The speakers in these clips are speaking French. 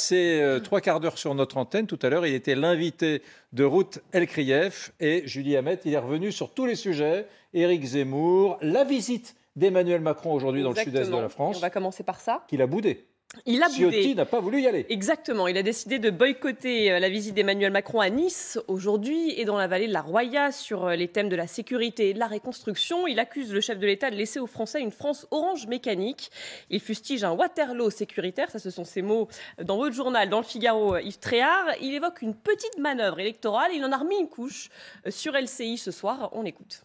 passé 3/4 d'heure sur notre antenne tout à l'heure. Il était l'invité de Ruth Elkrief et Julie Hamet. Il est revenu sur tous les sujets. Éric Zemmour, la visite d'Emmanuel Macron aujourd'hui dans le sud-est de la France. Et on va commencer par ça. Qu'il a boudé. Il a boudé. Ciotti n'a pas voulu y aller. Exactement. Il a décidé de boycotter la visite d'Emmanuel Macron à Nice aujourd'hui et dans la vallée de la Roya sur les thèmes de la sécurité et de la reconstruction. Il accuse le chef de l'État de laisser aux Français une France orange mécanique. Il fustige un Waterloo sécuritaire. Ça, ce sont ses mots dans votre journal, dans le Figaro, Yves Tréhard. Il évoque une petite manœuvre électorale. Il en a remis une couche sur LCI ce soir. On écoute.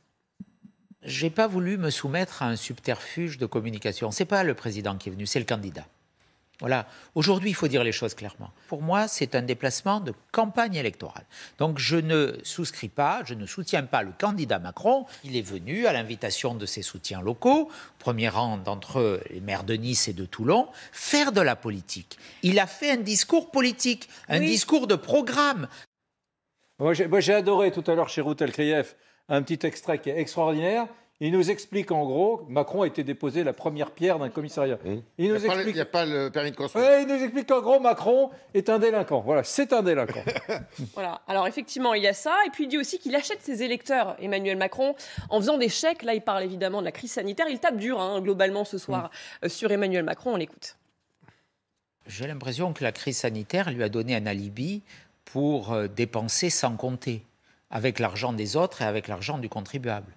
Je n'ai pas voulu me soumettre à un subterfuge de communication. Ce n'est pas le président qui est venu, c'est le candidat. Voilà. Aujourd'hui, il faut dire les choses clairement. Pour moi, c'est un déplacement de campagne électorale. Donc, je ne souscris pas, je ne soutiens pas le candidat Macron. Il est venu à l'invitation de ses soutiens locaux, au premier rang d'entre eux, les maires de Nice et de Toulon, faire de la politique. Il a fait un discours politique, un discours de programme. Moi, j'ai adoré tout à l'heure chez Ruth Elkrief un petit extrait qui est extraordinaire. Il nous explique en gros que Macron a été déposé la première pierre d'un commissariat. Il n'y a pas le permis de construire. Ouais, il nous explique qu'en gros Macron est un délinquant. Voilà, c'est un délinquant. Voilà. Alors effectivement, il y a ça. Et puis il dit aussi qu'il achète ses électeurs, Emmanuel Macron, en faisant des chèques. Là, il parle évidemment de la crise sanitaire. Il tape dur, globalement, ce soir, sur Emmanuel Macron. On l'écoute. J'ai l'impression que la crise sanitaire lui a donné un alibi pour dépenser sans compter, avec l'argent des autres et avec l'argent du contribuable.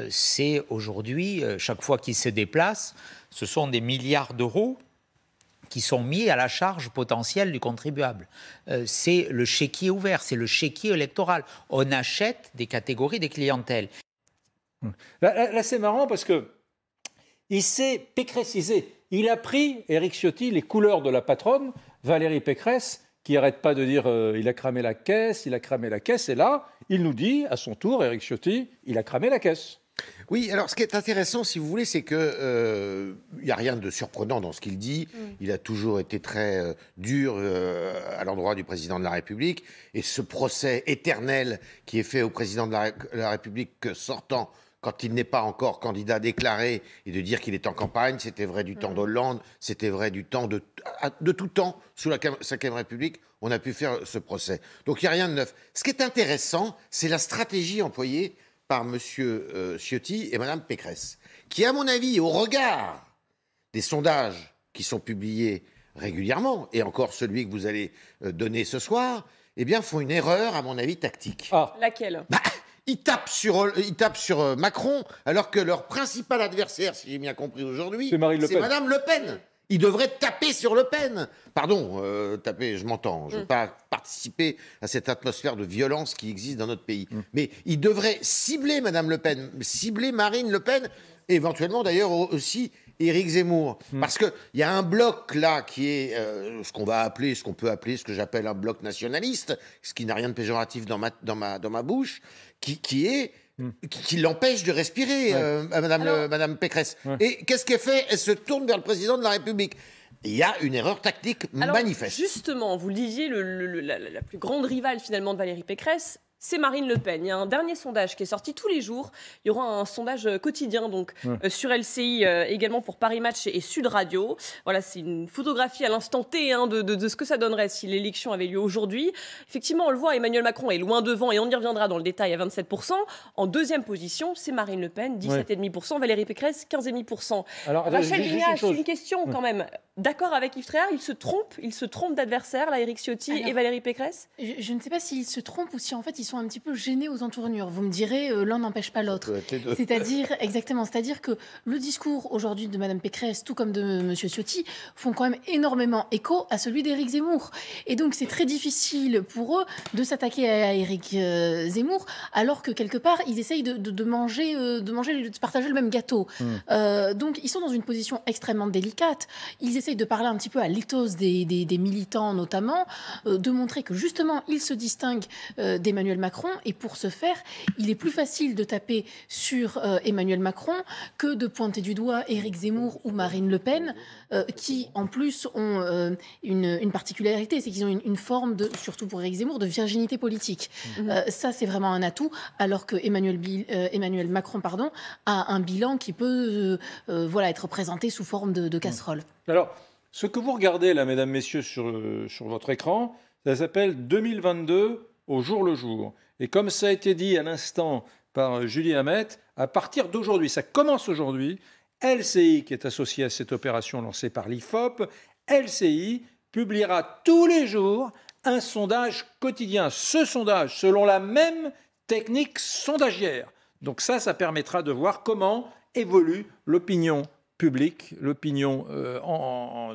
C'est aujourd'hui, chaque fois qu'il se déplace, ce sont des milliards d'euros qui sont mis à la charge potentielle du contribuable. C'est le chéquier ouvert, c'est le chéquier électoral. On achète des catégories des clientèles. Là c'est marrant parce qu'il s'est pécressisé. Il a pris, Éric Ciotti, les couleurs de la patronne, Valérie Pécresse, qui n'arrête pas de dire il a cramé la caisse, il a cramé la caisse. Et là, il nous dit, à son tour, Éric Ciotti, il a cramé la caisse. Oui, alors ce qui est intéressant, si vous voulez, c'est qu'il n'y a rien de surprenant dans ce qu'il dit. Il a toujours été très dur à l'endroit du président de la République. Et ce procès éternel qui est fait au président de la République sortant, quand il n'est pas encore candidat déclaré, et de dire qu'il est en campagne, c'était vrai du temps d'Hollande, c'était vrai du temps de tout temps, sous la Ve République, on a pu faire ce procès. Donc il n'y a rien de neuf. Ce qui est intéressant, c'est la stratégie employée par M. Ciotti et Mme Pécresse, qui, à mon avis, au regard des sondages qui sont publiés régulièrement, et encore celui que vous allez donner ce soir, eh bien, font une erreur, à mon avis, tactique. Ah. Laquelle? Ils tapent sur Macron, alors que leur principal adversaire, si j'ai bien compris aujourd'hui, c'est Mme Le Pen. Ils devraient taper sur Le Pen. Pardon, taper, je m'entends. Je ne veux pas participer à cette atmosphère de violence qui existe dans notre pays. Mais ils devraient cibler Mme Le Pen, cibler Marine Le Pen, et éventuellement d'ailleurs aussi Éric Zemmour. Parce qu'il y a un bloc là qui est ce qu'on peut appeler, ce que j'appelle un bloc nationaliste, ce qui n'a rien de péjoratif dans ma bouche, qui l'empêche de respirer, Madame Pécresse. Et qu'est-ce qu'elle fait? Elle se tourne vers le président de la République. Il y a une erreur tactique manifeste. Justement, vous le disiez, la plus grande rivale finalement de Valérie Pécresse, c'est Marine Le Pen. Il y a un dernier sondage qui est sorti tous les jours. Il y aura un sondage quotidien donc sur LCI, également pour Paris Match et Sud Radio. Voilà, c'est une photographie à l'instant T de ce que ça donnerait si l'élection avait lieu aujourd'hui. Effectivement, on le voit, Emmanuel Macron est loin devant et on y reviendra dans le détail à 27%. En deuxième position, c'est Marine Le Pen, 17,5%. Valérie Pécresse, 15,5%. Alors, Rachel Gignac, une question quand même. D'accord avec Yves Tréhard, il se trompe d'adversaire, là, Éric Ciotti et Valérie Pécresse? Je ne sais pas s'ils se trompent ou si en fait ils sont un petit peu gênés aux entournures. Vous me direz, l'un n'empêche pas l'autre. C'est-à-dire que le discours aujourd'hui de Mme Pécresse, tout comme de M. Ciotti, font quand même énormément écho à celui d'Éric Zemmour. Et donc c'est très difficile pour eux de s'attaquer à Éric Zemmour, alors que quelque part ils essayent de partager le même gâteau. Donc ils sont dans une position extrêmement délicate. Ils essayent de parler un petit peu à l'ethos des militants notamment, de montrer que justement ils se distinguent d'Emmanuel Macron, et pour ce faire, il est plus facile de taper sur Emmanuel Macron que de pointer du doigt Éric Zemmour ou Marine Le Pen, qui en plus ont une particularité, c'est qu'ils ont une forme surtout pour Éric Zemmour, de virginité politique. Ça c'est vraiment un atout, alors que Emmanuel Macron a un bilan qui peut être présenté sous forme de casserole. Alors, Ce que vous regardez là, mesdames, messieurs, sur votre écran, ça s'appelle 2022 au jour le jour. Et comme ça a été dit à l'instant par Julie Hamet, à partir d'aujourd'hui, ça commence aujourd'hui, LCI, qui est associé à cette opération lancée par l'IFOP, LCI publiera tous les jours un sondage quotidien. Ce sondage, selon la même technique sondagière. Donc ça permettra de voir comment évolue l'opinion publique, l'opinion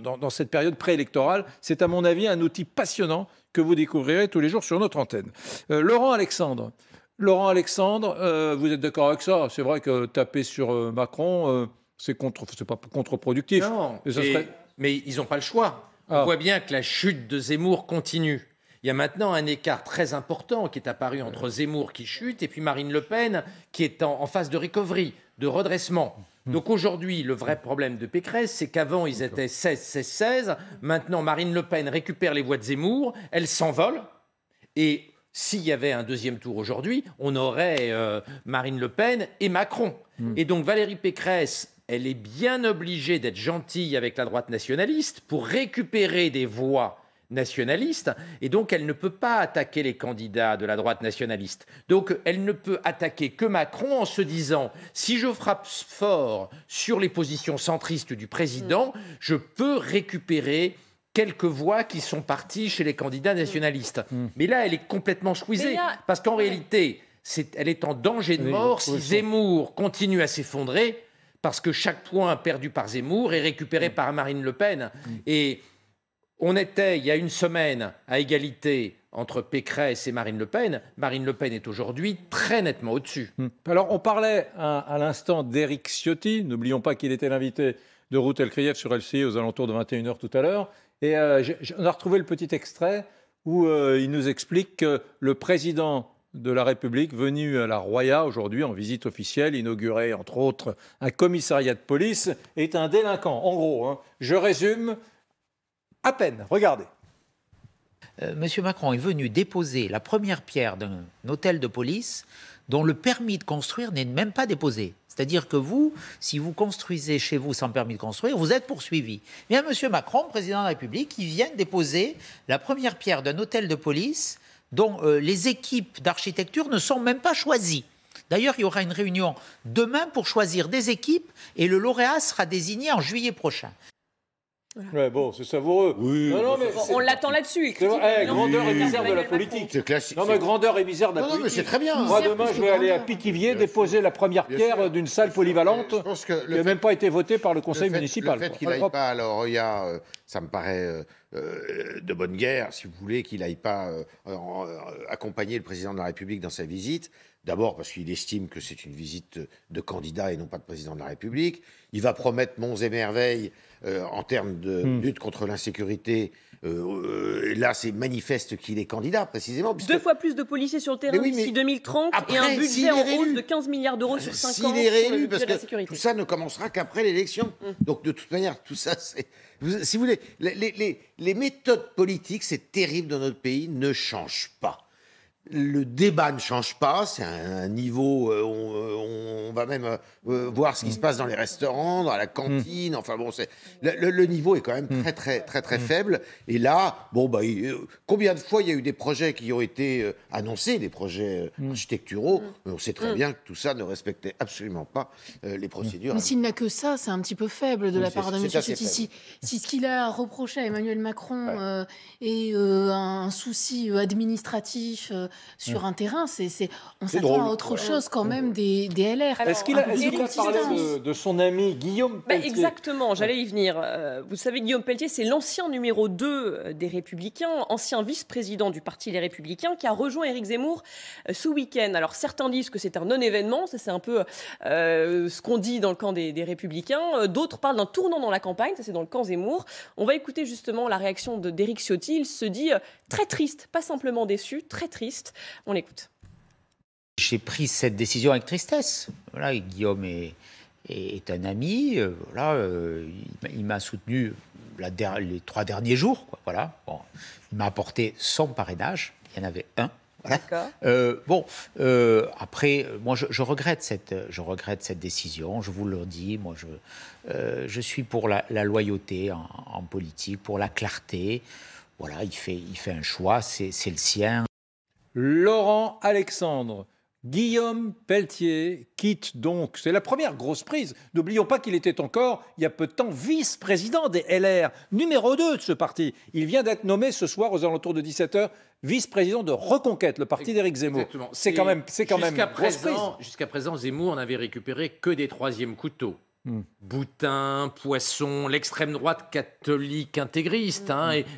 dans cette période préélectorale. C'est à mon avis un outil passionnant que vous découvrirez tous les jours sur notre antenne. Laurent Alexandre, vous êtes d'accord avec ça? C'est vrai que taper sur Macron, c'est pas contre-productif. Non, mais ils n'ont pas le choix. On voit bien que la chute de Zemmour continue. Il y a maintenant un écart très important qui est apparu entre Zemmour qui chute et puis Marine Le Pen qui est en phase de recovery, de redressement. Donc aujourd'hui, le vrai problème de Pécresse, c'est qu'avant, ils étaient 16. Maintenant, Marine Le Pen récupère les voix de Zemmour, elle s'envole. Et s'il y avait un deuxième tour aujourd'hui, on aurait Marine Le Pen et Macron. Et donc Valérie Pécresse, elle est bien obligée d'être gentille avec la droite nationaliste pour récupérer des voix nationaliste, et donc elle ne peut pas attaquer les candidats de la droite nationaliste. Donc elle ne peut attaquer que Macron en se disant « si je frappe fort sur les positions centristes du président, je peux récupérer quelques voix qui sont parties chez les candidats nationalistes. » Mais là, elle est complètement squeezée, parce qu'en réalité, elle est en danger de mort si Zemmour continue à s'effondrer, parce que chaque point perdu par Zemmour est récupéré par Marine Le Pen. Et on était, il y a une semaine, à égalité entre Pécresse et Marine Le Pen. Marine Le Pen est aujourd'hui très nettement au-dessus. Alors, on parlait à l'instant d'Éric Ciotti. N'oublions pas qu'il était l'invité de Ruth Elkrief sur LCI aux alentours de 21h tout à l'heure. Et on a retrouvé le petit extrait où il nous explique que le président de la République, venu à la Roya aujourd'hui en visite officielle, inaugurer entre autres un commissariat de police, est un délinquant. En gros, je résume à peine. Regardez. Monsieur Macron est venu déposer la première pierre d'un hôtel de police dont le permis de construire n'est même pas déposé. C'est-à-dire que vous, si vous construisez chez vous sans permis de construire, vous êtes poursuivi. Bien, monsieur Macron, président de la République, il vient de déposer la première pierre d'un hôtel de police dont les équipes d'architecture ne sont même pas choisies. D'ailleurs, il y aura une réunion demain pour choisir des équipes et le lauréat sera désigné en juillet prochain. Ouais, bon, c'est savoureux. Oui, mais on l'attend là-dessus. Grandeur et misère de la politique. C'est classique. Non, mais grandeur et misère de la politique. Non, mais c'est très bien. Moi, demain, je vais aller à Pithiviers déposer la première pierre d'une salle polyvalente qui n'a même pas été votée par le conseil municipal. Le fait qu'il n'aille pas à la Roya, ça me paraît de bonne guerre, si vous voulez, qu'il n'aille pas accompagner le président de la République dans sa visite. D'abord parce qu'il estime que c'est une visite de candidat et non pas de président de la République. Il va promettre monts et merveilles en termes de lutte contre l'insécurité. Là, c'est manifeste qu'il est candidat, précisément. Puisque... 2 fois plus de policiers sur le terrain d'ici 2030 et un budget en hausse de 15 milliards d'euros sur 5 ans. S'il est réélu, parce que tout ça ne commencera qu'après l'élection. Donc, de toute manière, tout ça, c'est... Si vous voulez, les méthodes politiques, c'est terrible dans notre pays, ne changent pas. Le débat ne change pas, c'est un niveau, on va même voir ce qui se passe dans les restaurants, dans la cantine, enfin bon, le niveau est quand même très faible. Et là, bon, combien de fois il y a eu des projets qui ont été annoncés, des projets architecturaux, mais on sait très bien que tout ça ne respectait absolument pas les procédures. Mais s'il n'a que ça, c'est un petit peu faible de la part de M. Ciotti. Si ce qu'il a reproché à Emmanuel Macron est un souci administratif sur un terrain, on s'attend à autre chose quand même des LR. Est-ce qu'il a parlé de son ami Guillaume Pelletier? Exactement, j'allais y venir. Vous savez, Guillaume Pelletier, c'est l'ancien numéro 2 des Républicains, ancien vice-président du parti Les Républicains, qui a rejoint Éric Zemmour ce week-end. Alors certains disent que c'est un non-événement, ça c'est un peu ce qu'on dit dans le camp des Républicains. D'autres parlent d'un tournant dans la campagne, ça c'est dans le camp Zemmour. On va écouter justement la réaction d'Éric Ciotti. Il se dit très triste, pas simplement déçu, très triste. On l'écoute. J'ai pris cette décision avec tristesse. Voilà, Guillaume est un ami. Il m'a soutenu les 3 derniers jours. Voilà. Bon, il m'a apporté son parrainage. Il y en avait un. D'accord. Après, moi, je regrette cette décision. Je vous le dis, moi, je suis pour la loyauté en politique, pour la clarté. Voilà, il fait un choix, c'est le sien. Laurent Alexandre, Guillaume Pelletier quitte donc. C'est la première grosse prise. N'oublions pas qu'il était encore, il y a peu de temps, vice-président des LR, numéro 2 de ce parti. Il vient d'être nommé ce soir aux alentours de 17h, vice-président de Reconquête, le parti d'Éric Zemmour. Exactement. C'est quand même grosse prise. Jusqu'à présent, Zemmour n'avait récupéré que des troisièmes couteaux. Boutin, Poisson, l'extrême droite catholique intégriste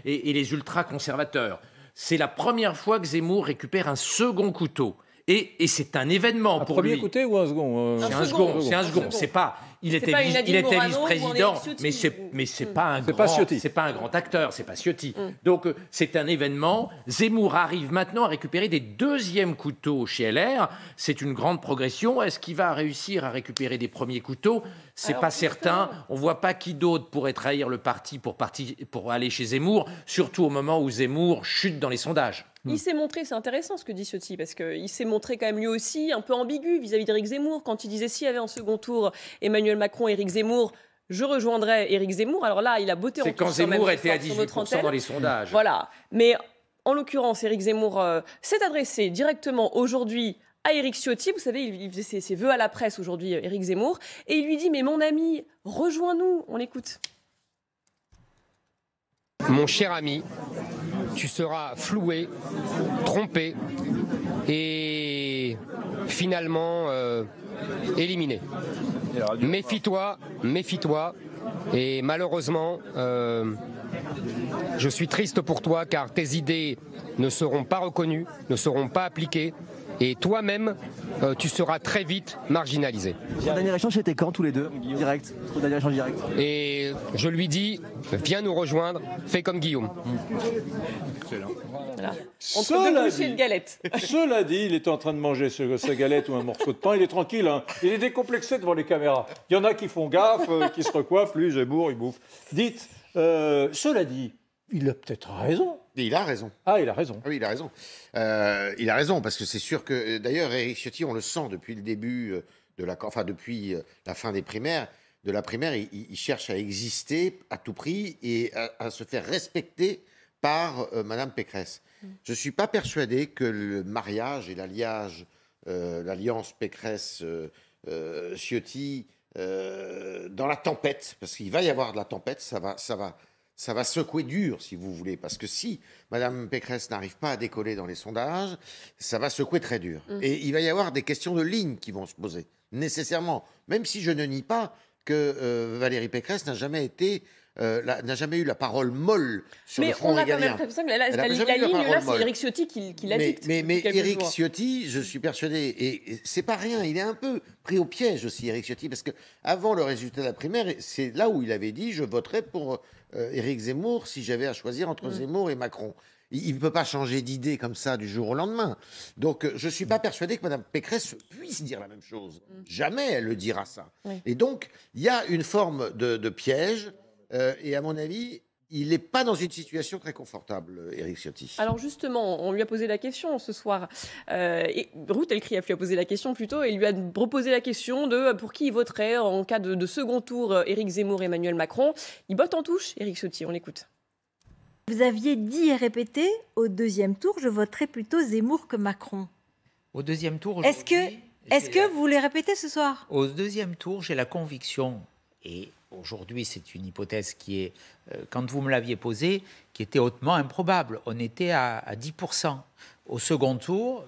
et les ultra-conservateurs. C'est la première fois que Zemmour récupère un second couteau. Et c'est un événement pour lui. Un premier couteau ou un second C'est un second. C'est pas. Il était vice-président, mais c'est pas un grand acteur, c'est pas Ciotti. Donc c'est un événement. Zemmour arrive maintenant à récupérer des deuxièmes couteaux chez LR. C'est une grande progression. Est-ce qu'il va réussir à récupérer des premiers couteaux? C'est pas certain. On voit pas qui d'autre pourrait trahir le parti pour aller chez Zemmour, surtout au moment où Zemmour chute dans les sondages. Il s'est montré, c'est intéressant ce que dit Ciotti, parce qu'il s'est montré quand même lui aussi un peu ambigu vis-à-vis d'Éric Zemmour. Quand il disait s'il y avait en second tour Emmanuel Macron et Éric Zemmour, je rejoindrais Éric Zemmour. Alors là, il a botté en touche. C'est quand Zemmour était à 18% dans les sondages. Voilà. Mais en l'occurrence, Éric Zemmour s'est adressé directement aujourd'hui à Éric Ciotti. Vous savez, il faisait ses vœux à la presse aujourd'hui, Éric Zemmour. Et il lui dit, mais mon ami, rejoins-nous. On l'écoute. Mon cher ami, tu seras floué, trompé et finalement éliminé. Méfie-toi, méfie-toi. Et malheureusement, je suis triste pour toi car tes idées ne seront pas reconnues, ne seront pas appliquées. Et toi-même, tu seras très vite marginalisé. Votre dernier échange, c'était quand tous les deux? Direct. Votre dernier échange direct. Et je lui dis, viens nous rejoindre, fais comme Guillaume. Excellent. Voilà. Entre deux bouchées de galette. Cela dit, il est en train de manger sa galette ou un morceau de pain. Il est tranquille, hein. Il est décomplexé devant les caméras. Il y en a qui font gaffe, qui se recoiffent. Lui, Zemmour, il bouffe. Dites, cela dit, il a peut-être raison. Il a raison. Ah, il a raison. Oui, il a raison. Il a raison, parce que c'est sûr que, d'ailleurs, Éric Ciotti, on le sent depuis le début depuis la fin de la primaire, il cherche à exister à tout prix et à se faire respecter par Madame Pécresse. Je ne suis pas persuadé que le mariage et l'alliance Pécresse-Ciotti dans la tempête, parce qu'il va y avoir de la tempête, ça va secouer dur, si vous voulez, parce que si Mme Pécresse n'arrive pas à décoller dans les sondages, ça va secouer très dur. Et il va y avoir des questions de ligne qui vont se poser, nécessairement. Même si je ne nie pas que Valérie Pécresse n'a jamais eu la parole molle sur le front régalien. Mais on a quand même l'impression que la ligne, là, c'est Éric Ciotti qui la dicte. Mais Éric Ciotti, je suis persuadé, et c'est pas rien, il est un peu pris au piège aussi, Éric Ciotti, parce que avant le résultat de la primaire, c'est là où il avait dit « je voterai pour Éric Zemmour si j'avais à choisir entre Zemmour et Macron ». Il ne peut pas changer d'idée comme ça du jour au lendemain. Donc, je ne suis pas persuadé que Mme Pécresse puisse dire la même chose. Jamais elle le dira ça. Oui. Et donc, il y a une forme de piège. Et à mon avis, il n'est pas dans une situation très confortable, Éric Ciotti. Alors justement, on lui a posé la question ce soir. Ruth Elkrief lui a posé la question plutôt et lui a proposé la question de pour qui il voterait en cas de second tour Éric Zemmour et Emmanuel Macron. Il botte en touche, Éric Ciotti, on l'écoute. Vous aviez dit et répété, au deuxième tour, je voterai plutôt Zemmour que Macron. Au deuxième tour, est-ce que vous voulez répéter ce soir? Au deuxième tour, j'ai la conviction, et aujourd'hui c'est une hypothèse qui est, quand vous me l'aviez posée, qui était hautement improbable. On était à 10%. Au second tour,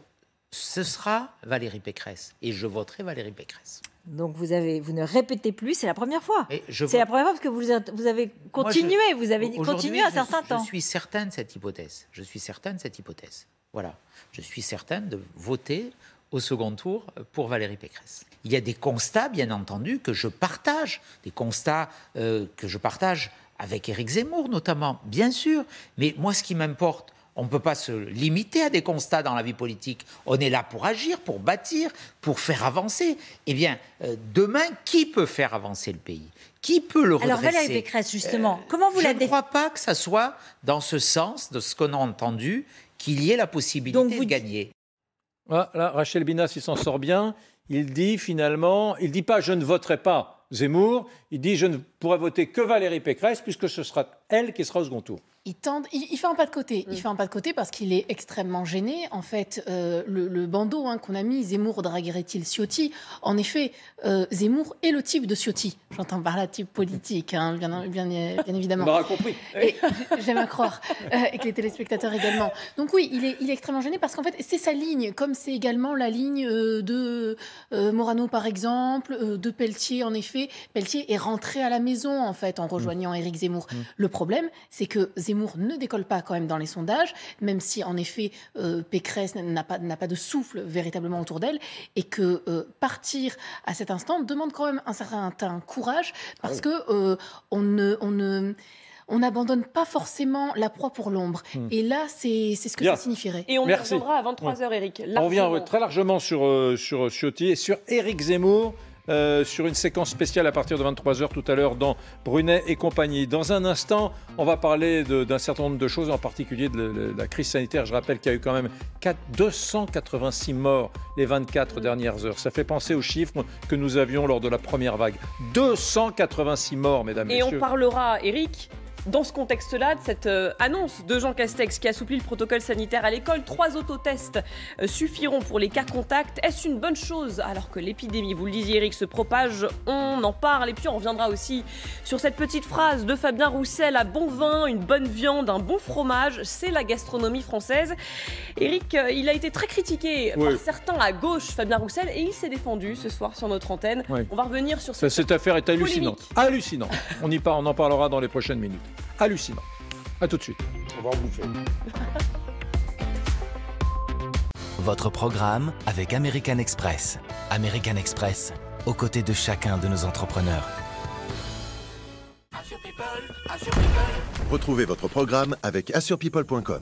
ce sera Valérie Pécresse, et je voterai Valérie Pécresse. Donc vous ne répétez plus, c'est la première fois. C'est la première fois parce que vous avez continué, vous avez continué un certain temps. Je suis certain de cette hypothèse. Je suis certain de cette hypothèse. Voilà. Je suis certain de voter au second tour pour Valérie Pécresse. Il y a des constats, bien entendu, que je partage. Des constats que je partage avec Éric Zemmour, notamment, bien sûr. Mais moi, ce qui m'importe, on ne peut pas se limiter à des constats dans la vie politique. On est là pour agir, pour bâtir, pour faire avancer. Eh bien, demain, qui peut faire avancer le pays? Qui peut le redresser? Alors Valérie Pécresse, justement, comment vous la Je ne crois pas que ça soit dans ce sens de ce qu'on a entendu, qu'il y ait la possibilité de gagner. Voilà, Rachel Binas, il s'en sort bien. Il dit finalement, il ne dit pas « je ne voterai pas Zemmour », il dit « je ne pourrai voter que Valérie Pécresse puisque ce sera elle qui sera au second tour ». Il fait un pas de côté. Il fait un pas de côté parce qu'il est extrêmement gêné. En fait, le bandeau qu'on a mis, Zemmour draguerait-il Ciotti? En effet, Zemmour est le type de Ciotti. J'entends par là type politique, bien évidemment. On aura compris. Et j'aime à croire. Et que les téléspectateurs également. Donc oui, il est extrêmement gêné parce qu'en fait, c'est sa ligne, comme c'est également la ligne de Morano, par exemple, de Pelletier, en effet. Pelletier est rentré à la maison, en fait, en rejoignant Éric Zemmour. Le problème, c'est que Zemmour ne décolle pas quand même dans les sondages, même si en effet Pécresse n'a pas de souffle véritablement autour d'elle, et que partir à cet instant demande quand même un certain courage, parce que on n'abandonne pas forcément la proie pour l'ombre. Et là, c'est ce que ça signifierait. Et on y reviendra à 23h, Éric. On revient très largement sur Ciotti et sur Éric Zemmour. Sur une séquence spéciale à partir de 23h tout à l'heure dans Brunet et compagnie. Dans un instant, on va parler d'un certain nombre de choses, en particulier de la crise sanitaire. Je rappelle qu'il y a eu quand même 286 morts les 24 dernières heures. Ça fait penser aux chiffres que nous avions lors de la première vague. 286 morts, mesdames et messieurs. Et on parlera, Éric, dans ce contexte-là, de cette annonce de Jean Castex qui assouplit le protocole sanitaire à l'école. 3 autotests suffiront pour les cas contacts. Est-ce une bonne chose alors que l'épidémie, vous le disiez Eric, se propage? On en parle et puis on reviendra aussi sur cette petite phrase de Fabien Roussel: à bon vin, une bonne viande, un bon fromage, c'est la gastronomie française. Eric, il a été très critiqué par certains à gauche, Fabien Roussel, et il s'est défendu ce soir sur notre antenne. On va revenir sur cette affaire est hallucinante. Hallucinante. On en parlera dans les prochaines minutes. Hallucinant. À tout de suite. On va en bouffer. Votre programme avec American Express. American Express, aux côtés de chacun de nos entrepreneurs. Retrouvez votre programme avec assurepeople.com.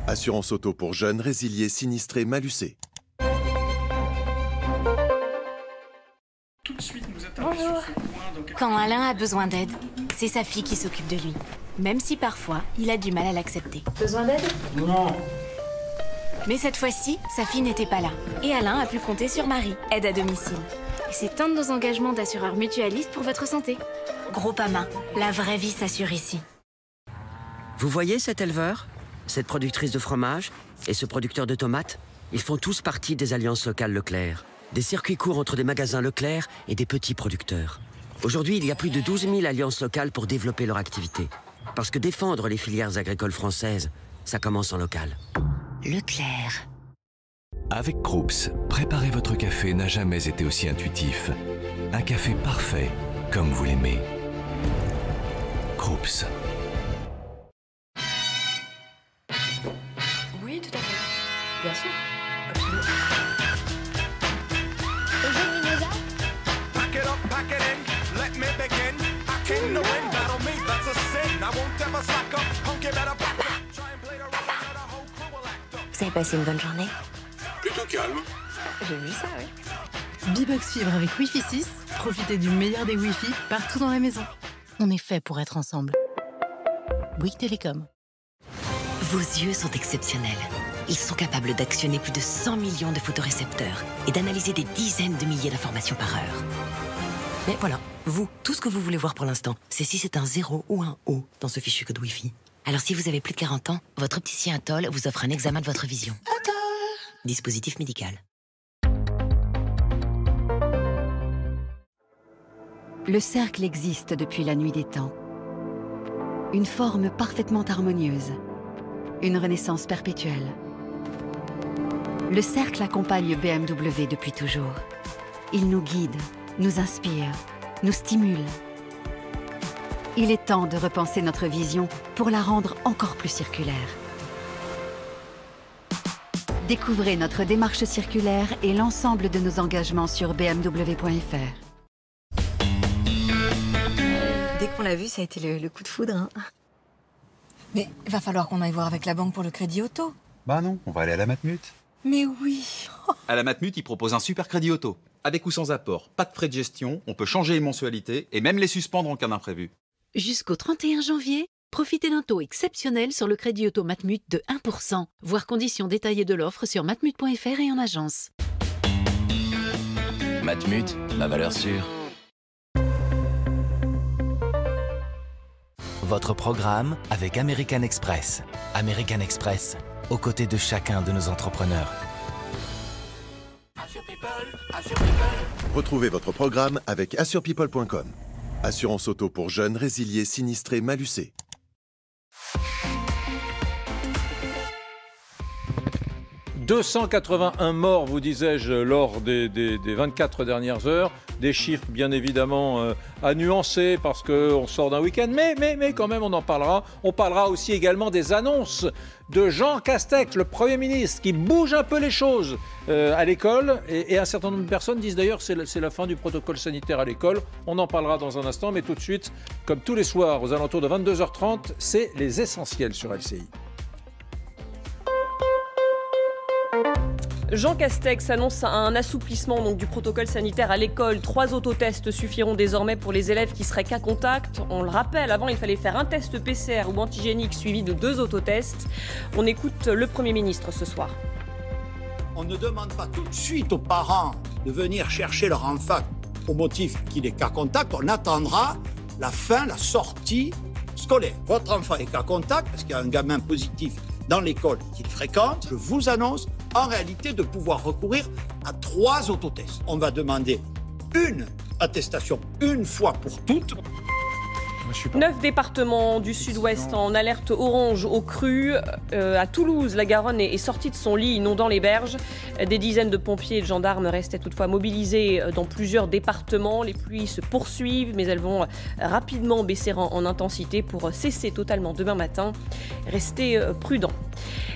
Assurance auto pour jeunes, résiliés, sinistrés, malucés. Tout de suite, nous êtes arrivés sur ce point. Quand Alain a besoin d'aide, c'est sa fille qui s'occupe de lui. Même si parfois, il a du mal à l'accepter. Besoin d'aide? Non. Mais cette fois-ci, sa fille n'était pas là. Et Alain a pu compter sur Marie, aide à domicile. Et c'est un de nos engagements d'assureur mutualiste pour votre santé. Groupama, la vraie vie s'assure ici. Vous voyez cet éleveur, cette productrice de fromage et ce producteur de tomates? Ils font tous partie des alliances locales Leclerc. Des circuits courts entre des magasins Leclerc et des petits producteurs. Aujourd'hui, il y a plus de 12 000 alliances locales pour développer leur activité. Parce que défendre les filières agricoles françaises, ça commence en local. Leclerc. Avec Krups, préparer votre café n'a jamais été aussi intuitif. Un café parfait, comme vous l'aimez. Krups. Oui, tout à fait. Bien sûr. Absolument. Vous avez passé une bonne journée? Plutôt calme. J'ai vu ça, oui. Bibox Fibre avec Wi-Fi 6. Profitez du meilleur des Wi-Fi partout dans la maison. On est fait pour être ensemble. Bouygues Télécom. Vos yeux sont exceptionnels. Ils sont capables d'actionner plus de 100 millions de photorécepteurs et d'analyser des dizaines de milliers d'informations par heure. Mais voilà, vous, tout ce que vous voulez voir pour l'instant, c'est si c'est un 0 ou un O dans ce fichu code Wi-Fi. Alors si vous avez plus de 40 ans, votre opticien Atoll vous offre un examen de votre vision. Atoll. Dispositif médical. Le cercle existe depuis la nuit des temps. Une forme parfaitement harmonieuse. Une renaissance perpétuelle. Le cercle accompagne BMW depuis toujours. Il nous guide, nous inspire, nous stimule. Il est temps de repenser notre vision pour la rendre encore plus circulaire. Découvrez notre démarche circulaire et l'ensemble de nos engagements sur bmw.fr. Dès qu'on l'a vu, ça a été le coup de foudre. Hein. Mais il va falloir qu'on aille voir avec la banque pour le crédit auto. Bah non, on va aller à la Matmut. Mais oui. À la Matmut, ils proposent un super crédit auto. Avec ou sans apport, pas de frais de gestion, on peut changer les mensualités et même les suspendre en cas d'imprévu. Jusqu'au 31 janvier, Profitez d'un taux exceptionnel sur le crédit auto Matmut de 1%. Voir conditions détaillées de l'offre sur matmut.fr et en agence. Matmut, ma valeur sûre. Votre programme avec American Express. American Express, aux côtés de chacun de nos entrepreneurs. Retrouvez votre programme avec AssurePeople.com. Assurance auto pour jeunes, résiliés, sinistrés, malucés. « 281 morts, vous disais-je, lors des 24 dernières heures. Des chiffres, bien évidemment, à nuancer parce qu'on sort d'un week-end. Mais quand même, on en parlera. On parlera aussi également des annonces de Jean Castex, le Premier ministre, qui bouge un peu les choses à l'école. Et un certain nombre de personnes disent d'ailleurs que c'est la fin du protocole sanitaire à l'école. On en parlera dans un instant. Mais tout de suite, comme tous les soirs, aux alentours de 22h30, c'est les essentiels sur LCI. Jean Castex annonce un assouplissement donc, du protocole sanitaire à l'école. 3 autotests suffiront désormais pour les élèves qui seraient cas contact. On le rappelle, avant il fallait faire un test PCR ou antigénique suivi de 2 autotests. On écoute le Premier ministre ce soir. On ne demande pas tout de suite aux parents de venir chercher leur enfant au motif qu'il est cas contact. On attendra la sortie scolaire. Votre enfant est cas contact parce qu'il y a un gamin positif dans l'école qu'il fréquente. Je vous annonce en réalité de pouvoir recourir à 3 autotests. On va demander une attestation une fois pour toutes. 9 départements du sud-ouest en alerte orange aux crues. À Toulouse, la Garonne est sortie de son lit, inondant les berges. Des dizaines de pompiers et de gendarmes restaient toutefois mobilisés dans plusieurs départements. Les pluies se poursuivent, mais elles vont rapidement baisser en intensité pour cesser totalement demain matin. Restez prudents.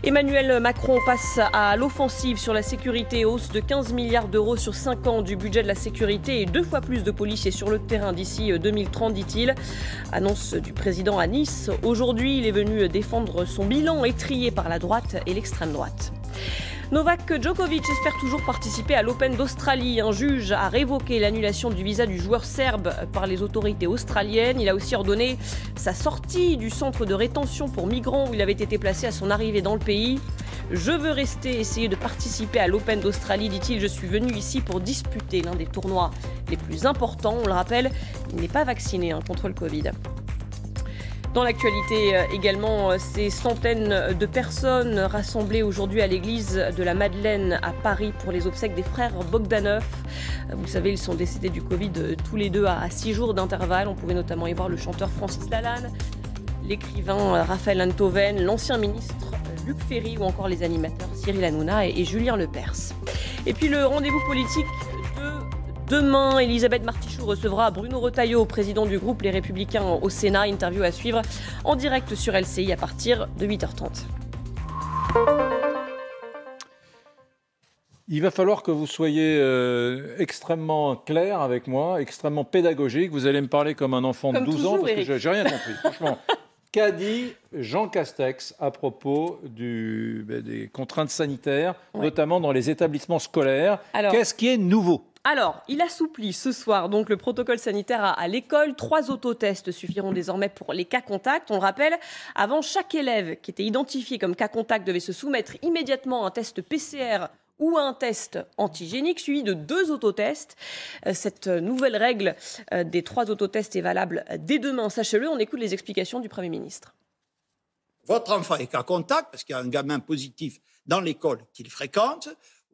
Emmanuel Macron passe à l'offensive sur la sécurité, hausse de 15 milliards d'euros sur 5 ans du budget de la sécurité et 2 fois plus de policiers sur le terrain d'ici 2030, dit-il. Annonce du président à Nice. Aujourd'hui, il est venu défendre son bilan étrillé par la droite et l'extrême droite. Novak Djokovic espère toujours participer à l'Open d'Australie. Un juge a révoqué l'annulation du visa du joueur serbe par les autorités australiennes. Il a aussi ordonné sa sortie du centre de rétention pour migrants où il avait été placé à son arrivée dans le pays. Je veux rester, essayer de participer à l'Open d'Australie, dit-il. Je suis venu ici pour disputer l'un des tournois les plus importants. On le rappelle, il n'est pas vacciné contre le Covid. Dans l'actualité également, ces centaines de personnes rassemblées aujourd'hui à l'église de la Madeleine à Paris pour les obsèques des frères Bogdanov. Vous le savez, ils sont décédés du Covid tous les deux à 6 jours d'intervalle. On pouvait notamment y voir le chanteur Francis Lalanne, l'écrivain Raphaël Enthoven, l'ancien ministre Luc Ferry ou encore les animateurs Cyril Hanouna et Julien Lepers. Et puis le rendez-vous politique demain, Elisabeth Martichoux recevra Bruno Retailleau, président du groupe Les Républicains au Sénat. Interview à suivre en direct sur LCI à partir de 8h30. Il va falloir que vous soyez extrêmement clair avec moi, extrêmement pédagogique. Vous allez me parler comme un enfant de 12 ans, parce que j'ai rien compris, franchement. Qu'a dit Jean Castex à propos des contraintes sanitaires, notamment dans les établissements scolaires? Qu'est-ce qui est nouveau? Alors, il assouplit ce soir donc le protocole sanitaire à l'école. 3 autotests suffiront désormais pour les cas contacts. On le rappelle, avant, chaque élève qui était identifié comme cas contact devait se soumettre immédiatement à un test PCR ou à un test antigénique suivi de 2 autotests. Cette nouvelle règle des 3 autotests est valable dès demain, sachez-le. On écoute les explications du Premier ministre. Votre enfant est cas contact parce qu'il y a un gamin positif dans l'école qu'il fréquente,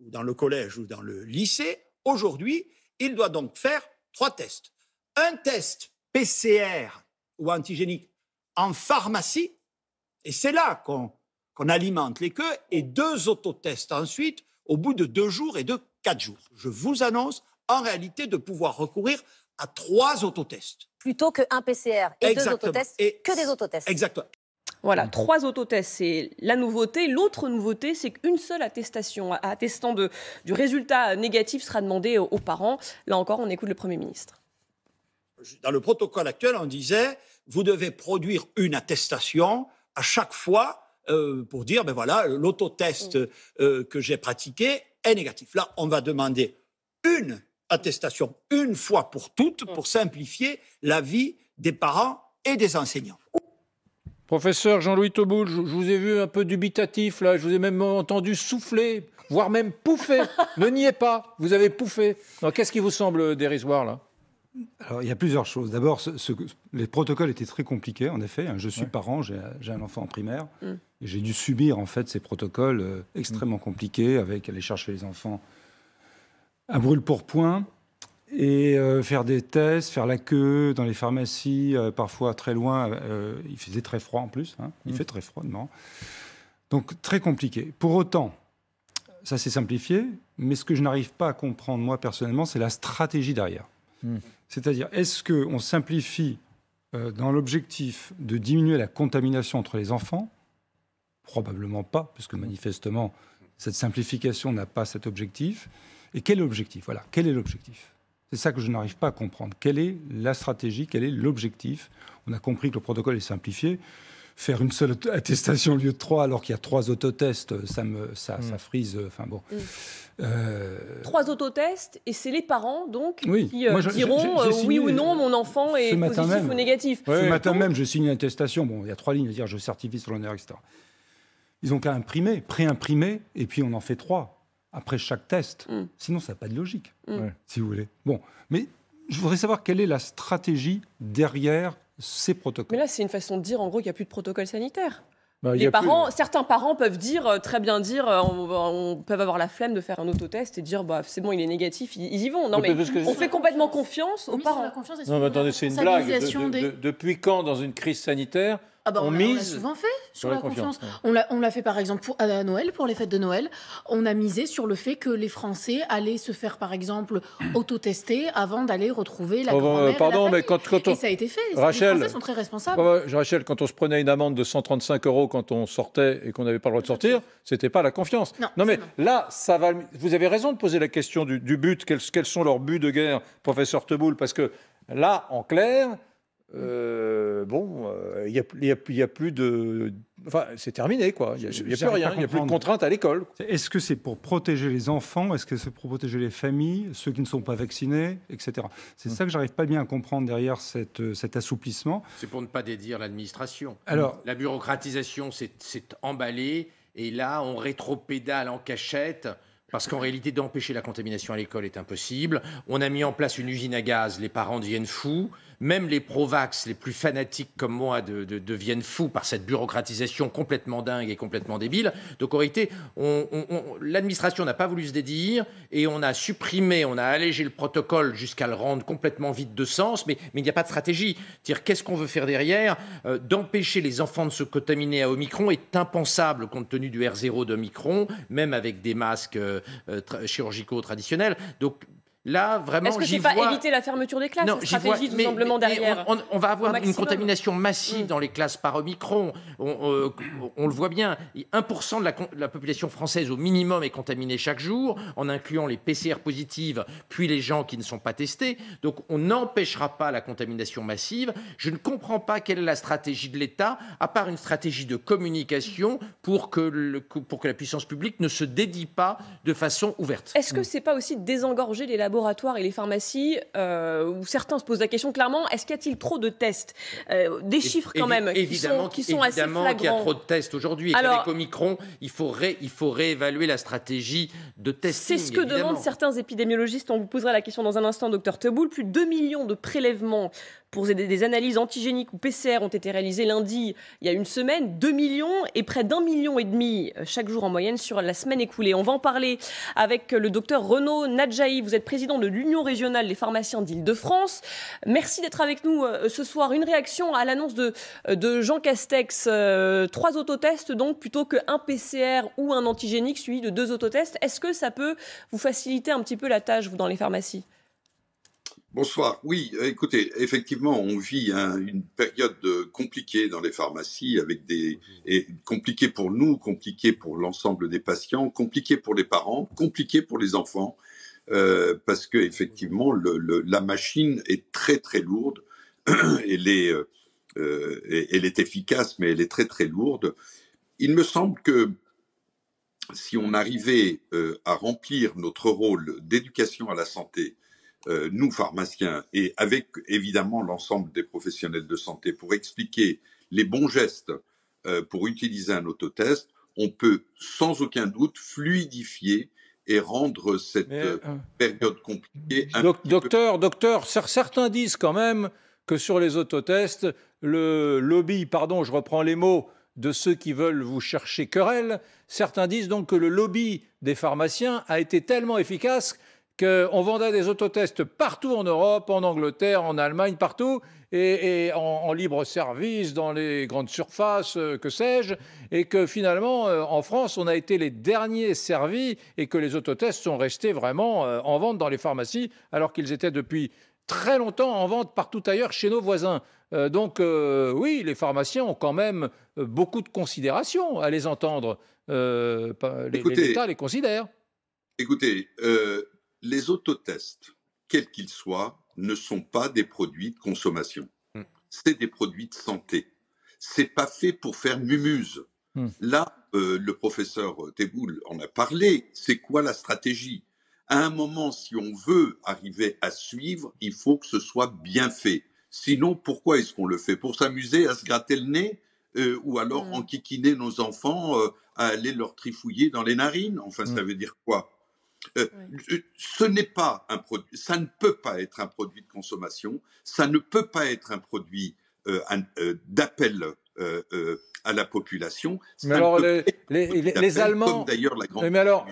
ou dans le collège ou dans le lycée. Aujourd'hui, il doit donc faire 3 tests. Un test PCR ou antigénique en pharmacie, et c'est là qu'on alimente les queues, et 2 autotests ensuite, au bout de 2 jours et de 4 jours. Je vous annonce en réalité de pouvoir recourir à 3 autotests. Plutôt qu'un PCR et 2 autotests, que des autotests. Exactement. Voilà, 3 autotests, c'est la nouveauté. L'autre nouveauté, c'est qu'une seule attestation attestant du résultat négatif sera demandée aux parents. Là encore, on écoute le Premier ministre. Dans le protocole actuel, on disait, vous devez produire une attestation à chaque fois pour dire, ben voilà, l'autotest que j'ai pratiqué est négatif. Là, on va demander une attestation, une fois pour toutes, pour simplifier la vie des parents et des enseignants. Professeur Jean-Louis Tauboul, je vous ai vu un peu dubitatif, là. Je vous ai même entendu souffler, voire même pouffer. Ne niez pas, vous avez pouffé. Qu'est-ce qui vous semble dérisoire, là? Alors, il y a plusieurs choses. D'abord, les protocoles étaient très compliqués, en effet. Je suis parent, j'ai un enfant en primaire. Et j'ai dû subir, en fait, ces protocoles extrêmement compliqués, avec aller chercher les enfants à brûle-pourpoint et faire des tests, faire la queue dans les pharmacies, parfois très loin. Il faisait très froid, en plus. Il fait très froid, non. Donc, très compliqué. Pour autant, ça s'est simplifié, mais ce que je n'arrive pas à comprendre, moi, personnellement, c'est la stratégie derrière. C'est-à-dire, est-ce qu'on simplifie dans l'objectif de diminuer la contamination entre les enfants? Probablement pas, puisque manifestement, cette simplification n'a pas cet objectif. Et quel est l'objectif? Voilà, quel est l'objectif? C'est ça que je n'arrive pas à comprendre. Quelle est la stratégie? Quel est l'objectif? On a compris que le protocole est simplifié. Faire une seule attestation au lieu de 3 alors qu'il y a 3 autotests, ça frise. Enfin bon. 3 autotests et c'est les parents donc qui moi, diront oui ou non mon enfant est positif ou négatif. Ce matin même, je signe une attestation. Bon, il y a 3 lignes à dire je certifie sur l'honneur, etc. Ils ont qu'à imprimer, pré-imprimer, et puis on en fait 3 après chaque test. Sinon, ça n'a pas de logique, si vous voulez. Bon, mais je voudrais savoir quelle est la stratégie derrière ces protocoles. Mais là, c'est une façon de dire, en gros, qu'il n'y a plus de protocole sanitaire. Certains parents peuvent très bien dire, on peut avoir la flemme de faire un autotest et dire, c'est bon, il est négatif, ils y vont. Non, mais on fait complètement confiance aux parents. Non, mais attendez, c'est une blague. Depuis quand, dans une crise sanitaire, on mise... On l'a souvent fait sur la confiance. On l'a fait par exemple à Noël, pour les fêtes de Noël. On a misé sur le fait que les Français allaient se faire par exemple autotester avant d'aller retrouver la grand-mère et ça a été fait. Rachel, les Français sont très responsables. Rachel, quand on se prenait une amende de 135 € quand on sortait et qu'on n'avait pas le droit de sortir, c'était pas la confiance. Non mais là, ça va. Vous avez raison de poser la question du but. Quels sont leurs buts de guerre, professeur Tauboul? Parce que là, en clair... il y a plus de... Enfin, c'est terminé, quoi. Il n'y a plus rien, il n'y a plus de contraintes à l'école. Est-ce que c'est pour protéger les enfants? Est-ce que c'est pour protéger les familles, ceux qui ne sont pas vaccinés, etc. C'est ça que j'arrive pas bien à comprendre derrière cet assouplissement. C'est pour ne pas dédire l'administration. Alors, la bureaucratisation s'est emballée, et là, on rétropédale en cachette. Parce qu'en réalité, d'empêcher la contamination à l'école est impossible. On a mis en place une usine à gaz, les parents deviennent fous. Même les pro-vax, les plus fanatiques comme moi, deviennent fous par cette bureaucratisation complètement dingue et complètement débile. Donc en réalité, l'administration n'a pas voulu se dédire et on a supprimé, on a allégé le protocole jusqu'à le rendre complètement vide de sens, mais il n'y a pas de stratégie. Dire qu'est-ce qu'on veut faire derrière? D'empêcher les enfants de se contaminer à Omicron est impensable compte tenu du R0 d'Omicron, même avec des masques chirurgicaux traditionnels. Donc là, vraiment, est-ce que c'est pas éviter la fermeture des classes, la stratégie tout simplement derrière? On va avoir une contamination massive dans les classes par Omicron. On le voit bien. 1% de la population française au minimum est contaminée chaque jour, en incluant les PCR positives, puis les gens qui ne sont pas testés. Donc on n'empêchera pas la contamination massive. Je ne comprends pas quelle est la stratégie de l'État, à part une stratégie de communication pour que la puissance publique ne se dédie pas de façon ouverte. Est-ce que c'est pas aussi désengorger les laboratoires et les pharmacies où certains se posent la question clairement, est-ce qu'il y a-t-il trop de tests? Des chiffres quand même qui sont assez flagrants. Évidemment qu'il y a trop de tests aujourd'hui et qu'avec Omicron, il faut réévaluer la stratégie de testing. C'est ce que demandent certains épidémiologistes. On vous posera la question dans un instant, docteur Tauboul. Plus de 2 millions de prélèvements pour des analyses antigéniques ou PCR ont été réalisées lundi, il y a une semaine. 2 millions et près d'1,5 million chaque jour en moyenne sur la semaine écoulée. On va en parler avec le docteur Renaud Nadjaï. Vous êtes président de l'Union régionale des pharmaciens d'Île-de-France. Merci d'être avec nous ce soir. Une réaction à l'annonce de Jean Castex. 3 autotests donc plutôt qu'un PCR ou un antigénique suivi de 2 autotests. Est-ce que ça peut vous faciliter un petit peu la tâche, vous, dans les pharmacies? Bonsoir. Oui, écoutez, effectivement, on vit une période compliquée dans les pharmacies, et compliquée pour nous, compliquée pour l'ensemble des patients, compliquée pour les parents, compliquée pour les enfants, parce que effectivement, la machine est très très lourde. Elle est efficace, mais elle est très très lourde. Il me semble que si on arrivait à remplir notre rôle d'éducation à la santé, nous pharmaciens, et avec évidemment l'ensemble des professionnels de santé, pour expliquer les bons gestes pour utiliser un autotest, on peut sans aucun doute fluidifier et rendre cette période compliquée. Docteur, certains disent quand même que sur les autotests, le lobby, pardon, je reprends les mots, de ceux qui veulent vous chercher querelle, certains disent donc que le lobby des pharmaciens a été tellement efficace qu'on vendait des autotests partout en Europe, en Angleterre, en Allemagne, partout, et en libre service, dans les grandes surfaces, que sais-je, et que finalement, en France, on a été les derniers servis et que les autotests sont restés vraiment en vente dans les pharmacies, alors qu'ils étaient depuis très longtemps en vente partout ailleurs chez nos voisins. Donc oui, les pharmaciens ont quand même beaucoup de considération à les entendre. L'État les considère. Écoutez, les autotests, quels qu'ils soient, ne sont pas des produits de consommation. C'est des produits de santé. C'est pas fait pour faire mumuse. Là, le professeur Teboul en a parlé. C'est quoi la stratégie? À un moment, si on veut arriver à suivre, il faut que ce soit bien fait. Sinon, pourquoi est-ce qu'on le fait? Pour s'amuser à se gratter le nez ou alors enquiquiner nos enfants, à aller leur trifouiller dans les narines? Enfin, ça veut dire quoi? Ce n'est pas un produit, ça ne peut pas être un produit de consommation, ça ne peut pas être un produit d'appel à la population. Mais alors, les Allemands, mais alors,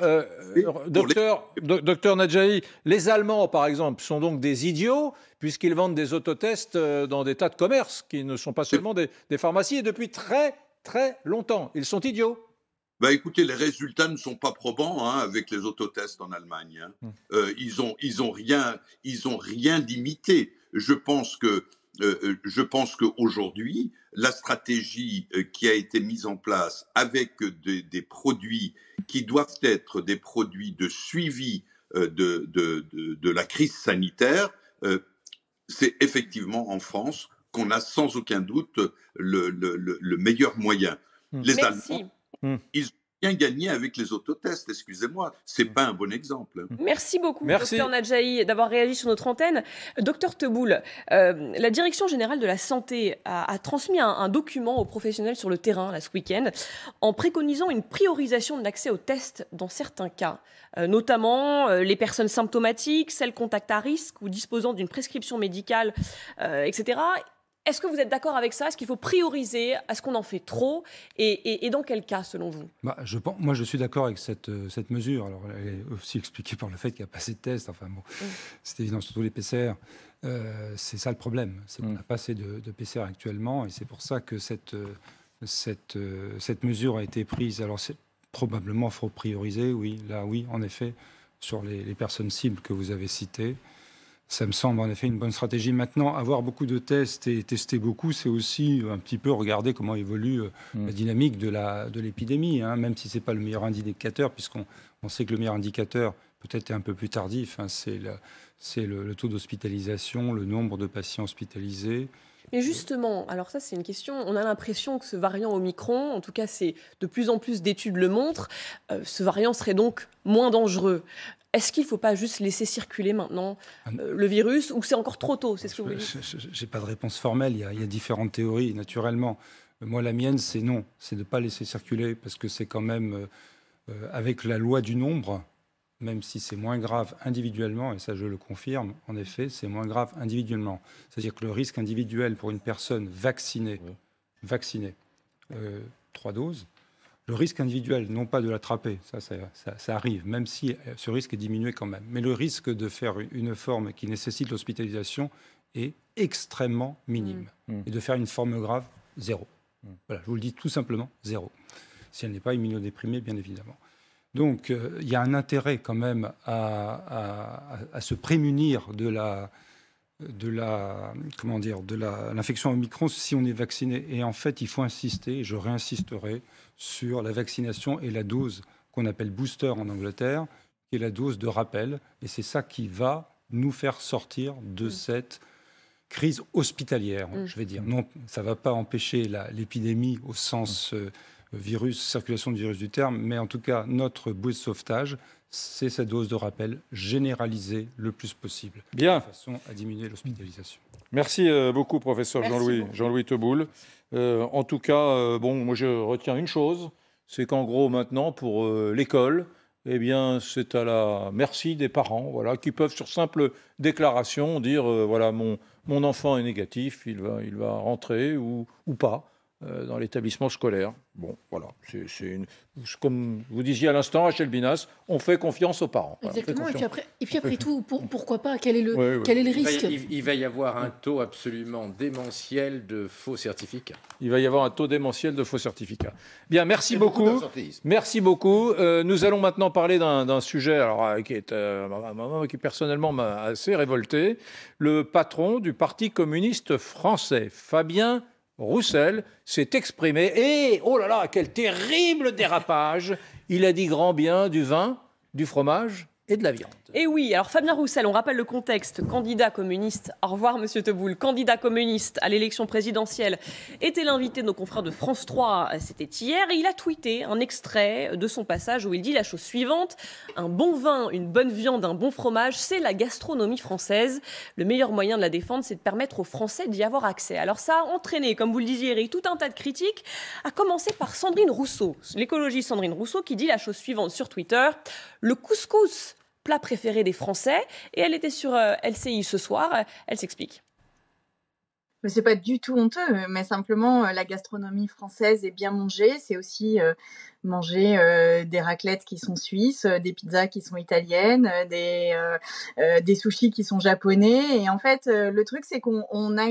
docteur Nadjahi, les Allemands, par exemple, sont donc des idiots puisqu'ils vendent des autotests dans des tas de commerces qui ne sont pas seulement des pharmacies et depuis très, très longtemps. Ils sont idiots. Bah écoutez, les résultats ne sont pas probants avec les autotests en Allemagne. Ils ont rien limité. Je pense qu'aujourd'hui, la stratégie qui a été mise en place avec des produits qui doivent être des produits de suivi de la crise sanitaire, c'est effectivement en France qu'on a sans aucun doute le meilleur moyen. Les Allemands, ils ont bien gagné avec les autotests, excusez-moi, c'est pas un bon exemple. Merci beaucoup, docteur Nadjahi, d'avoir réagi sur notre antenne. Docteur Teboul, la Direction générale de la santé a transmis un document aux professionnels sur le terrain là, ce week-end en préconisant une priorisation de l'accès aux tests dans certains cas, notamment les personnes symptomatiques, celles contact à risque ou disposant d'une prescription médicale, etc. Est-ce que vous êtes d'accord avec ça? Est-ce qu'il faut prioriser? Est-ce qu'on en fait trop? Et dans quel cas, selon vous? Moi, je suis d'accord avec cette mesure. Alors, elle est aussi expliquée par le fait qu'il n'y a pas assez de tests. Enfin, bon, c'est évident, surtout les PCR. C'est ça le problème. C'est qu'on n'a pas assez de PCR actuellement. Et c'est pour ça que cette mesure a été prise. Alors, probablement, il faut prioriser, oui. Là, oui, en effet, sur les personnes cibles que vous avez citées. Ça me semble en effet une bonne stratégie. Maintenant, avoir beaucoup de tests et tester beaucoup, c'est aussi un petit peu regarder comment évolue la dynamique de l'épidémie, même si ce n'est pas le meilleur indicateur, puisqu'on sait que le meilleur indicateur peut-être est un peu plus tardif. C'est le taux d'hospitalisation, le nombre de patients hospitalisés. Mais justement, alors ça c'est une question, on a l'impression que ce variant Omicron, en tout cas c'est de plus en plus d'études le montrent, ce variant serait donc moins dangereux. Est-ce qu'il ne faut pas juste laisser circuler maintenant le virus ou c'est encore trop tôt? C'est ce que vous dites? Je n'ai pas de réponse formelle, il y a différentes théories naturellement. Moi la mienne c'est non, c'est de ne pas laisser circuler parce que c'est quand même avec la loi du nombre, même si c'est moins grave individuellement, et ça je le confirme, en effet, c'est moins grave individuellement. C'est-à-dire que le risque individuel pour une personne vaccinée, 3 doses, le risque individuel, non pas de l'attraper, ça arrive, même si ce risque est diminué quand même. Mais le risque de faire une forme qui nécessite l'hospitalisation est extrêmement minime. Et de faire une forme grave, 0. Voilà, je vous le dis tout simplement, 0. Si elle n'est pas immunodéprimée, bien évidemment. Donc, il y a un intérêt quand même à se prémunir de l'infection Omicron si on est vacciné. Et en fait, il faut insister, et je réinsisterai, sur la vaccination et la dose qu'on appelle booster en Angleterre, qui est la dose de rappel. Et c'est ça qui va nous faire sortir de cette crise hospitalière, je vais dire. Non, ça ne va pas empêcher l'épidémie au sens circulation de virus du terme, mais en tout cas, notre bouée de sauvetage, c'est cette dose de rappel généralisée le plus possible. Bien. De façon à diminuer l'hospitalisation. Merci beaucoup, professeur Jean-Louis Teboul. En tout cas, moi je retiens une chose, c'est qu'en gros maintenant pour l'école, eh bien c'est à la merci des parents, voilà, qui peuvent sur simple déclaration dire voilà mon enfant est négatif, il va rentrer ou pas dans l'établissement scolaire. Bon, voilà, comme vous disiez à l'instant, Rachel Binas, on fait confiance aux parents. Exactement, voilà, et puis après tout, pourquoi pas, quel est le risque? Il va y avoir un taux absolument démentiel de faux certificats. Il va y avoir un taux démentiel de faux certificats. Bien, merci beaucoup. Merci beaucoup. Nous allons maintenant parler d'un sujet alors, qui personnellement m'a assez révolté. Le patron du Parti communiste français, Fabien Roussel, s'est exprimé et, oh là là, quel terrible dérapage! Il a dit grand bien du vin, du fromage et de la viande. Et oui, alors Fabien Roussel, on rappelle le contexte, candidat communiste, au revoir Monsieur Teboul, candidat communiste à l'élection présidentielle, était l'invité de nos confrères de France 3, c'était hier, et il a tweeté un extrait de son passage où il dit la chose suivante: un bon vin, une bonne viande, un bon fromage, c'est la gastronomie française. Le meilleur moyen de la défendre, c'est de permettre aux Français d'y avoir accès. Alors ça a entraîné, comme vous le disiez Eric, tout un tas de critiques, à commencer par Sandrine Rousseau, l'écologiste Sandrine Rousseau, qui dit la chose suivante sur Twitter: le couscous, plat préféré des Français, et elle était sur LCI ce soir, elle s'explique. C'est pas du tout honteux, mais simplement la gastronomie française est bien mangée, c'est aussi manger des raclettes qui sont suisses, des pizzas qui sont italiennes, des sushis qui sont japonais, et en fait le truc c'est qu'on a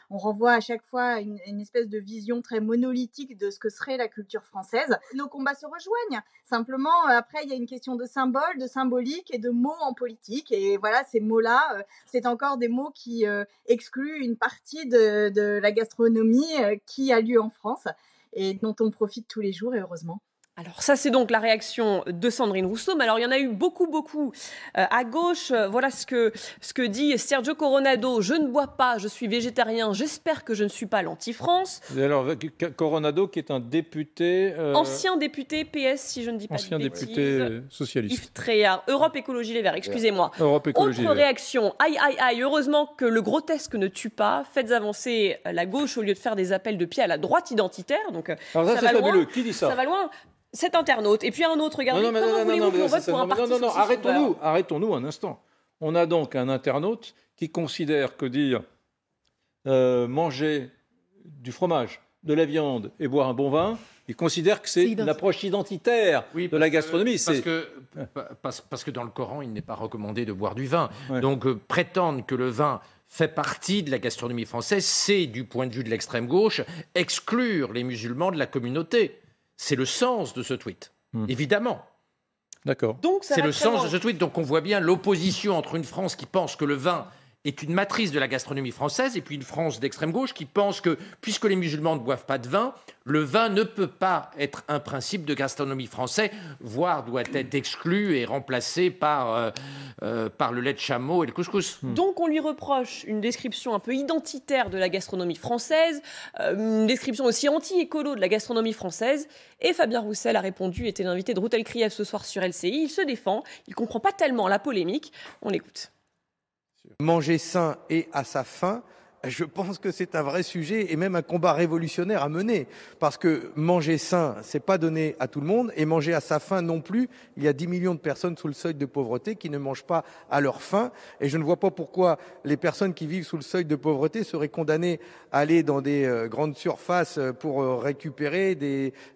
on renvoie à chaque fois une espèce de vision très monolithique de ce que serait la culture française. Nos combats se rejoignent, simplement après il y a une question de symbole, de symbolique et de mots en politique, et voilà, ces mots-là, c'est encore des mots qui excluent une partie de la gastronomie qui a lieu en France et dont on profite tous les jours, et heureusement. Alors ça, c'est donc la réaction de Sandrine Rousseau, mais alors il y en a eu beaucoup à gauche. Voilà ce que dit Sergio Coronado: je ne bois pas, je suis végétarien, j'espère que je ne suis pas l'anti-France. Et alors Coronado, qui est un député... ancien député PS, si je ne dis pas de bêtises. Ancien député socialiste. Yves Tréhard, Europe Écologie Les Verts, excusez-moi. Europe Écologie Autre réaction: aïe, aïe, aïe, heureusement que le grotesque ne tue pas, faites avancer la gauche au lieu de faire des appels de pied à la droite identitaire. Donc, alors ça, c'est fabuleux. Qui dit ça? Ça va loin. Cet internaute. Et puis un autre, regardez, comment voulez-vous qu'on vote pour un parti saucisse? Arrêtons-nous un instant. On a donc un internaute qui considère que dire manger du fromage, de la viande et boire un bon vin, il considère que c'est une approche identitaire de la gastronomie. Parce que dans le Coran, il n'est pas recommandé de boire du vin. Ouais. Donc prétendre que le vin fait partie de la gastronomie française, c'est, du point de vue de l'extrême gauche, exclure les musulmans de la communauté. C'est le sens de ce tweet, évidemment. D'accord. C'est le sens de ce tweet. Donc on voit bien l'opposition entre une France qui pense que le vin est une matrice de la gastronomie française et puis une France d'extrême gauche qui pense que, puisque les musulmans ne boivent pas de vin, le vin ne peut pas être un principe de gastronomie française, voire doit être exclu et remplacé par le lait de chameau et le couscous. Donc on lui reproche une description un peu identitaire de la gastronomie française, une description aussi anti-écolo de la gastronomie française, et Fabien Roussel a répondu, était l'invité de Ruth Elkrieff ce soir sur LCI, il se défend, il ne comprend pas tellement la polémique, on l'écoute. Manger sain et à sa faim, je pense que c'est un vrai sujet et même un combat révolutionnaire à mener. Parce que manger sain, c'est pas donné à tout le monde, et manger à sa faim non plus. Il y a 10 millions de personnes sous le seuil de pauvreté qui ne mangent pas à leur faim. Et je ne vois pas pourquoi les personnes qui vivent sous le seuil de pauvreté seraient condamnées à aller dans des grandes surfaces pour récupérer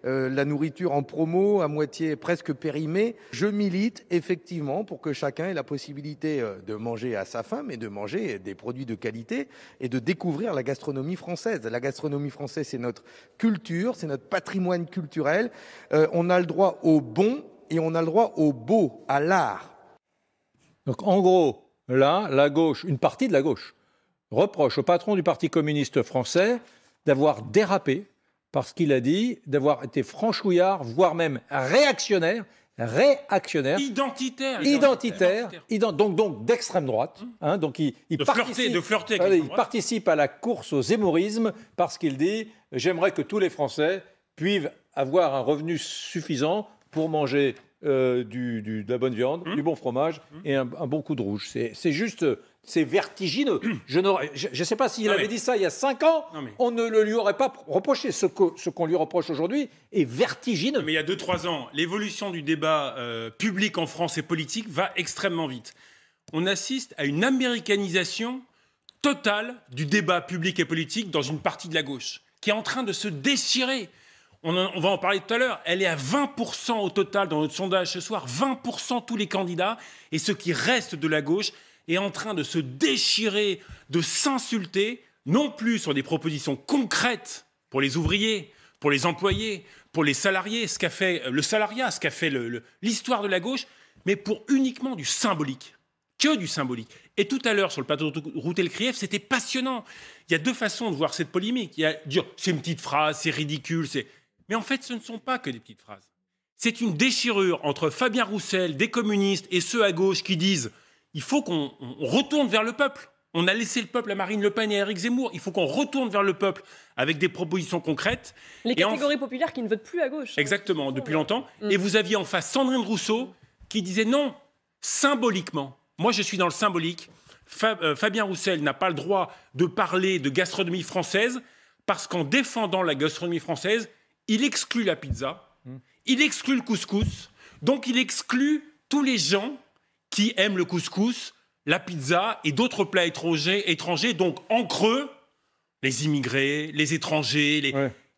la nourriture en promo, à moitié presque périmée. Je milite effectivement pour que chacun ait la possibilité de manger à sa faim, mais de manger des produits de qualité et de découvrir la gastronomie française. La gastronomie française, c'est notre culture, c'est notre patrimoine culturel. On a le droit au bon et on a le droit au beau, à l'art. Donc en gros, là, la gauche, une partie de la gauche, reproche au patron du Parti communiste français d'avoir dérapé parce qu'il a dit d'avoir été franchouillard, voire même réactionnaire, identitaire, donc d'extrême droite. Hein, donc il participe à la course au zémourisme parce qu'il dit « j'aimerais que tous les Français puissent avoir un revenu suffisant pour manger de la bonne viande, du bon fromage et un bon coup de rouge. C'est juste, c'est vertigineux. Je ne sais pas s'il avait dit ça il y a 5 ans, on ne le lui aurait pas reproché. Ce qu'on lui reproche aujourd'hui est vertigineux. Mais il y a 2-3 ans, l'évolution du débat public en France et politique va extrêmement vite. On assiste à une américanisation totale du débat public et politique dans une partie de la gauche, qui est en train de se déchirer. On va en parler tout à l'heure. Elle est à 20% au total dans notre sondage ce soir. 20% tous les candidats. Et ce qui reste de la gauche est en train de se déchirer, de s'insulter, non plus sur des propositions concrètes pour les ouvriers, pour les employés, pour les salariés, ce qu'a fait le salariat, ce qu'a fait l'histoire de la gauche, mais pour uniquement du symbolique. Que du symbolique. Et tout à l'heure, sur le plateau de Routel-Krief, c'était passionnant. Il y a 2 façons de voir cette polémique. Il y a dire, c'est une petite phrase, c'est ridicule, Mais en fait, ce ne sont pas que des petites phrases. C'est une déchirure entre Fabien Roussel, des communistes, et ceux à gauche qui disent il faut qu'on retourne vers le peuple. On a laissé le peuple à Marine Le Pen et à Éric Zemmour. Il faut qu'on retourne vers le peuple avec des propositions concrètes. Les catégories populaires qui ne votent plus à gauche. Exactement, depuis longtemps. Et vous aviez en face Sandrine Rousseau qui disait non, symboliquement. Moi, je suis dans le symbolique. Fabien Roussel n'a pas le droit de parler de gastronomie française parce qu'en défendant la gastronomie française, il exclut la pizza, il exclut le couscous, donc il exclut tous les gens qui aiment le couscous, la pizza et d'autres plats étrangers. Donc, en creux, les immigrés, les étrangers,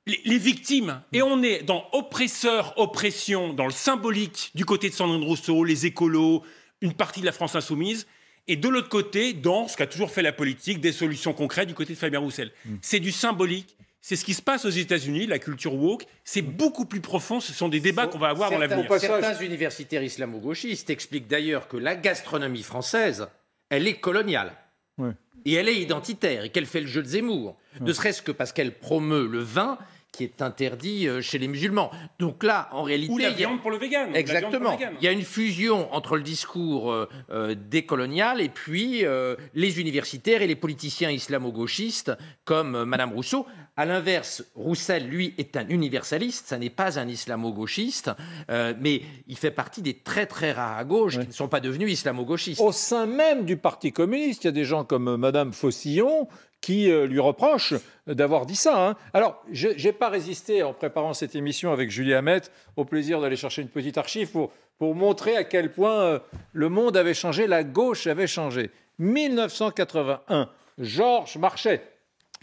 les victimes. Et on est dans oppresseur-oppression, dans le symbolique du côté de Sandrine Rousseau, les écolos, une partie de la France insoumise. Et de l'autre côté, dans ce qu'a toujours fait la politique, des solutions concrètes du côté de Fabien Roussel. C'est du symbolique. C'est ce qui se passe aux États-Unis, la culture woke. C'est beaucoup plus profond. Ce sont des débats qu'on va avoir dans l'avenir. Certains universitaires islamo-gauchistes expliquent d'ailleurs que la gastronomie française, elle est coloniale. Et elle est identitaire. Et qu'elle fait le jeu de Zemmour. Ne serait-ce que parce qu'elle promeut le vin qui est interdit chez les musulmans. Donc là, en réalité... Ou la viande pour le vegan. Exactement. Il y a une fusion entre le discours décolonial et puis les universitaires et les politiciens islamo-gauchistes comme Madame Rousseau. À l'inverse, Roussel, lui, est un universaliste. Ça n'est pas un islamo-gauchiste, mais il fait partie des très très rares à gauche qui ne sont pas devenus islamo-gauchistes. Au sein même du Parti communiste, il y a des gens comme Madame Faucillon qui lui reproche d'avoir dit ça. Alors, je n'ai pas résisté, en préparant cette émission avec Julie Hamet, au plaisir d'aller chercher une petite archive pour montrer à quel point le monde avait changé, la gauche avait changé. 1981, Georges Marchais,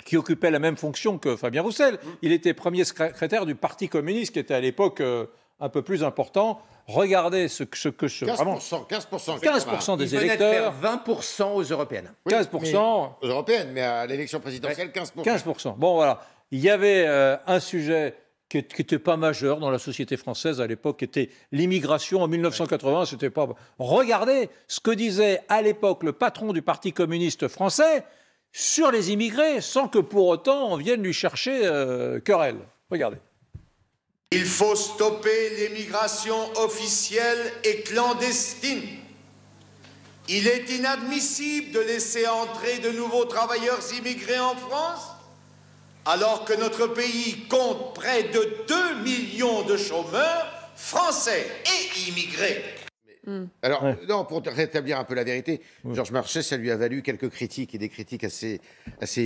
qui occupait la même fonction que Fabien Roussel, il était premier secrétaire du Parti communiste, qui était à l'époque un peu plus important. Regardez ce que 15% des il électeurs. De faire 20% aux européennes. 15%. Aux européennes, mais à l'élection présidentielle, 15%. 15%. Bon, voilà. Il y avait un sujet qui n'était pas majeur dans la société française à l'époque, qui était l'immigration. En 1980, c'était pas... Regardez ce que disait à l'époque le patron du Parti communiste français sur les immigrés, sans que pour autant on vienne lui chercher querelle. Regardez. Il faut stopper l'émigration officielle et clandestine. Il est inadmissible de laisser entrer de nouveaux travailleurs immigrés en France, alors que notre pays compte près de 2 millions de chômeurs français et immigrés. Alors, non, pour rétablir un peu la vérité, Georges Marchais, ça lui a valu quelques critiques, et des critiques assez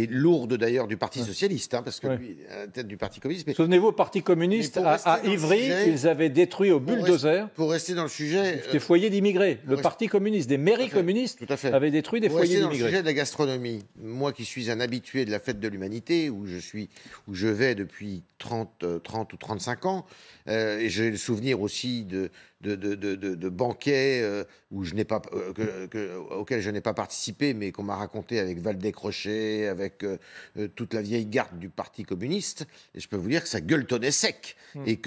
lourdes d'ailleurs du Parti socialiste, parce que lui, à la tête du Parti communiste... Souvenez-vous, au Parti communiste, à Ivry, ils avaient détruit au bulldozer pour rester dans le sujet, des foyers d'immigrés. Le Parti communiste, des mairies communistes avaient détruit des foyers d'immigrés. Pour rester dans le sujet de la gastronomie, moi qui suis un habitué de la fête de l'humanité, où je vais depuis 30 ou 35 ans, et j'ai le souvenir aussi de banquets auxquels je n'ai pas participé, mais qu'on m'a raconté avec Valdez-Crochet, avec toute la vieille garde du Parti communiste. Et je peux vous dire que ça gueuletonnait sec, et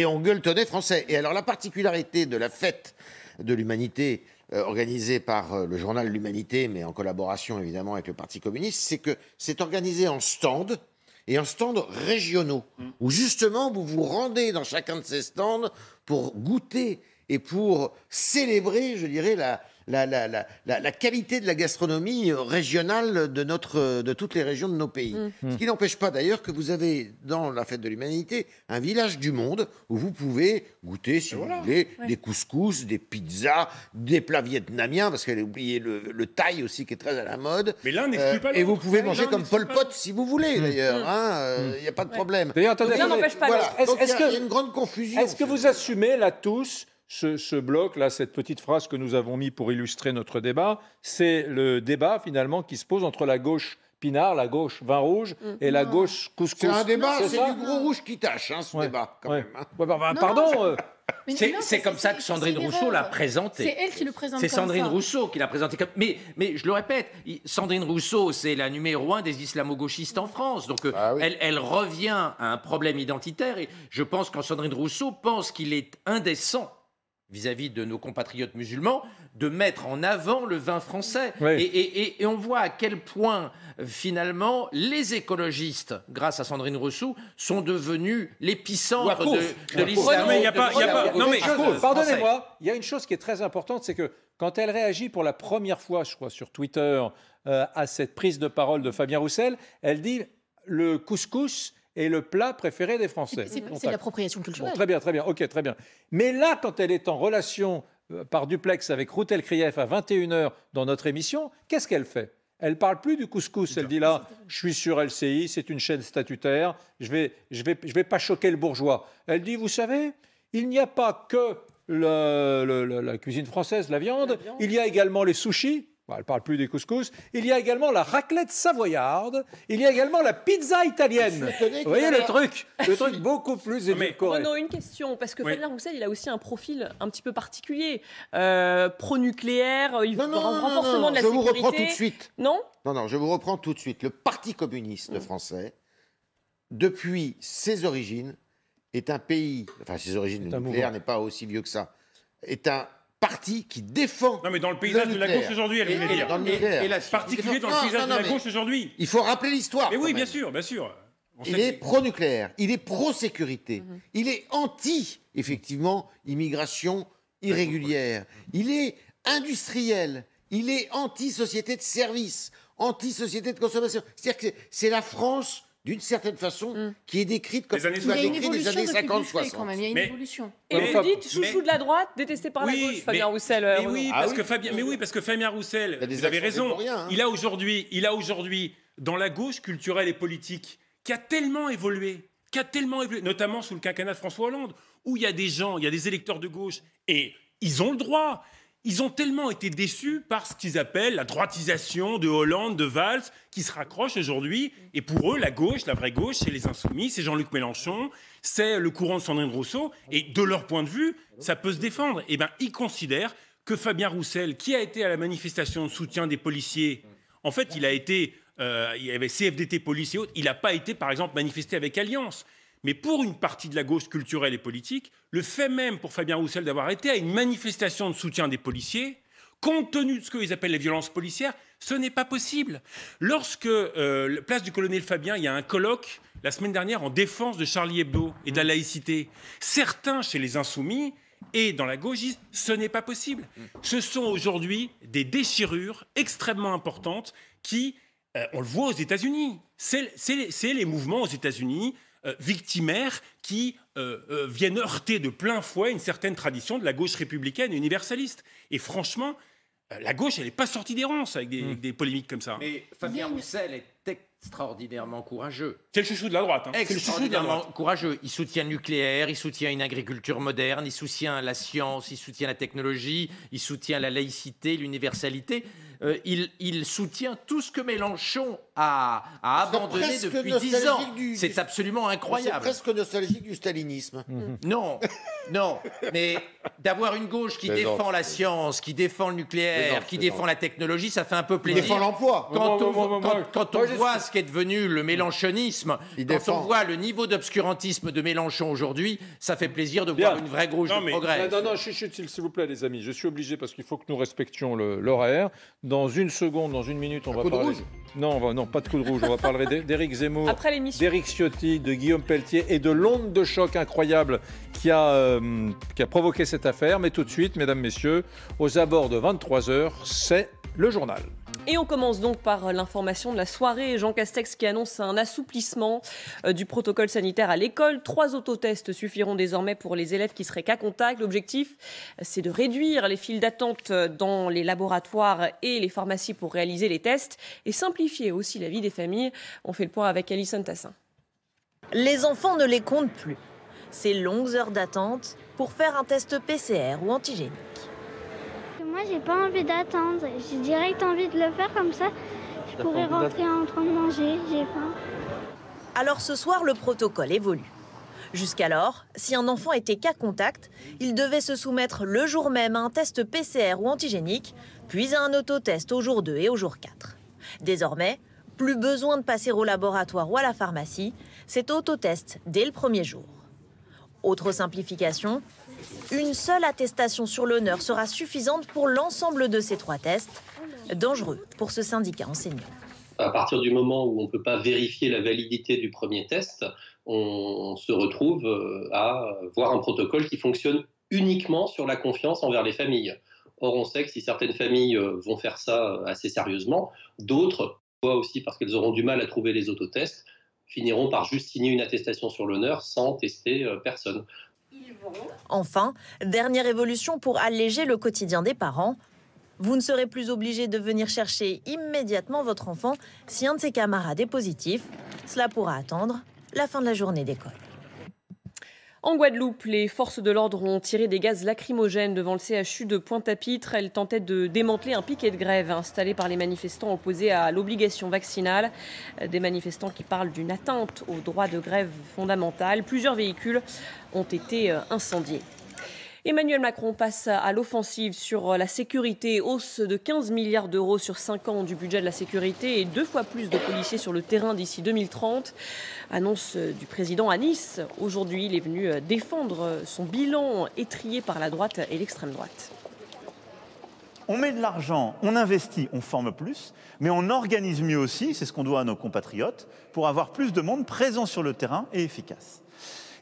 on gueuletonnait français. Et alors la particularité de la fête de l'humanité organisée par le journal L'Humanité, mais en collaboration évidemment avec le Parti communiste, c'est que c'est organisé en stands, et en stands régionaux, où justement vous vous rendez dans chacun de ces stands pour goûter et pour célébrer, je dirais, la qualité de la gastronomie régionale de toutes les régions de nos pays. Ce qui n'empêche pas d'ailleurs que vous avez dans la fête de l'humanité un village du monde où vous pouvez goûter, si vous voulez, des couscous, des pizzas, des plats vietnamiens, parce qu'elle a oublié le thaï aussi qui est très à la mode. Mais l'un n'exclut pas l'autre. Et vous pouvez manger comme Pol Pot si vous voulez d'ailleurs, il n'y a pas de problème. D'ailleurs, attendez, l'un n'empêche pas l'autre. Il y a une grande confusion. Est-ce que vous assumez là tous ce bloc-là, cette petite phrase que nous avons mis pour illustrer notre débat, c'est le débat finalement qui se pose entre la gauche pinard, la gauche vin rouge et la gauche couscous. C'est un débat, c'est ça du gros rouge qui tâche, ce débat, quand même. Pardon. C'est comme ça que Sandrine Rousseau l'a présenté. C'est elle qui le présente. C'est Sandrine Rousseau qui l'a présenté comme. Mais je le répète, Sandrine Rousseau, c'est la numéro 1 des islamo-gauchistes en France. Donc elle revient à un problème identitaire. Et je pense que Sandrine Rousseau pense qu'il est indécent vis-à-vis de nos compatriotes musulmans, de mettre en avant le vin français. Et on voit à quel point, finalement, les écologistes, grâce à Sandrine Rousseau, sont devenus l'épicentre de l'islam. Pardonnez-moi, il y a une chose qui est très importante, c'est que quand elle réagit pour la première fois, je crois, sur Twitter, à cette prise de parole de Fabien Roussel, elle dit « le couscous » est le plat préféré des Français. C'est l'appropriation culturelle. Bon, très bien, ok, très bien. Mais là, quand elle est en relation par duplex avec Routel Krief à 21h dans notre émission, qu'est-ce qu'elle fait? Elle parle plus du couscous. Elle dit là, je suis sur LCI, c'est une chaîne statutaire, je vais pas choquer le bourgeois. Elle dit, vous savez, il n'y a pas que la cuisine française, la viande, il y a également les sushis. Elle ne parle plus des couscous. Il y a également la raclette savoyarde. Il y a également la pizza italienne. Vous voyez le truc beaucoup plus édulcoré. Non, une question, parce que Fabien Roussel, il a aussi un profil un petit peu particulier. Pro-nucléaire, renforcement de la sécurité. Je vous reprends tout de suite. Non, je vous reprends tout de suite. Le Parti communiste français, depuis ses origines, est un pays... Enfin, ses origines, le nucléaire n'est pas aussi vieux que ça. Est un parti qui défend. Non, mais dans le paysage de la gauche aujourd'hui, elle veut dire. Dans le nucléaire. Et particulier dans le paysage de la gauche aujourd'hui. Il faut rappeler l'histoire. Mais oui, bien sûr, bien sûr. Il est pro-nucléaire, il est pro-sécurité, il est anti, effectivement, immigration irrégulière, il est industriel, il est anti-société de services, anti-société de consommation. C'est-à-dire que c'est la France, d'une certaine façon, qui est décrite comme les années 50-60. Il y a une évolution. Et vous dites chouchou de la droite, détesté par la gauche, Fabien Roussel. Oui, parce que Fabien Roussel, vous avez raison, il a aujourd'hui, dans la gauche culturelle et politique, qui a tellement évolué, notamment sous le quinquennat de François Hollande, où il y a des gens, il y a des électeurs de gauche, et ils ont le droit. Ils ont tellement été déçus par ce qu'ils appellent la droitisation de Hollande, de Valls, qui se raccrochent aujourd'hui. Et pour eux, la gauche, la vraie gauche, c'est les Insoumis, c'est Jean-Luc Mélenchon, c'est le courant de Sandrine Rousseau. Et de leur point de vue, ça peut se défendre. Eh bien, ils considèrent que Fabien Roussel, qui a été à la manifestation de soutien des policiers, en fait, il y avait CFDT Police et autres, il n'a pas été, par exemple, manifesté avec Alliance. Mais pour une partie de la gauche culturelle et politique, le fait même pour Fabien Roussel d'avoir été à une manifestation de soutien des policiers, compte tenu de ce qu'ils appellent les violences policières, ce n'est pas possible. Lorsque, place du Colonel Fabien, il y a un colloque la semaine dernière en défense de Charlie Hebdo et de la laïcité, certains chez les Insoumis et dans la gauche disent ce n'est pas possible. Ce sont aujourd'hui des déchirures extrêmement importantes qui, on le voit aux États-Unis, c'est les mouvements aux États-Unis victimaires qui viennent heurter de plein fouet une certaine tradition de la gauche républicaine et universaliste. Et franchement, la gauche, elle n'est pas sortie des ronces avec des polémiques comme ça. Mais Fabien Roussel est extraordinairement courageux. C'est le chouchou de la droite. Extraordinairement courageux. Il soutient le nucléaire, il soutient une agriculture moderne, il soutient la science, il soutient la technologie, il soutient la laïcité, l'universalité. Il soutient tout ce que Mélenchon a abandonné depuis 10 ans. C'est absolument incroyable. C'est presque nostalgique du stalinisme. Non, mais d'avoir une gauche qui défend la science, qui défend le nucléaire, qui défend la technologie, ça fait un peu plaisir. Qui défend l'emploi. Quand on voit ce qu'est devenu le mélenchonisme, quand on voit le niveau d'obscurantisme de Mélenchon aujourd'hui, ça fait plaisir de voir une vraie gauche de progrès. Non, s'il vous plaît, les amis, je suis obligé parce qu'il faut que nous respections l'horaire. Dans une seconde, dans une minute, on va parler. Non, non, pas de coup de rouge. On va parler d'Éric Zemmour, après l'émission, d'Éric Ciotti, de Guillaume Pelletier et de l'onde de choc incroyable qui a provoqué cette affaire. Mais tout de suite, mesdames, messieurs, aux abords de 23h, c'est le journal. Et on commence donc par l'information de la soirée. Jean Castex qui annonce un assouplissement du protocole sanitaire à l'école. 3 autotests suffiront désormais pour les élèves qui seraient cas contact. L'objectif, c'est de réduire les files d'attente dans les laboratoires et les pharmacies pour réaliser les tests et simplifier aussi la vie des familles. On fait le point avec Alison Tassin. Les enfants ne les comptent plus. Ces longues heures d'attente pour faire un test PCR ou antigénique. Moi, j'ai pas envie d'attendre. J'ai direct envie de le faire comme ça. Je pourrais rentrer en train de manger. J'ai faim. Alors ce soir, le protocole évolue. Jusqu'alors, si un enfant était cas contact, il devait se soumettre le jour même à un test PCR ou antigénique, puis à un autotest au jour 2 et au jour 4. Désormais, plus besoin de passer au laboratoire ou à la pharmacie, c'est autotest dès le premier jour. Autre simplification, une seule attestation sur l'honneur sera suffisante pour l'ensemble de ces 3 tests, dangereux pour ce syndicat enseignant. À partir du moment où on ne peut pas vérifier la validité du premier test, on se retrouve à voir un protocole qui fonctionne uniquement sur la confiance envers les familles. Or, on sait que si certaines familles vont faire ça assez sérieusement, d'autres, aussi parce qu'elles auront du mal à trouver les autotests, finiront par juste signer une attestation sur l'honneur sans tester personne. Enfin, dernière évolution pour alléger le quotidien des parents. Vous ne serez plus obligé de venir chercher immédiatement votre enfant si un de ses camarades est positif. Cela pourra attendre la fin de la journée d'école. En Guadeloupe, les forces de l'ordre ont tiré des gaz lacrymogènes devant le CHU de Pointe-à-Pitre. Elles tentaient de démanteler un piquet de grève installé par les manifestants opposés à l'obligation vaccinale. Des manifestants qui parlent d'une atteinte au droit de grève fondamental. Plusieurs véhicules ont été incendiés. Emmanuel Macron passe à l'offensive sur la sécurité, hausse de 15 milliards d'euros sur 5 ans du budget de la sécurité et 2 fois plus de policiers sur le terrain d'ici 2030. Annonce du président à Nice. Aujourd'hui, il est venu défendre son bilan étrillé par la droite et l'extrême droite. On met de l'argent, on investit, on forme plus, mais on organise mieux aussi, c'est ce qu'on doit à nos compatriotes, pour avoir plus de monde présent sur le terrain et efficace.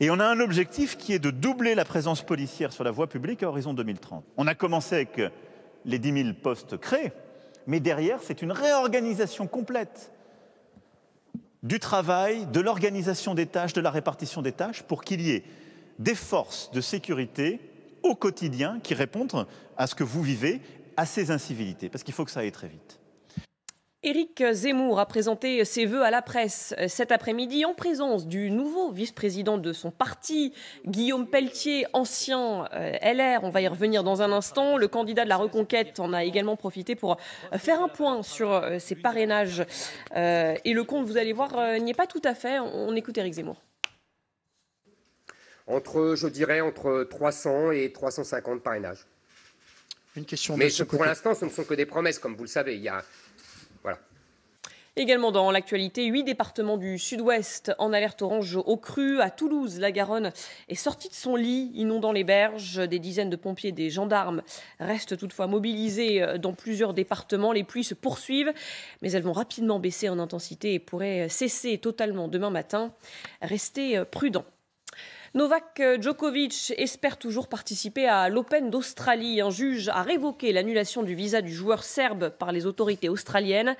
Et on a un objectif qui est de doubler la présence policière sur la voie publique à horizon 2030. On a commencé avec les 10 000 postes créés, mais derrière, c'est une réorganisation complète du travail, de l'organisation des tâches, de la répartition des tâches, pour qu'il y ait des forces de sécurité au quotidien qui répondent à ce que vous vivez, à ces incivilités, parce qu'il faut que ça aille très vite. Éric Zemmour a présenté ses vœux à la presse cet après-midi en présence du nouveau vice-président de son parti, Guillaume Pelletier, ancien LR. On va y revenir dans un instant. Le candidat de la Reconquête en a également profité pour faire un point sur ses parrainages. Et le compte, vous allez voir, n'y est pas tout à fait. On écoute Éric Zemmour. Je dirais entre 300 et 350 parrainages. Une question. Mais pour l'instant, ce ne sont que des promesses, comme vous le savez. Voilà. Également dans l'actualité, 8 départements du sud-ouest en alerte orange aux crues. À Toulouse, la Garonne est sortie de son lit, inondant les berges. Des dizaines de pompiers et des gendarmes restent toutefois mobilisés dans plusieurs départements. Les pluies se poursuivent, mais elles vont rapidement baisser en intensité et pourraient cesser totalement demain matin. Restez prudents. Novak Djokovic espère toujours participer à l'Open d'Australie. Un juge a révoqué l'annulation du visa du joueur serbe par les autorités australiennes.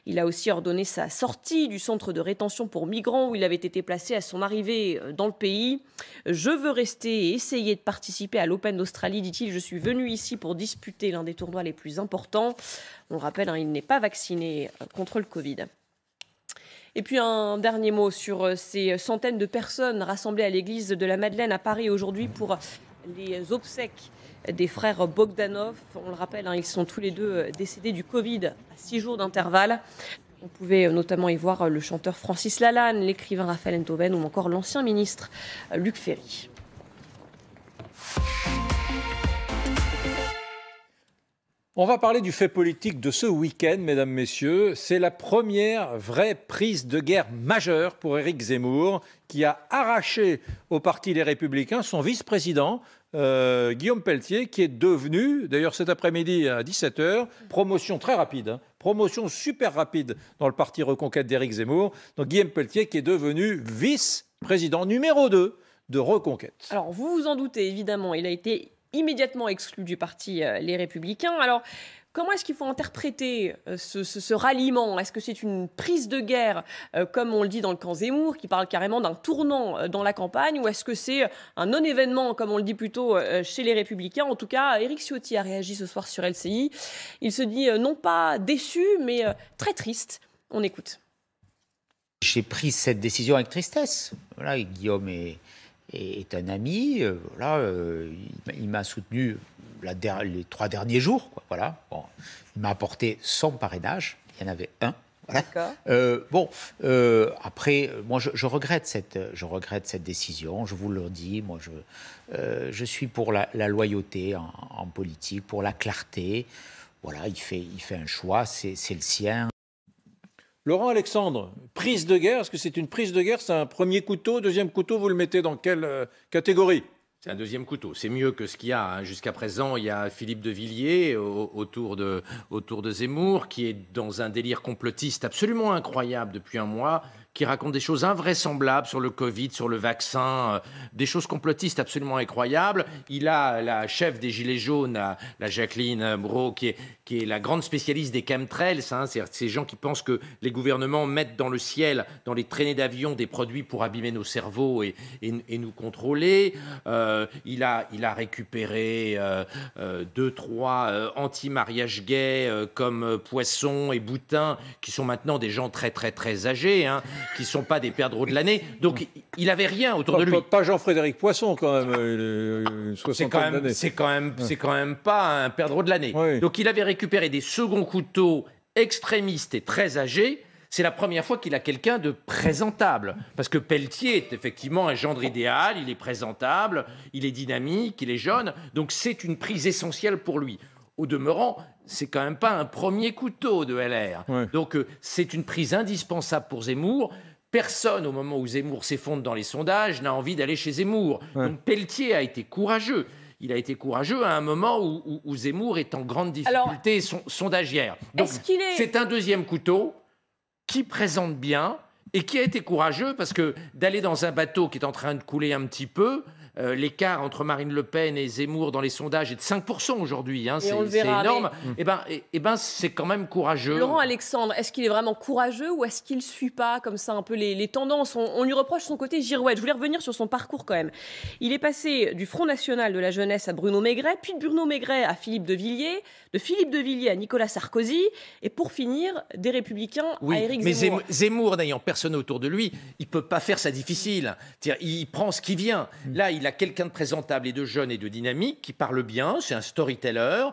Il a aussi ordonné sa sortie du centre de rétention pour migrants où il avait été placé à son arrivée dans le pays. « Je veux rester et essayer de participer à l'Open d'Australie », dit-il. « Je suis venu ici pour disputer l'un des tournois les plus importants. » On le rappelle, il n'est pas vacciné contre le Covid. Et puis un dernier mot sur ces centaines de personnes rassemblées à l'église de la Madeleine à Paris aujourd'hui pour les obsèques des frères Bogdanov. On le rappelle, ils sont tous les deux décédés du Covid à 6 jours d'intervalle. On pouvait notamment y voir le chanteur Francis Lalanne, l'écrivain Raphaël Enthoven ou encore l'ancien ministre Luc Ferry. On va parler du fait politique de ce week-end, mesdames, messieurs. C'est la première vraie prise de guerre majeure pour Éric Zemmour, qui a arraché au Parti Les Républicains son vice-président, Guillaume Pelletier, qui est devenu, d'ailleurs cet après-midi à 17h, promotion très rapide promotion super rapide dans le parti Reconquête d'Éric Zemmour. Donc Guillaume Pelletier qui est devenu vice-président numéro 2 de Reconquête. Alors, vous vous en doutez, évidemment, il a été immédiatement exclu du parti Les Républicains. Alors, comment est-ce qu'il faut interpréter ce ralliement? Est-ce que c'est une prise de guerre, comme on le dit dans le camp Zemmour, qui parle carrément d'un tournant dans la campagne, ou est-ce que c'est un non-événement, comme on le dit plutôt chez les Républicains? En tout cas, Éric Ciotti a réagi ce soir sur LCI. Il se dit non pas déçu, mais très triste. On écoute. J'ai pris cette décision avec tristesse. Voilà, Guillaume est un ami. Il m'a soutenu les 3 derniers jours. Quoi, voilà. Bon, il m'a apporté son parrainage. Il y en avait un. Voilà. Après, moi, je regrette cette décision. Je vous le dis. Moi, je suis pour la loyauté en politique, pour la clarté. Voilà, il fait un choix, c'est le sien. Laurent Alexandre, prise de guerre, est-ce que c'est une prise de guerre? C'est un premier couteau, deuxième couteau, vous le mettez dans quelle catégorie? C'est un deuxième couteau. C'est mieux que ce qu'il y a. Hein. Jusqu'à présent, il y a Philippe de Villiers autour de Zemmour, qui est dans un délire complotiste absolument incroyable depuis un mois, qui raconte des choses invraisemblables sur le Covid, sur le vaccin, des choses complotistes absolument incroyables. Il a la chef des Gilets jaunes, la Jacqueline Brault, qui est la grande spécialiste des chemtrails. Hein, c'est ces gens qui pensent que les gouvernements mettent dans le ciel, dans les traînées d'avions, des produits pour abîmer nos cerveaux et nous contrôler. Il a récupéré 2-3 anti-mariage gay comme Poisson et Boutin, qui sont maintenant des gens très très très âgés, hein, qui ne sont pas des perdreaux de l'année. Donc il n'avait rien autour de lui. Pas Jean-Frédéric Poisson quand même, c'est quand même pas un perdreau de l'année. Oui. Donc il avait récupéré des seconds couteaux extrémistes et très âgés. C'est la première fois qu'il a quelqu'un de présentable. Parce que Pelletier est effectivement un gendre idéal, il est présentable, il est dynamique, il est jeune. Donc c'est une prise essentielle pour lui. Au demeurant, c'est quand même pas un premier couteau de LR. Ouais. Donc c'est une prise indispensable pour Zemmour. Personne, au moment où Zemmour s'effondre dans les sondages, n'a envie d'aller chez Zemmour. Ouais. Donc Pelletier a été courageux. Il a été courageux à un moment où Zemmour est en grande difficulté sondagière. Donc c'est un deuxième couteau qui présente bien et qui a été courageux parce que d'aller dans un bateau qui est en train de couler un petit peu, l'écart entre Marine Le Pen et Zemmour dans les sondages est de 5% aujourd'hui, hein, c'est énorme, mais... c'est quand même courageux. Laurent Alexandre, est-ce qu'il est vraiment courageux ou est-ce qu'il ne suit pas comme ça un peu les tendances? On lui reproche son côté girouette. Je voulais revenir sur son parcours quand même. Il est passé du Front National de la Jeunesse à Bruno Maigret, puis de Bruno Maigret à Philippe de Villiers, de Philippe de Villiers à Nicolas Sarkozy, et pour finir, des Républicains à Éric Zemmour. Mais Zemmour, n'ayant personne autour de lui, il ne peut pas faire ça difficile. Il prend ce qui vient. Là, il a quelqu'un de présentable et de jeune et de dynamique qui parle bien, c'est un storyteller,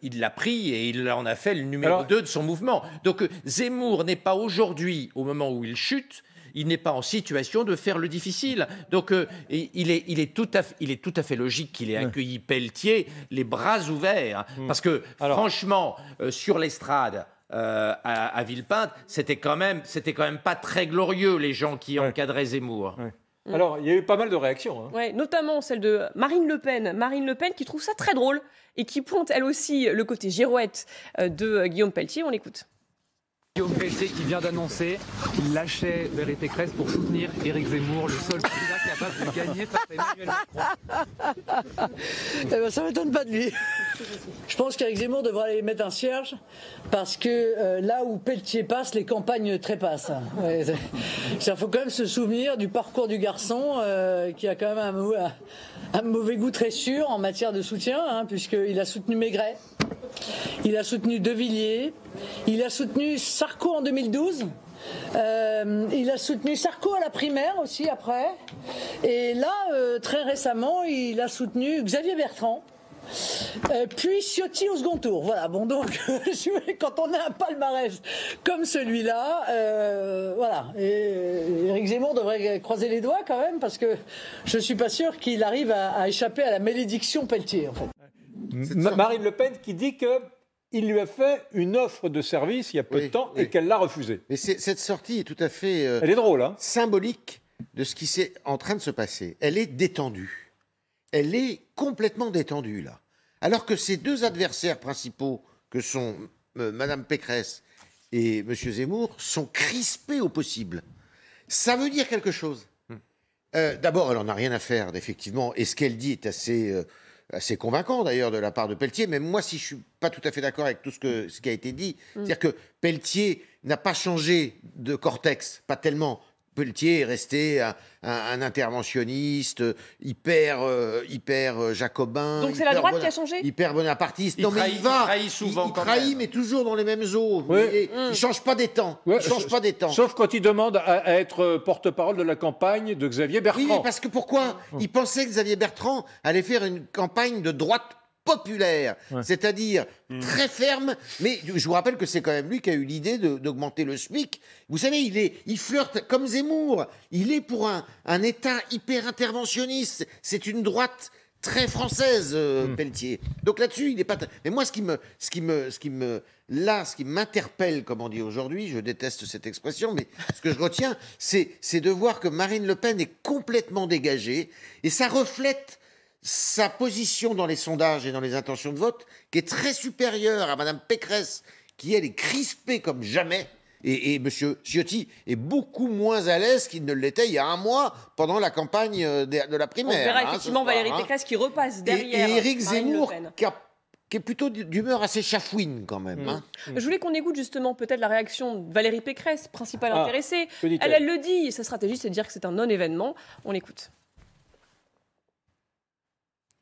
il l'a pris et il en a fait le numéro 2 de son mouvement. Donc Zemmour n'est pas aujourd'hui, au moment où il chute, il n'est pas en situation de faire le difficile. Donc il est tout à fait logique qu'il ait accueilli Pelletier les bras ouverts. Parce que franchement, sur l'estrade, à Villepinte, c'était quand même pas très glorieux, les gens qui encadraient Zemmour. Alors, il y a eu pas mal de réactions. Hein. Ouais, notamment celle de Marine Le Pen. Marine Le Pen qui trouve ça très drôle et qui pointe elle aussi le côté girouette de Guillaume Pelletier. On l'écoute. Guillaume Pelletier qui vient d'annoncer qu'il lâchait Valérie Pécresse pour soutenir Éric Zemmour, le seul candidat capable de gagner face à Emmanuel Macron. Ça ne m'étonne pas de lui. Je pense qu'Éric Zemmour devrait aller mettre un cierge parce que là où Pelletier passe, les campagnes trépassent. Il faut quand même se souvenir du parcours du garçon qui a quand même un mauvais goût très sûr en matière de soutien, hein, puisqu'il a soutenu Maigret, il a soutenu De Villiers, il a soutenu Sarko en 2012. Il a soutenu Sarko à la primaire aussi après. Et là, très récemment, il a soutenu Xavier Bertrand. Puis Ciotti au second tour. Voilà, bon donc, quand on a un palmarès comme celui-là, voilà. Et Éric Zemmour devrait croiser les doigts quand même, parce que je ne suis pas sûr qu'il arrive à échapper à la malédiction Pelletier, en fait. Marine Le Pen qui dit qu'il lui a fait une offre de service il y a peu de temps et qu'elle l'a refusée. Mais cette sortie est tout à fait elle est drôle, hein, symbolique de ce qui est en train de se passer. Elle est détendue. Elle est complètement détendue, là. Alors que ses deux adversaires principaux, que sont Madame Pécresse et M. Zemmour sont crispés au possible. Ça veut dire quelque chose. D'abord, elle n'en a rien à faire, effectivement, et ce qu'elle dit est assez convaincant, d'ailleurs, de la part de Pelletier, même moi, si je ne suis pas tout à fait d'accord avec tout ce qui a été dit, c'est-à-dire que Pelletier n'a pas changé de cortex, pas tellement. Pelletier est resté un interventionniste hyper jacobin. Donc c'est la droite qui a changé? Hyper bonapartiste. Il trahit souvent. Il trahit, mais toujours dans les mêmes eaux. Il ne change pas des temps. Sauf quand il demande à être porte-parole de la campagne de Xavier Bertrand. Oui, mais parce que pourquoi? Il pensait que Xavier Bertrand allait faire une campagne de droite populaire, c'est-à-dire très ferme, mais je vous rappelle que c'est quand même lui qui a eu l'idée d'augmenter le SMIC. Vous savez, il flirte comme Zemmour, il est pour un État hyper interventionniste, c'est une droite très française, Pelletier. Donc là-dessus, il n'est pas... Mais moi, ce qui m'interpelle, comme on dit aujourd'hui, je déteste cette expression, mais ce que je retiens, c'est de voir que Marine Le Pen est complètement dégagée, et ça reflète sa position dans les sondages et dans les intentions de vote, qui est très supérieure à Mme Pécresse, qui, elle, est crispée comme jamais. Et M. Ciotti est beaucoup moins à l'aise qu'il ne l'était il y a un mois, pendant la campagne de la primaire. On verra effectivement Valérie Pécresse qui repasse derrière et Éric Zemmour, Le Pen. qui est plutôt d'humeur assez chafouine, quand même. Je voulais qu'on écoute justement peut-être la réaction de Valérie Pécresse, principale intéressée. Elle le dit, sa stratégie, c'est de dire que c'est un non-événement. On l'écoute.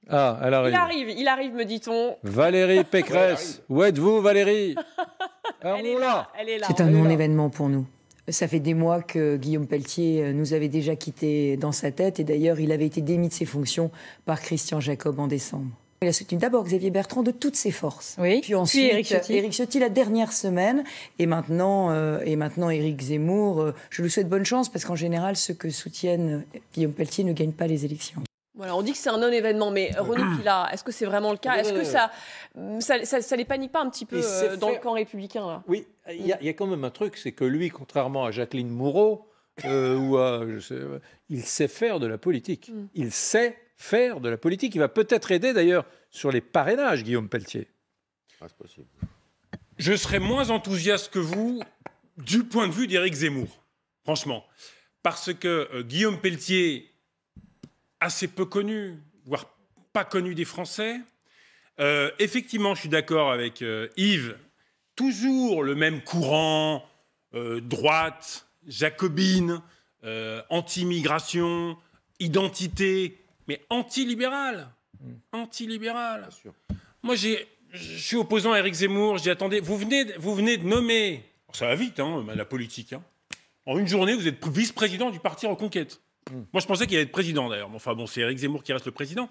Ah, elle arrive. Il arrive, me dit-on. Valérie Pécresse, où êtes-vous, Valérie? Elle est là. C'est un non-événement pour nous. Ça fait des mois que Guillaume Pelletier nous avait déjà quittés dans sa tête, et d'ailleurs, il avait été démis de ses fonctions par Christian Jacob en décembre. Il a soutenu d'abord Xavier Bertrand de toutes ses forces. Oui. Puis ensuite Éric Ciotti la dernière semaine. Et maintenant Éric Zemmour. Je lui souhaite bonne chance, parce qu'en général, ceux que soutiennent Guillaume Pelletier ne gagnent pas les élections. Voilà, on dit que c'est un non-événement, mais Renaud Pilat, est-ce que c'est vraiment le cas? Est-ce que ça les panique pas un petit peu dans le camp républicain là? Oui, il y a quand même un truc, c'est que lui, contrairement à Jacqueline Moreau, il sait faire de la politique. Il sait faire de la politique. Il va peut-être aider d'ailleurs sur les parrainages, Guillaume Pelletier. C'est possible. Je serais moins enthousiaste que vous du point de vue d'Éric Zemmour, franchement. Parce que Guillaume Pelletier, assez peu connu, voire pas connu des Français. Effectivement, je suis d'accord avec Yves. Toujours le même courant, droite, jacobine, anti-immigration, identité, mais anti-libéral. Anti-libéral. Moi, je suis opposant à Éric Zemmour. Je dis, attendez, vous venez de nommer... Ça va vite, hein, la politique. Hein. En une journée, vous êtes vice-président du parti Reconquête. Moi, je pensais qu'il allait être président, d'ailleurs. Enfin, bon, c'est Éric Zemmour qui reste le président.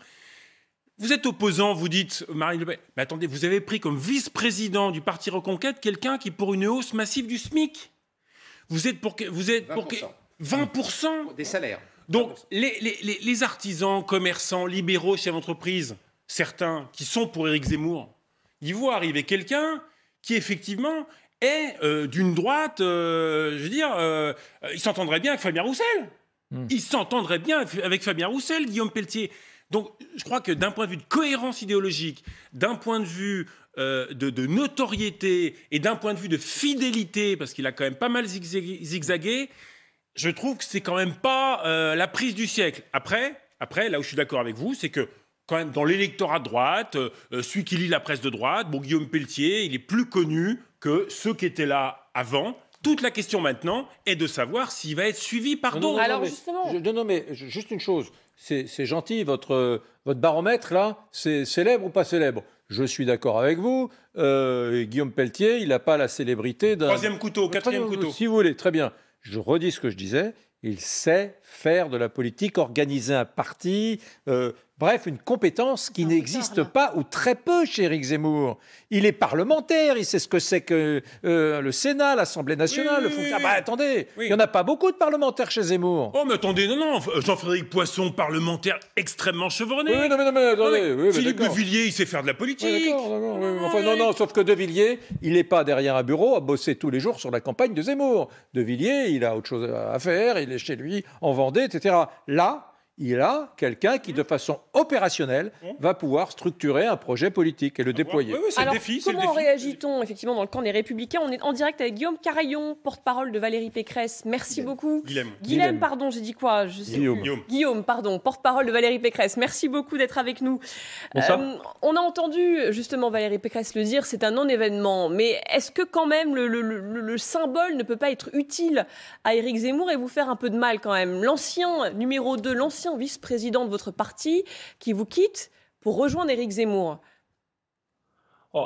Vous êtes opposant, vous dites, Marine Le Pen. Mais attendez, vous avez pris comme vice-président du parti Reconquête quelqu'un qui est pour une hausse massive du SMIC. Vous êtes pour 20% des salaires. Donc, les artisans, commerçants, libéraux, chefs d'entreprise, certains qui sont pour Éric Zemmour, ils voient arriver quelqu'un qui, effectivement, est d'une droite, je veux dire, il s'entendrait bien avec Fabien Roussel. Il s'entendrait bien avec Fabien Roussel, Guillaume Pelletier. Donc, je crois que d'un point de vue de cohérence idéologique, d'un point de vue de notoriété et d'un point de vue de fidélité, parce qu'il a quand même pas mal zigzagué, je trouve que c'est quand même pas la prise du siècle. Après, là où je suis d'accord avec vous, c'est que quand même dans l'électorat de droite, celui qui lit la presse de droite, bon, Guillaume Pelletier, il est plus connu que ceux qui étaient là avant. Toute la question maintenant est de savoir s'il va être suivi par d'autres. Alors justement... mais juste une chose, c'est gentil, votre baromètre là, c'est célèbre ou pas célèbre? Je suis d'accord avec vous, Guillaume Pelletier, il n'a pas la célébrité d'un... Troisième couteau, quatrième couteau. Si vous voulez, très bien. Je redis ce que je disais, il sait faire de la politique, organiser un parti... Bref, une compétence qui n'existe pas ou très peu chez Éric Zemmour. Il est parlementaire, il sait ce que c'est que le Sénat, l'Assemblée nationale, le fonctionnaire. Bah, attendez, il n'y en a pas beaucoup de parlementaires chez Zemmour. Oh, mais attendez, non, Jean-Frédéric Poisson, parlementaire extrêmement chevronné. Oui, non, mais attendez. Oui, Philippe de Villiers, il sait faire de la politique. Oui, enfin, non, sauf que De Villiers, il n'est pas derrière un bureau à bosser tous les jours sur la campagne de Zemmour. De Villiers, il a autre chose à faire, il est chez lui, en Vendée, etc. Là, il a quelqu'un qui, de façon opérationnelle, va pouvoir structurer un projet politique et le déployer. Oui, c'est le défi. Comment réagit-on effectivement dans le camp des Républicains? On est en direct avec Guillaume Carayon, porte-parole de Valérie Pécresse. Merci beaucoup. Guilhem, pardon, j'ai dit quoi? Guillaume, pardon, porte-parole de Valérie Pécresse. Merci beaucoup d'être avec nous. On a entendu justement Valérie Pécresse le dire, c'est un non-événement. Mais est-ce que quand même le symbole ne peut pas être utile à Éric Zemmour et vous faire un peu de mal quand même? L'ancien numéro 2, l'ancien vice-président de votre parti qui vous quitte pour rejoindre Éric Zemmour.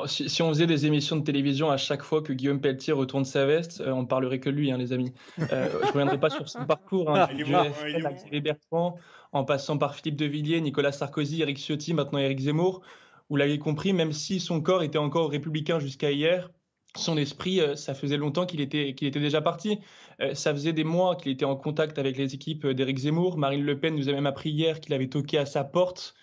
Si on faisait des émissions de télévision à chaque fois que Guillaume Pelletier retourne sa veste, on ne parlerait que de lui, les amis. Je ne reviendrai pas sur son parcours, du FN à Xavier Bertrand, en passant par Philippe de Villiers, Nicolas Sarkozy, Éric Ciotti, maintenant Éric Zemmour. Vous l'avez compris, même si son corps était encore républicain jusqu'à hier, son esprit, ça faisait longtemps qu'il était déjà parti. Ça faisait des mois qu'il était en contact avec les équipes d'Éric Zemmour. Marine Le Pen nous a même appris hier qu'il avait toqué à sa porte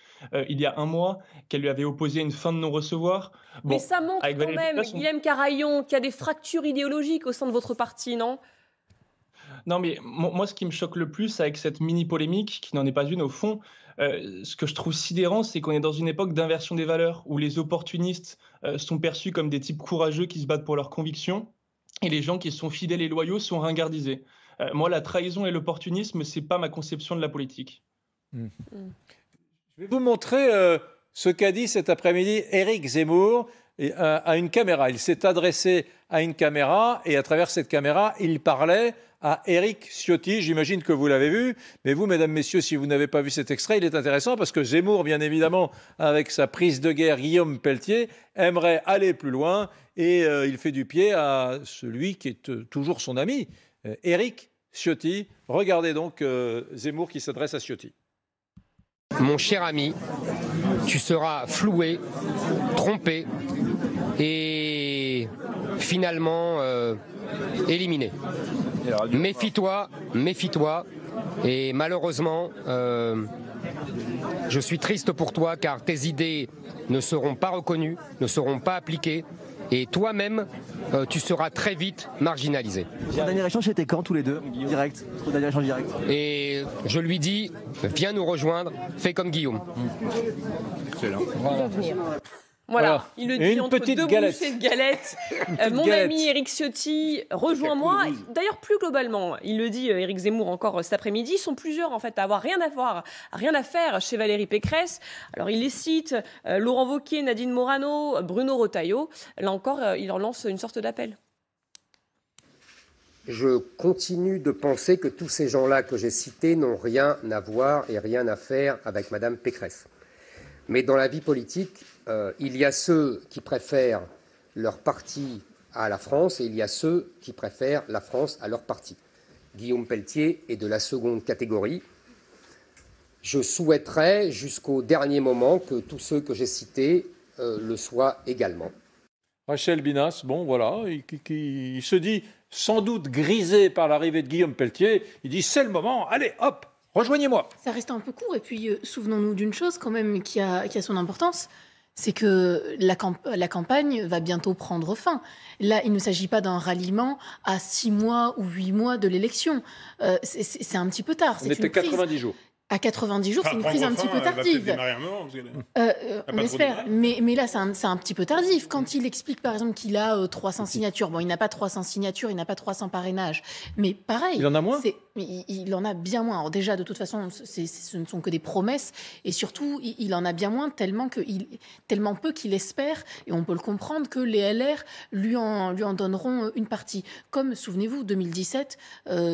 il y a un mois, qu'elle lui avait opposé une fin de non-recevoir. Mais ça montre quand même, Guilhem Carayon, qu'il y a des fractures idéologiques au sein de votre parti, non ? Non, mais moi, ce qui me choque le plus avec cette mini-polémique, qui n'en est pas une au fond, ce que je trouve sidérant, c'est qu'on est dans une époque d'inversion des valeurs, où les opportunistes sont perçus comme des types courageux qui se battent pour leurs convictions, et les gens qui sont fidèles et loyaux sont ringardisés. Moi, la trahison et l'opportunisme, c'est pas ma conception de la politique. Je vais vous montrer ce qu'a dit cet après-midi Éric Zemmour à une caméra. Il s'est adressé à une caméra et à travers cette caméra, il parlait à Éric Ciotti. J'imagine que vous l'avez vu, mais vous, mesdames, messieurs, si vous n'avez pas vu cet extrait, il est intéressant parce que Zemmour, bien évidemment, avec sa prise de guerre Guillaume Pelletier, aimerait aller plus loin et il fait du pied à celui qui est toujours son ami, Éric Ciotti. Regardez donc Zemmour qui s'adresse à Ciotti. Mon cher ami, tu seras floué, trompé et finalement éliminé. Méfie-toi, méfie-toi. Et malheureusement, je suis triste pour toi car tes idées ne seront pas reconnues, ne seront pas appliquées. Et toi-même, tu seras très vite marginalisé. Votre dernier échange, c'était quand tous les deux? Direct. Votre dernier échange direct. Et je lui dis, viens nous rejoindre, fais comme Guillaume. Excellent. Voilà, il le dit entre deux bouchées de galette. Mon ami Éric Ciotti, rejoins-moi. D'ailleurs, plus globalement, il le dit Éric Zemmour encore cet après-midi, ils sont plusieurs en fait à avoir rien à faire chez Valérie Pécresse. Alors il les cite, Laurent Wauquiez, Nadine Morano, Bruno Retailleau. Là encore, il leur lance une sorte d'appel. Je continue de penser que tous ces gens-là que j'ai cités n'ont rien à voir et rien à faire avec Madame Pécresse. Mais dans la vie politique, il y a ceux qui préfèrent leur parti à la France et il y a ceux qui préfèrent la France à leur parti. Guillaume Pelletier est de la seconde catégorie. Je souhaiterais jusqu'au dernier moment que tous ceux que j'ai cités le soient également. Rachel Binas, bon voilà, il se dit sans doute grisé par l'arrivée de Guillaume Pelletier. Il dit c'est le moment, allez hop, rejoignez-moi. Ça reste un peu court et puis souvenons-nous d'une chose quand même qui a son importance. C'est que la campagne va bientôt prendre fin. Là, il ne s'agit pas d'un ralliement à 6 mois ou 8 mois de l'élection. C'est un petit peu tard. On était 90 jours. À 90 jours, c'est une prise un petit peu tardive. On espère. Mais là, c'est un petit peu tardif. Quand il explique, par exemple, qu'il a 300 signatures. Bon, il n'a pas 300 signatures, il n'a pas 300 parrainages. Mais pareil. Il en a moins ? Il en a bien moins. Alors déjà, de toute façon, ce ne sont que des promesses. Et surtout, il en a bien moins tellement peu qu'il espère, et on peut le comprendre, que les LR lui en donneront une partie. Comme, souvenez-vous, 2017,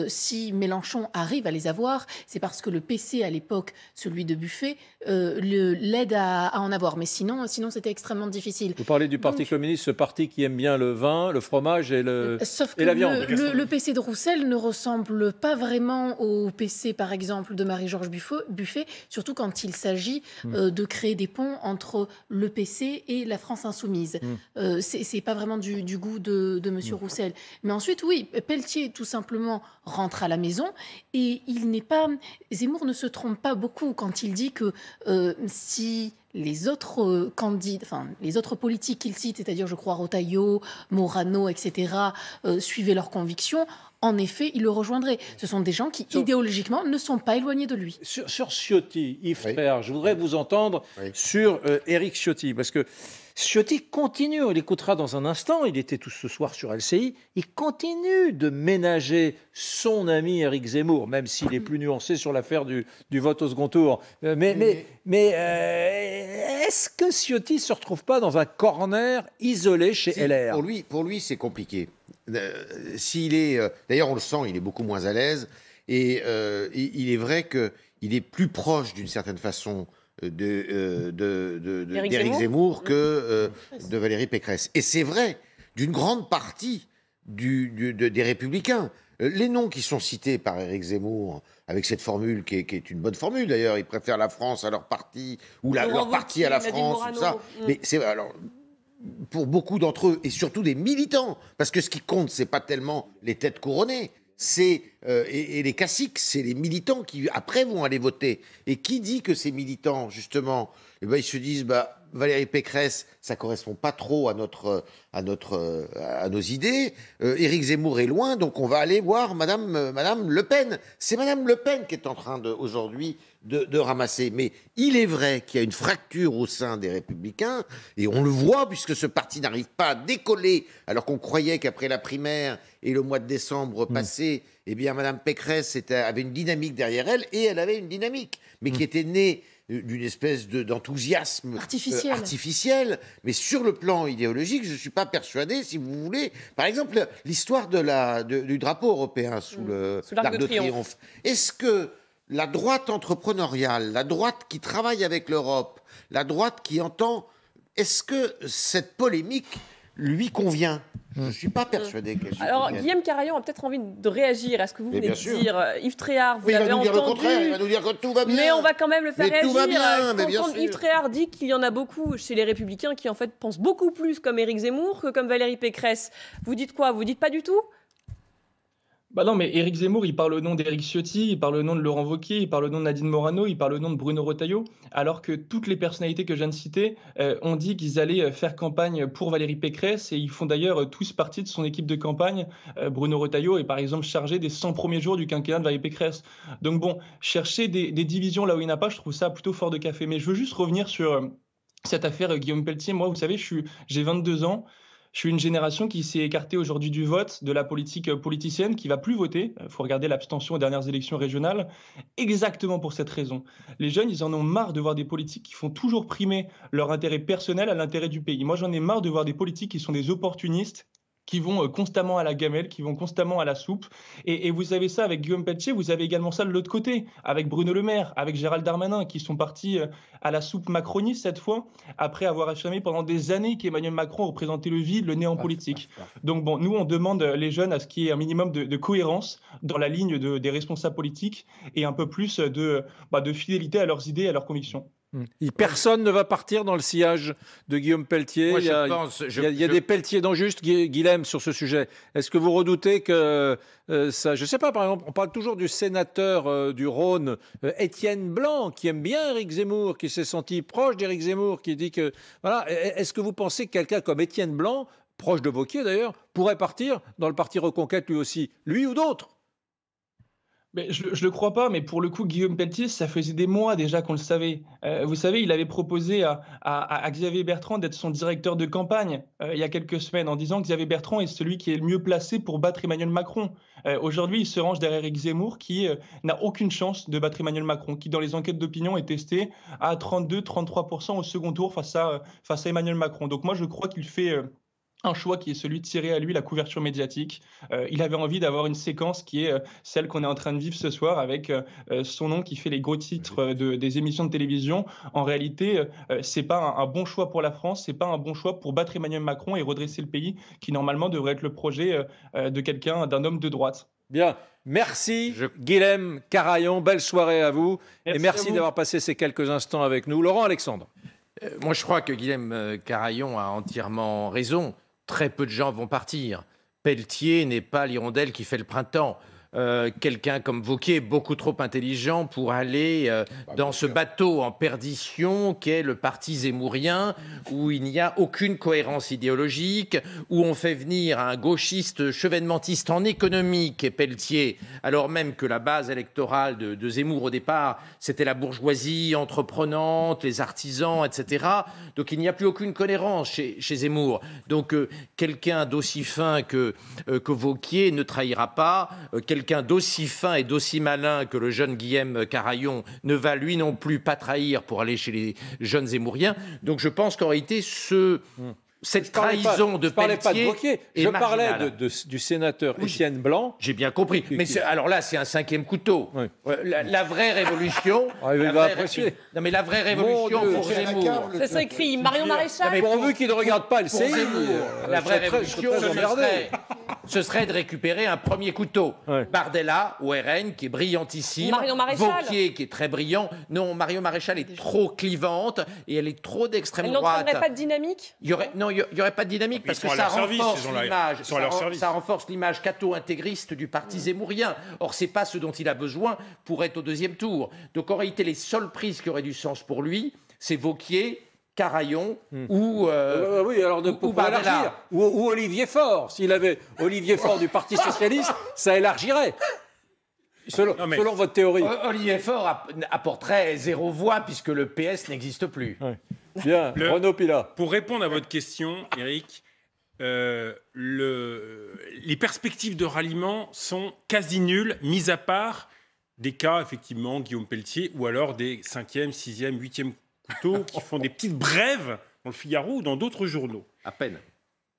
si Mélenchon arrive à les avoir, c'est parce que le PC, à l'époque, celui de Buffet, l'aide à en avoir. Mais sinon c'était extrêmement difficile. Vous parlez du Parti communiste, ce parti qui aime bien le vin, le fromage et la viande. Le PC de Roussel ne ressemble pas vraiment au PC, par exemple, de Marie-Georges Buffet, surtout quand il s'agit de créer des ponts entre le PC et la France insoumise. C'est pas vraiment du goût de M. Roussel. Mais ensuite, oui, Pelletier, tout simplement, rentre à la maison et il n'est pas... Zemmour ne se trompe pas beaucoup quand il dit que si les autres candidats, enfin les autres politiques qu'il cite, c'est-à-dire je crois Retailleau, Morano, etc., suivaient leurs convictions, en effet, il le rejoindrait. Ce sont des gens qui, idéologiquement, ne sont pas éloignés de lui. Sur Ciotti, Yves Tréhard, je voudrais vous entendre sur Éric Ciotti, parce que Ciotti continue, on l'écoutera dans un instant, il était tout ce soir sur LCI, il continue de ménager son ami Éric Zemmour, même s'il est plus nuancé sur l'affaire du vote au second tour. Mais est-ce que Ciotti ne se retrouve pas dans un corner isolé chez LR? Pour lui c'est compliqué. S'il est, d'ailleurs on le sent, il est beaucoup moins à l'aise, et il est vrai qu'il est plus proche d'une certaine façon d'Éric Zemmour que de Valérie Pécresse. Et c'est vrai d'une grande partie des Républicains. Les noms qui sont cités par Éric Zemmour, avec cette formule qui est une bonne formule d'ailleurs, ils préfèrent la France à leur parti, ou leur parti à la France, tout ça. Mais c'est alors pour beaucoup d'entre eux, et surtout des militants, parce que ce qui compte, c'est pas tellement les têtes couronnées, c'est et les caciques, c'est les militants qui après vont aller voter. Et qui dit que ces militants, justement, eh ben, ils se disent Valérie Pécresse, ça correspond pas trop à nos idées. Éric Zemmour est loin, donc on va aller voir Madame Le Pen. C'est Madame Le Pen qui est en train aujourd'hui de ramasser. Mais il est vrai qu'il y a une fracture au sein des Républicains, et on le voit puisque ce parti n'arrive pas à décoller, alors qu'on croyait qu'après la primaire et le mois de décembre passé, eh bien Madame Pécresse avait une dynamique derrière elle, et elle avait une dynamique, mais qui était née d'une espèce d'enthousiasme artificiel. Mais sur le plan idéologique, je ne suis pas persuadé, si vous voulez. Par exemple, l'histoire du drapeau européen sous l'Arc de Triomphe. Est-ce que la droite entrepreneuriale, la droite qui travaille avec l'Europe, la droite qui entend, est-ce que cette polémique lui convient? Je ne suis pas persuadé qu'elle Alors, convienne. Guillaume Carayon a peut-être envie de réagir à ce que vous venez bien de sûr. dire. Yves Tréhard, vous l'avez il va nous dire entendu. le contraire, il va nous dire que tout va bien. Mais on va quand même le faire Mais réagir. tout va bien, mais bien Quand sûr. Yves Tréhard dit qu'il y en a beaucoup chez les Républicains qui en fait pensent beaucoup plus comme Éric Zemmour que comme Valérie Pécresse. Vous dites quoi? Vous dites pas du tout? Bah non, mais Éric Zemmour, il parle au nom d'Éric Ciotti, il parle au nom de Laurent Wauquiez, il parle au nom de Nadine Morano, il parle au nom de Bruno Retailleau, alors que toutes les personnalités que je viens de citer ont dit qu'ils allaient faire campagne pour Valérie Pécresse, et ils font d'ailleurs tous partie de son équipe de campagne. Bruno Retailleau est par exemple chargé des 100 premiers jours du quinquennat de Valérie Pécresse. Donc bon, chercher des divisions là où il n'y en a pas, je trouve ça plutôt fort de café. Mais je veux juste revenir sur cette affaire Guillaume Pelletier. Moi, vous savez, j'ai 22 ans. Je suis une génération qui s'est écartée aujourd'hui du vote, de la politique politicienne, qui va plus voter. Il faut regarder l'abstention aux dernières élections régionales, exactement pour cette raison. Les jeunes, ils en ont marre de voir des politiques qui font toujours primer leur intérêt personnel à l'intérêt du pays. Moi, j'en ai marre de voir des politiques qui sont des opportunistes, qui vont constamment à la gamelle, qui vont constamment à la soupe. Et vous avez ça avec Guillaume Pelletier, vous avez également ça de l'autre côté, avec Bruno Le Maire, avec Gérald Darmanin, qui sont partis à la soupe macroniste cette fois, après avoir affirmé pendant des années qu'Emmanuel Macron représentait le vide, le néant politique. Donc bon, nous, on demande les jeunes à ce qu'il y ait un minimum de cohérence dans la ligne des responsables politiques et un peu plus de fidélité à leurs idées et à leurs convictions. Personne ne va partir dans le sillage de Guillaume Pelletier. Moi, il y a des Pelletier dans juste, Guilhem, sur ce sujet. Est-ce que vous redoutez que ça... Je ne sais pas, par exemple, on parle toujours du sénateur du Rhône, Étienne Blanc, qui aime bien Éric Zemmour, qui s'est senti proche d'Éric Zemmour, qui dit que... Voilà. Est-ce que vous pensez que quelqu'un comme Étienne Blanc, proche de Wauquiez d'ailleurs, pourrait partir dans le parti Reconquête lui aussi, lui ou d'autres? Mais je ne le crois pas, mais pour le coup, Guillaume Pelletier, ça faisait des mois déjà qu'on le savait. Vous savez, il avait proposé à Xavier Bertrand d'être son directeur de campagne il y a quelques semaines, en disant que Xavier Bertrand est celui qui est le mieux placé pour battre Emmanuel Macron. Aujourd'hui, il se range derrière Éric Zemmour, qui n'a aucune chance de battre Emmanuel Macron, qui dans les enquêtes d'opinion est testé à 32-33% au second tour face à Emmanuel Macron. Donc moi, je crois qu'il fait... un choix qui est celui de tirer à lui la couverture médiatique. Il avait envie d'avoir une séquence qui est celle qu'on est en train de vivre ce soir, avec son nom qui fait les gros titres des émissions de télévision. En réalité, c'est pas un bon choix pour la France, c'est pas un bon choix pour battre Emmanuel Macron et redresser le pays, qui normalement devrait être le projet d'un homme de droite. Bien, merci Guilhem Carayon, belle soirée à vous, et merci d'avoir passé ces quelques instants avec nous. Laurent Alexandre. Moi, je crois que Guilhem Carayon a entièrement raison. Très peu de gens vont partir. Pelletier n'est pas l'hirondelle qui fait le printemps. quelqu'un comme Wauquiez est beaucoup trop intelligent pour aller dans ce bateau en perdition qu'est le parti zémourien, où il n'y a aucune cohérence idéologique, où on fait venir un gauchiste chevènementiste en économie qu'est Pelletier, alors même que la base électorale de Zemmour au départ, c'était la bourgeoisie entreprenante, les artisans, etc. Donc il n'y a plus aucune cohérence chez Zemmour. Donc quelqu'un d'aussi fin que Wauquiez ne trahira pas, quelqu'un d'aussi fin et d'aussi malin que le jeune Guillaume Carayon ne va lui non plus pas trahir pour aller chez les jeunes Zémouriens. Donc je pense qu'en réalité, cette trahison de Pelletier je parlais du sénateur Étienne Blanc. J'ai bien compris. Mais alors là, c'est un cinquième couteau. Oui. La vraie révolution... Non, mais la vraie révolution pour Zemmour... Ça serait écrit Marion Maréchal. Pourvu qu'il ne regarde pas le CI. La vraie révolution, ce serait de récupérer un premier couteau. Bardella, au RN, qui est brillantissime. Marion Maréchal. Wauquiez, qui est très brillant. Non, Marion Maréchal est trop clivante et elle est trop d'extrême droite. Elle n'entraînerait pas de dynamique ? Il n'y aurait pas de dynamique parce que ça renforce l'image catho-intégriste du parti zémourien. Or, ce n'est pas ce dont il a besoin pour être au deuxième tour. Donc, en réalité, les seules prises qui auraient du sens pour lui, c'est Wauquiez, Carayon ou Bardella. Ou Olivier Faure. S'il avait Olivier Faure du Parti Socialiste, ça élargirait. Selon votre théorie. Olivier Faure apporterait 0 voix puisque le PS n'existe plus. Ouais. Bien, Renaud Pilat. Pour répondre à votre question, Éric, les perspectives de ralliement sont quasi nulles, mis à part des cas, effectivement, Guillaume Pelletier, ou alors des 5e, 6e, 8e couteaux qui font des petites brèves dans le Figaro ou dans d'autres journaux. À peine.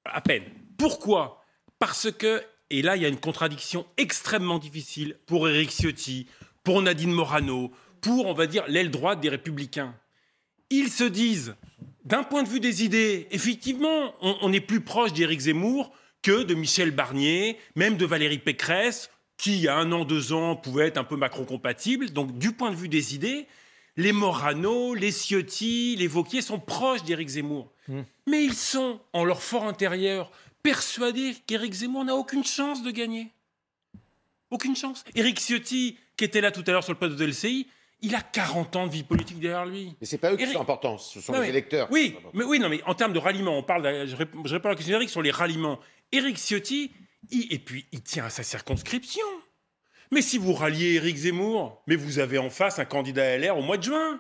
À peine. Pourquoi ? Parce que, et là, il y a une contradiction extrêmement difficile pour Éric Ciotti, pour Nadine Morano, pour, on va dire, l'aile droite des Républicains. Ils se disent, d'un point de vue des idées, effectivement, on est plus proche d'Éric Zemmour que de Michel Barnier, même de Valérie Pécresse, qui, il y a 1 an, 2 ans, pouvait être un peu Macron-compatible. Donc, du point de vue des idées, les Morano, les Ciotti, les Wauquiez sont proches d'Éric Zemmour. Mais ils sont, en leur fort intérieur, persuadés qu'Éric Zemmour n'a aucune chance de gagner. Aucune chance. Éric Ciotti, qui était là tout à l'heure sur le plateau de LCI, il a 40 ans de vie politique derrière lui. Mais ce n'est pas eux qui sont importants, ce sont les électeurs. Oui, mais en termes de ralliement, je réponds à la question d'Éric sur les ralliements. Éric Ciotti, il tient à sa circonscription. Mais si vous ralliez Éric Zemmour, mais vous avez en face un candidat LR au mois de juin.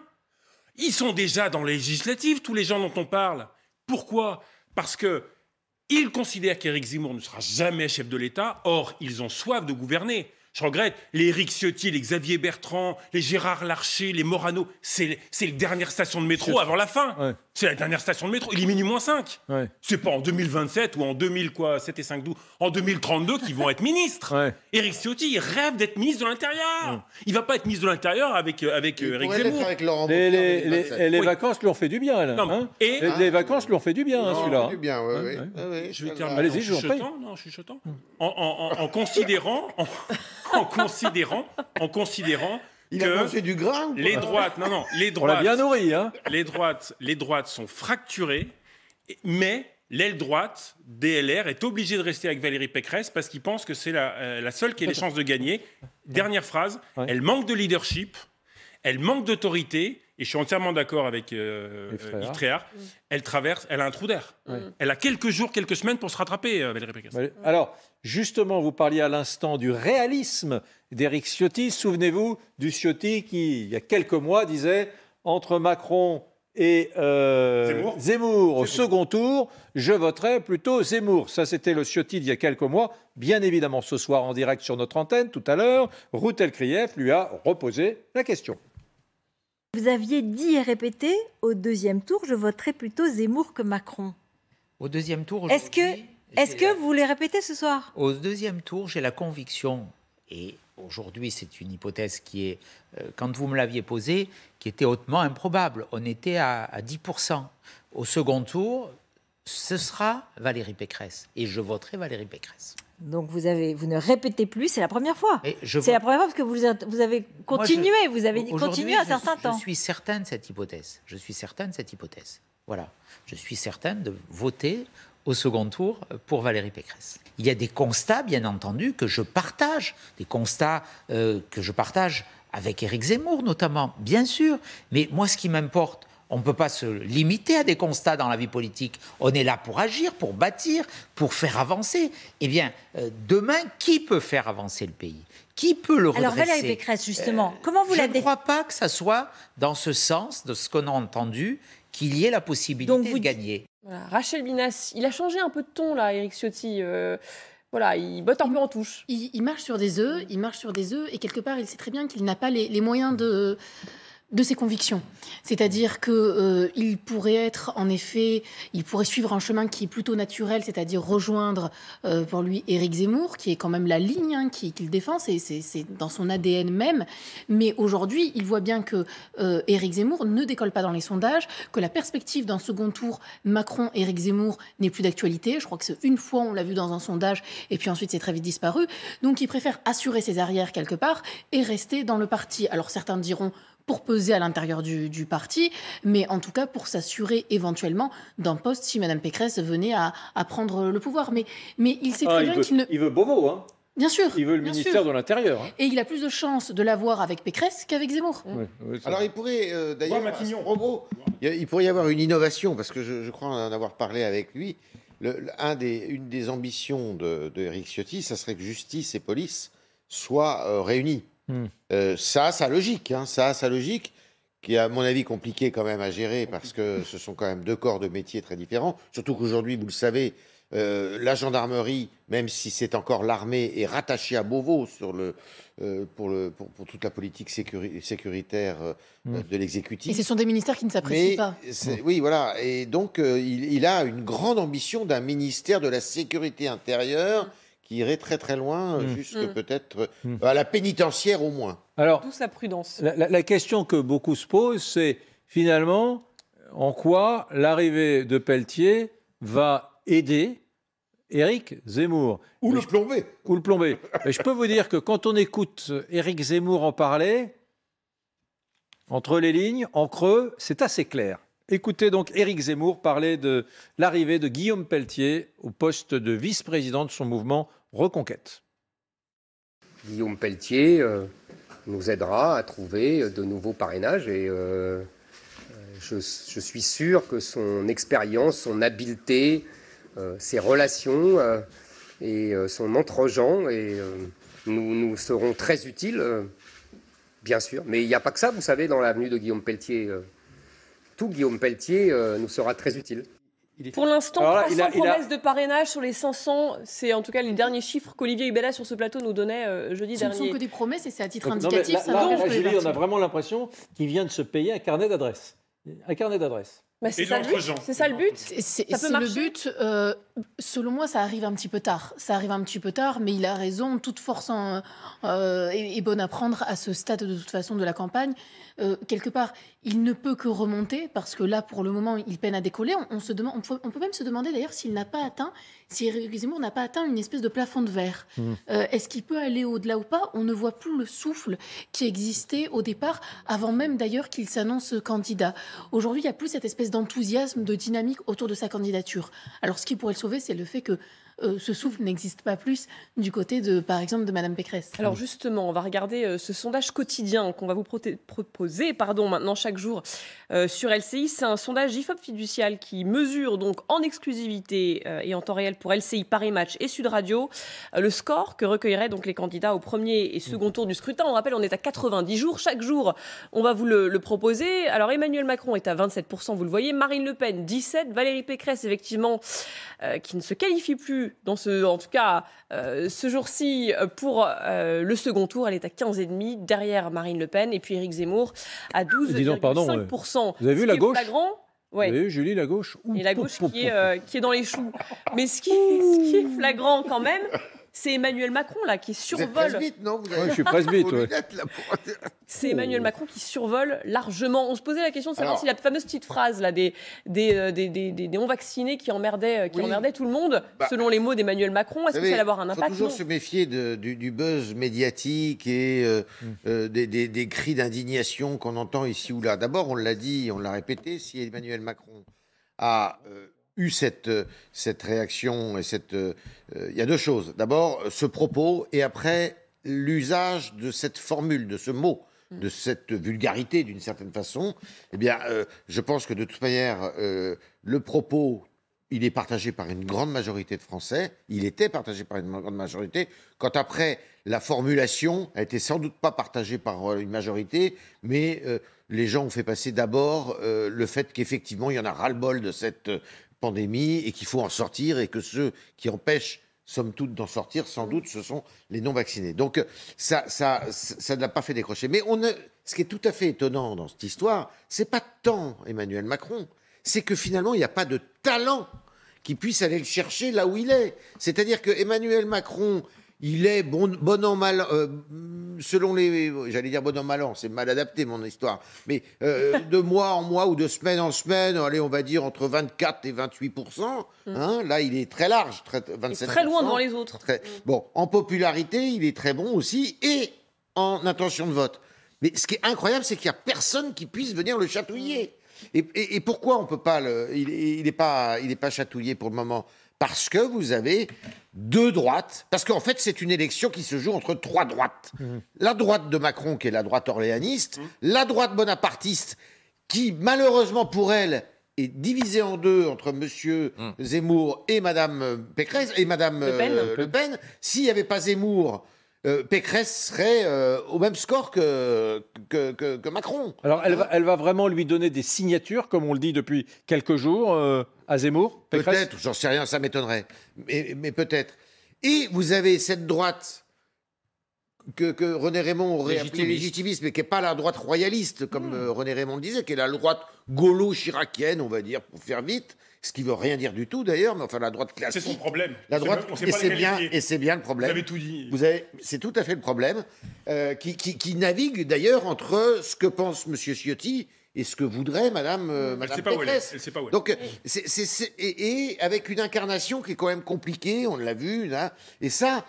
Ils sont déjà dans les législatives, tous les gens dont on parle. Pourquoi ? Parce qu'ils considèrent qu'Éric Zemmour ne sera jamais chef de l'État. Or, ils ont soif de gouverner. Je regrette, les Éric Ciotti, les Xavier Bertrand, les Gérard Larcher, les Morano, c'est la dernière station de métro avant la fin. Ouais. C'est la dernière station de métro. Il est minuit moins 5. Ouais. C'est pas en 2027 ou en 7 et 5, 12, en 2032 qu'ils vont être ministres. Ouais. Éric Ciotti, il rêve d'être ministre de l'Intérieur. Ouais. Il va pas être ministre de l'Intérieur avec Éric Zemmour. Avec les vacances lui ont fait du bien. Là, hein les vacances lui ont fait du bien, celui-là. Du bien, oui. Je vais terminer. Allez-y, je vous en prie. Non, je suis chuchotant. En considérant il a mangé du gras ou les droites, on l'a bien nourri, hein. Les droites sont fracturées, mais l'aile droite DLR est obligée de rester avec Valérie Pécresse parce qu'ils pensent que c'est la seule qui a les chances de gagner. Dernière phrase, elle manque de leadership, elle manque d'autorité. Et je suis entièrement d'accord avec Yves Tréhard. Elle a un trou d'air. Elle a quelques jours, quelques semaines pour se rattraper, Valérie Pécresse. Alors, justement, vous parliez à l'instant du réalisme d'Éric Ciotti. Souvenez-vous du Ciotti qui, il y a quelques mois, disait entre Macron et Zemmour au second tour, je voterai plutôt Zemmour. Ça, c'était le Ciotti d'il y a quelques mois. Bien évidemment, ce soir, en direct sur notre antenne, tout à l'heure, Ruth Elkrief lui a reposé la question. Vous aviez dit et répété, au deuxième tour, je voterai plutôt Zemmour que Macron. Au deuxième tour, est-ce que vous voulez répéter ce soir? Au deuxième tour, j'ai la conviction, et aujourd'hui c'est une hypothèse qui est, quand vous me l'aviez posée, qui était hautement improbable. On était à 10%. Au second tour, ce sera Valérie Pécresse, et je voterai Valérie Pécresse. Donc vous ne répétez plus, c'est la première fois. C'est la première fois parce que vous avez continué, vous avez continué un certain temps. Je suis certain de cette hypothèse. Je suis certain de cette hypothèse. voilà, je suis certaine de voter au second tour pour Valérie Pécresse. Il y a des constats, bien entendu, que je partage, des constats que je partage avec Éric Zemmour notamment, bien sûr. Mais moi, ce qui m'importe, on ne peut pas se limiter à des constats dans la vie politique. On est là pour agir, pour bâtir, pour faire avancer. Eh bien, demain, qui peut faire avancer le pays ? Qui peut le redresser ? Alors Valérie Pécresse, justement, comment vous la Je ne crois pas que ça soit dans ce sens de ce qu'on a entendu qu'il y ait la possibilité de gagner. Voilà, Rachel Binas, il a changé un peu de ton là, Éric Ciotti. Voilà, il botte un peu en touche. Il marche sur des œufs, et quelque part, il sait très bien qu'il n'a pas les moyens de ses convictions. C'est-à-dire qu'il pourrait être, en effet, il pourrait suivre un chemin qui est plutôt naturel, c'est-à-dire rejoindre pour lui Éric Zemmour, qui est quand même la ligne qu'il défend, c'est dans son ADN même. Mais aujourd'hui, il voit bien que Éric Zemmour ne décolle pas dans les sondages, que la perspective d'un second tour Macron-Éric Zemmour n'est plus d'actualité. Je crois que c'est une fois, on l'a vu dans un sondage, et puis ensuite c'est très vite disparu. Donc il préfère assurer ses arrières quelque part et rester dans le parti. Alors certains diront pour peser à l'intérieur du parti, mais en tout cas pour s'assurer éventuellement d'un poste si Mme Pécresse venait à prendre le pouvoir. Mais il sait très bien qu'il ne... Il veut Beauvau, hein. Bien sûr. Il veut le ministère de l'Intérieur. Hein. Et il a plus de chances de l'avoir avec Pécresse qu'avec Zemmour. Oui, alors il pourrait d'ailleurs, il pourrait y avoir une innovation, parce que je crois en avoir parlé avec lui. Une des ambitions de Éric Ciotti, ça serait que justice et police soient réunies. Ça a sa logique, qui est à mon avis compliqué quand même à gérer parce que ce sont quand même deux corps de métiers très différents. Surtout qu'aujourd'hui, vous le savez, la gendarmerie, même si c'est encore l'armée, est rattachée à Beauvau pour toute la politique sécuritaire de l'exécutif. Et ce sont des ministères qui ne s'apprécient pas. Oui, voilà. Et donc, il a une grande ambition d'un ministère de la sécurité intérieure qui irait très très loin, jusque peut-être à la pénitentiaire au moins. Alors, d'où sa prudence. La question que beaucoup se posent, c'est finalement en quoi l'arrivée de Pelletier va aider Éric Zemmour. Ou le plomber. Ou le plomber. Et je peux vous dire que quand on écoute Éric Zemmour en parler, entre les lignes, en creux, c'est assez clair. Écoutez donc Éric Zemmour parler de l'arrivée de Guillaume Pelletier au poste de vice-président de son mouvement Reconquête. Guillaume Pelletier nous aidera à trouver de nouveaux parrainages et je suis sûr que son expérience, son habileté, ses relations et son entre-gens nous seront très utiles, bien sûr. Mais il n'y a pas que ça, vous savez, dans l'avenue de Guillaume Pelletier. Tout Guillaume Pelletier nous sera très utile. Pour l'instant, 300 promesses de parrainage sur les 500. C'est en tout cas les derniers chiffres qu'Olivier Hubella sur ce plateau nous donnait jeudi dernier. Ce ne sont que des promesses et c'est à titre indicatif. Là, Julie, on a vraiment l'impression qu'il vient de se payer un carnet d'adresses. Un carnet d'adresses. Bah, c'est ça le but. C'est le but. Selon moi, ça arrive un petit peu tard. Mais il a raison. Toute force est bonne à prendre à ce stade de toute façon de la campagne. Quelque part, il ne peut que remonter parce que là, pour le moment, il peine à décoller. On peut même se demander d'ailleurs si Éric Zemmour n'a pas atteint une espèce de plafond de verre. Est-ce qu'il peut aller au-delà ou pas ? On ne voit plus le souffle qui existait au départ, avant même d'ailleurs qu'il s'annonce candidat. Aujourd'hui, il n'y a plus cette espèce d'enthousiasme, de dynamique autour de sa candidature. Alors, ce qui pourrait le sauver, c'est le fait que ce souffle n'existe pas plus du côté, par exemple, de Mme Pécresse. Alors justement, on va regarder ce sondage quotidien qu'on va vous proposer maintenant chaque jour sur LCI. C'est un sondage IFOP Fiducial qui mesure donc en exclusivité et en temps réel pour LCI, Paris Match et Sud Radio le score que recueilleraient donc les candidats au premier et second tour du scrutin. On rappelle, on est à 90 jours. Chaque jour, on va vous le proposer. Alors Emmanuel Macron est à 27%, vous le voyez. Marine Le Pen, 17%. Valérie Pécresse, effectivement, qui ne se qualifie plus ce jour-ci pour le second tour. Elle est à 15,5% derrière Marine Le Pen et puis Éric Zemmour à 12,5%. Vous avez vu la gauche ? Ouais. Vous avez vu Julie, la gauche ? Et la gauche qui est dans les choux. Mais ce qui est flagrant quand même, c'est Emmanuel Macron là qui survole. Vous êtes presbyte, non ? Je suis presbyte. C'est Emmanuel Macron qui survole largement. On se posait la question de savoir si la fameuse petite phrase là des non-vaccinés qui emmerdaient tout le monde, selon les mots d'Emmanuel Macron, est-ce que ça allait avoir un impact ? Il faut toujours se méfier du buzz médiatique et des cris d'indignation qu'on entend ici ou là. D'abord, on l'a dit, on l'a répété, si Emmanuel Macron a eu cette réaction, et il y a deux choses. D'abord, ce propos, et après, l'usage de cette formule, de ce mot, de cette vulgarité, d'une certaine façon. Eh bien, je pense que de toute manière, le propos, il est partagé par une grande majorité de Français. Il était partagé par une grande majorité. Quand après, la formulation a été sans doute pas partagée par une majorité, mais les gens ont fait passer d'abord le fait qu'effectivement, il y en a ras-le-bol de cette pandémie et qu'il faut en sortir, et que ceux qui empêchent, somme toute, d'en sortir, sans doute, ce sont les non-vaccinés. Donc, ça ne l'a pas fait décrocher. Mais ce qui est tout à fait étonnant dans cette histoire, c'est pas tant Emmanuel Macron, c'est que finalement, il n'y a pas de talent qui puisse aller le chercher là où il est. C'est-à-dire que Emmanuel Macron, il est bon an, mal selon les... J'allais dire bon an, mal an, c'est mal adapté mon histoire. Mais de mois en mois ou de semaine en semaine, allez, on va dire entre 24 et 28%. Hein, là, il est très large, 27%. Très loin devant les autres. Bon, en popularité, il est très bon aussi, et en intention de vote. Mais ce qui est incroyable, c'est qu'il n'y a personne qui puisse venir le chatouiller. Et pourquoi on peut pas il n'est pas chatouillé pour le moment? Parce que vous avez deux droites. Parce qu'en fait, c'est une élection qui se joue entre trois droites. La droite de Macron, qui est la droite orléaniste, la droite bonapartiste, qui, malheureusement pour elle, est divisée en deux entre M. Zemmour et Mme Pécresse, et Mme Le Pen. S'il n'y avait pas Zemmour, Pécresse serait au même score que Macron. Alors, elle va vraiment lui donner des signatures, comme on le dit depuis quelques jours, à Zemmour, Pécresse? Peut-être, j'en sais rien, ça m'étonnerait. Mais peut-être. Et vous avez cette droite que René Raymond aurait appelée légitimiste, mais qui n'est pas la droite royaliste, comme René Raymond le disait, qui est la droite gaulo-chiracienne, on va dire, pour faire vite. Ce qui ne veut rien dire du tout, d'ailleurs, mais enfin, la droite classique... C'est son problème. La droite, et c'est bien le problème. Vous avez tout dit. C'est tout à fait le problème, qui navigue, d'ailleurs, entre ce que pense M. Ciotti et ce que voudrait Madame Pécresse. Elle sait pas où elle est. Donc, et avec une incarnation qui est quand même compliquée, on l'a vu, là, et ça...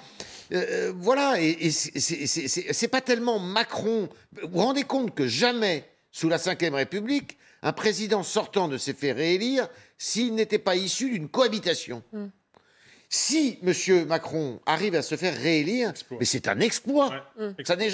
voilà, et c'est pas tellement Macron... Vous vous rendez compte que jamais, sous la Ve République, un président sortant ne s'est fait réélire s'il n'était pas issu d'une cohabitation. Si M. Macron arrive à se faire réélire, mais c'est un exploit. Ça ne s'est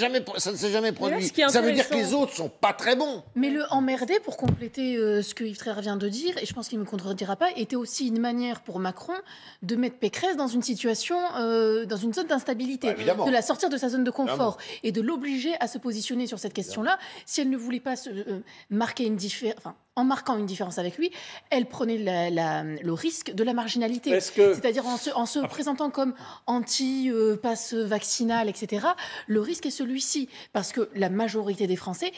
jamais produit. Ça veut dire que les autres ne sont pas très bons. Mais le emmerder, pour compléter ce que Yves Tréhard vient de dire, et je pense qu'il ne me contredira pas, était aussi une manière pour Macron de mettre Pécresse dans une situation, dans une zone d'instabilité, de la sortir de sa zone de confort et de l'obliger à se positionner sur cette question-là. Si elle ne voulait pas marquer une différence... En marquant une différence avec lui, elle prenait le risque de la marginalité. C'est-à-dire en se présentant comme anti-passe vaccinal, etc. Le risque est celui-ci. Parce que la majorité des Français,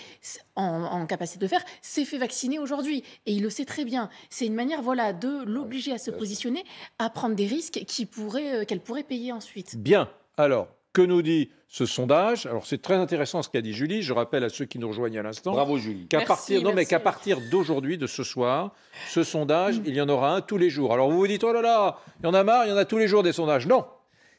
en capacité de faire, s'est fait vacciner aujourd'hui. Et il le sait très bien. C'est une manière de l'obliger à se positionner, à prendre des risques qu'elle pourrait payer ensuite. Bien. Alors, que nous dit ce sondage? Alors, c'est très intéressant ce qu'a dit Julie. Je rappelle à ceux qui nous rejoignent à l'instant. Bravo, Julie. Qu'à partir d'aujourd'hui, de ce soir, ce sondage, il y en aura un tous les jours. Alors, vous vous dites, oh là là, il y en a marre, il y en a tous les jours des sondages. Non.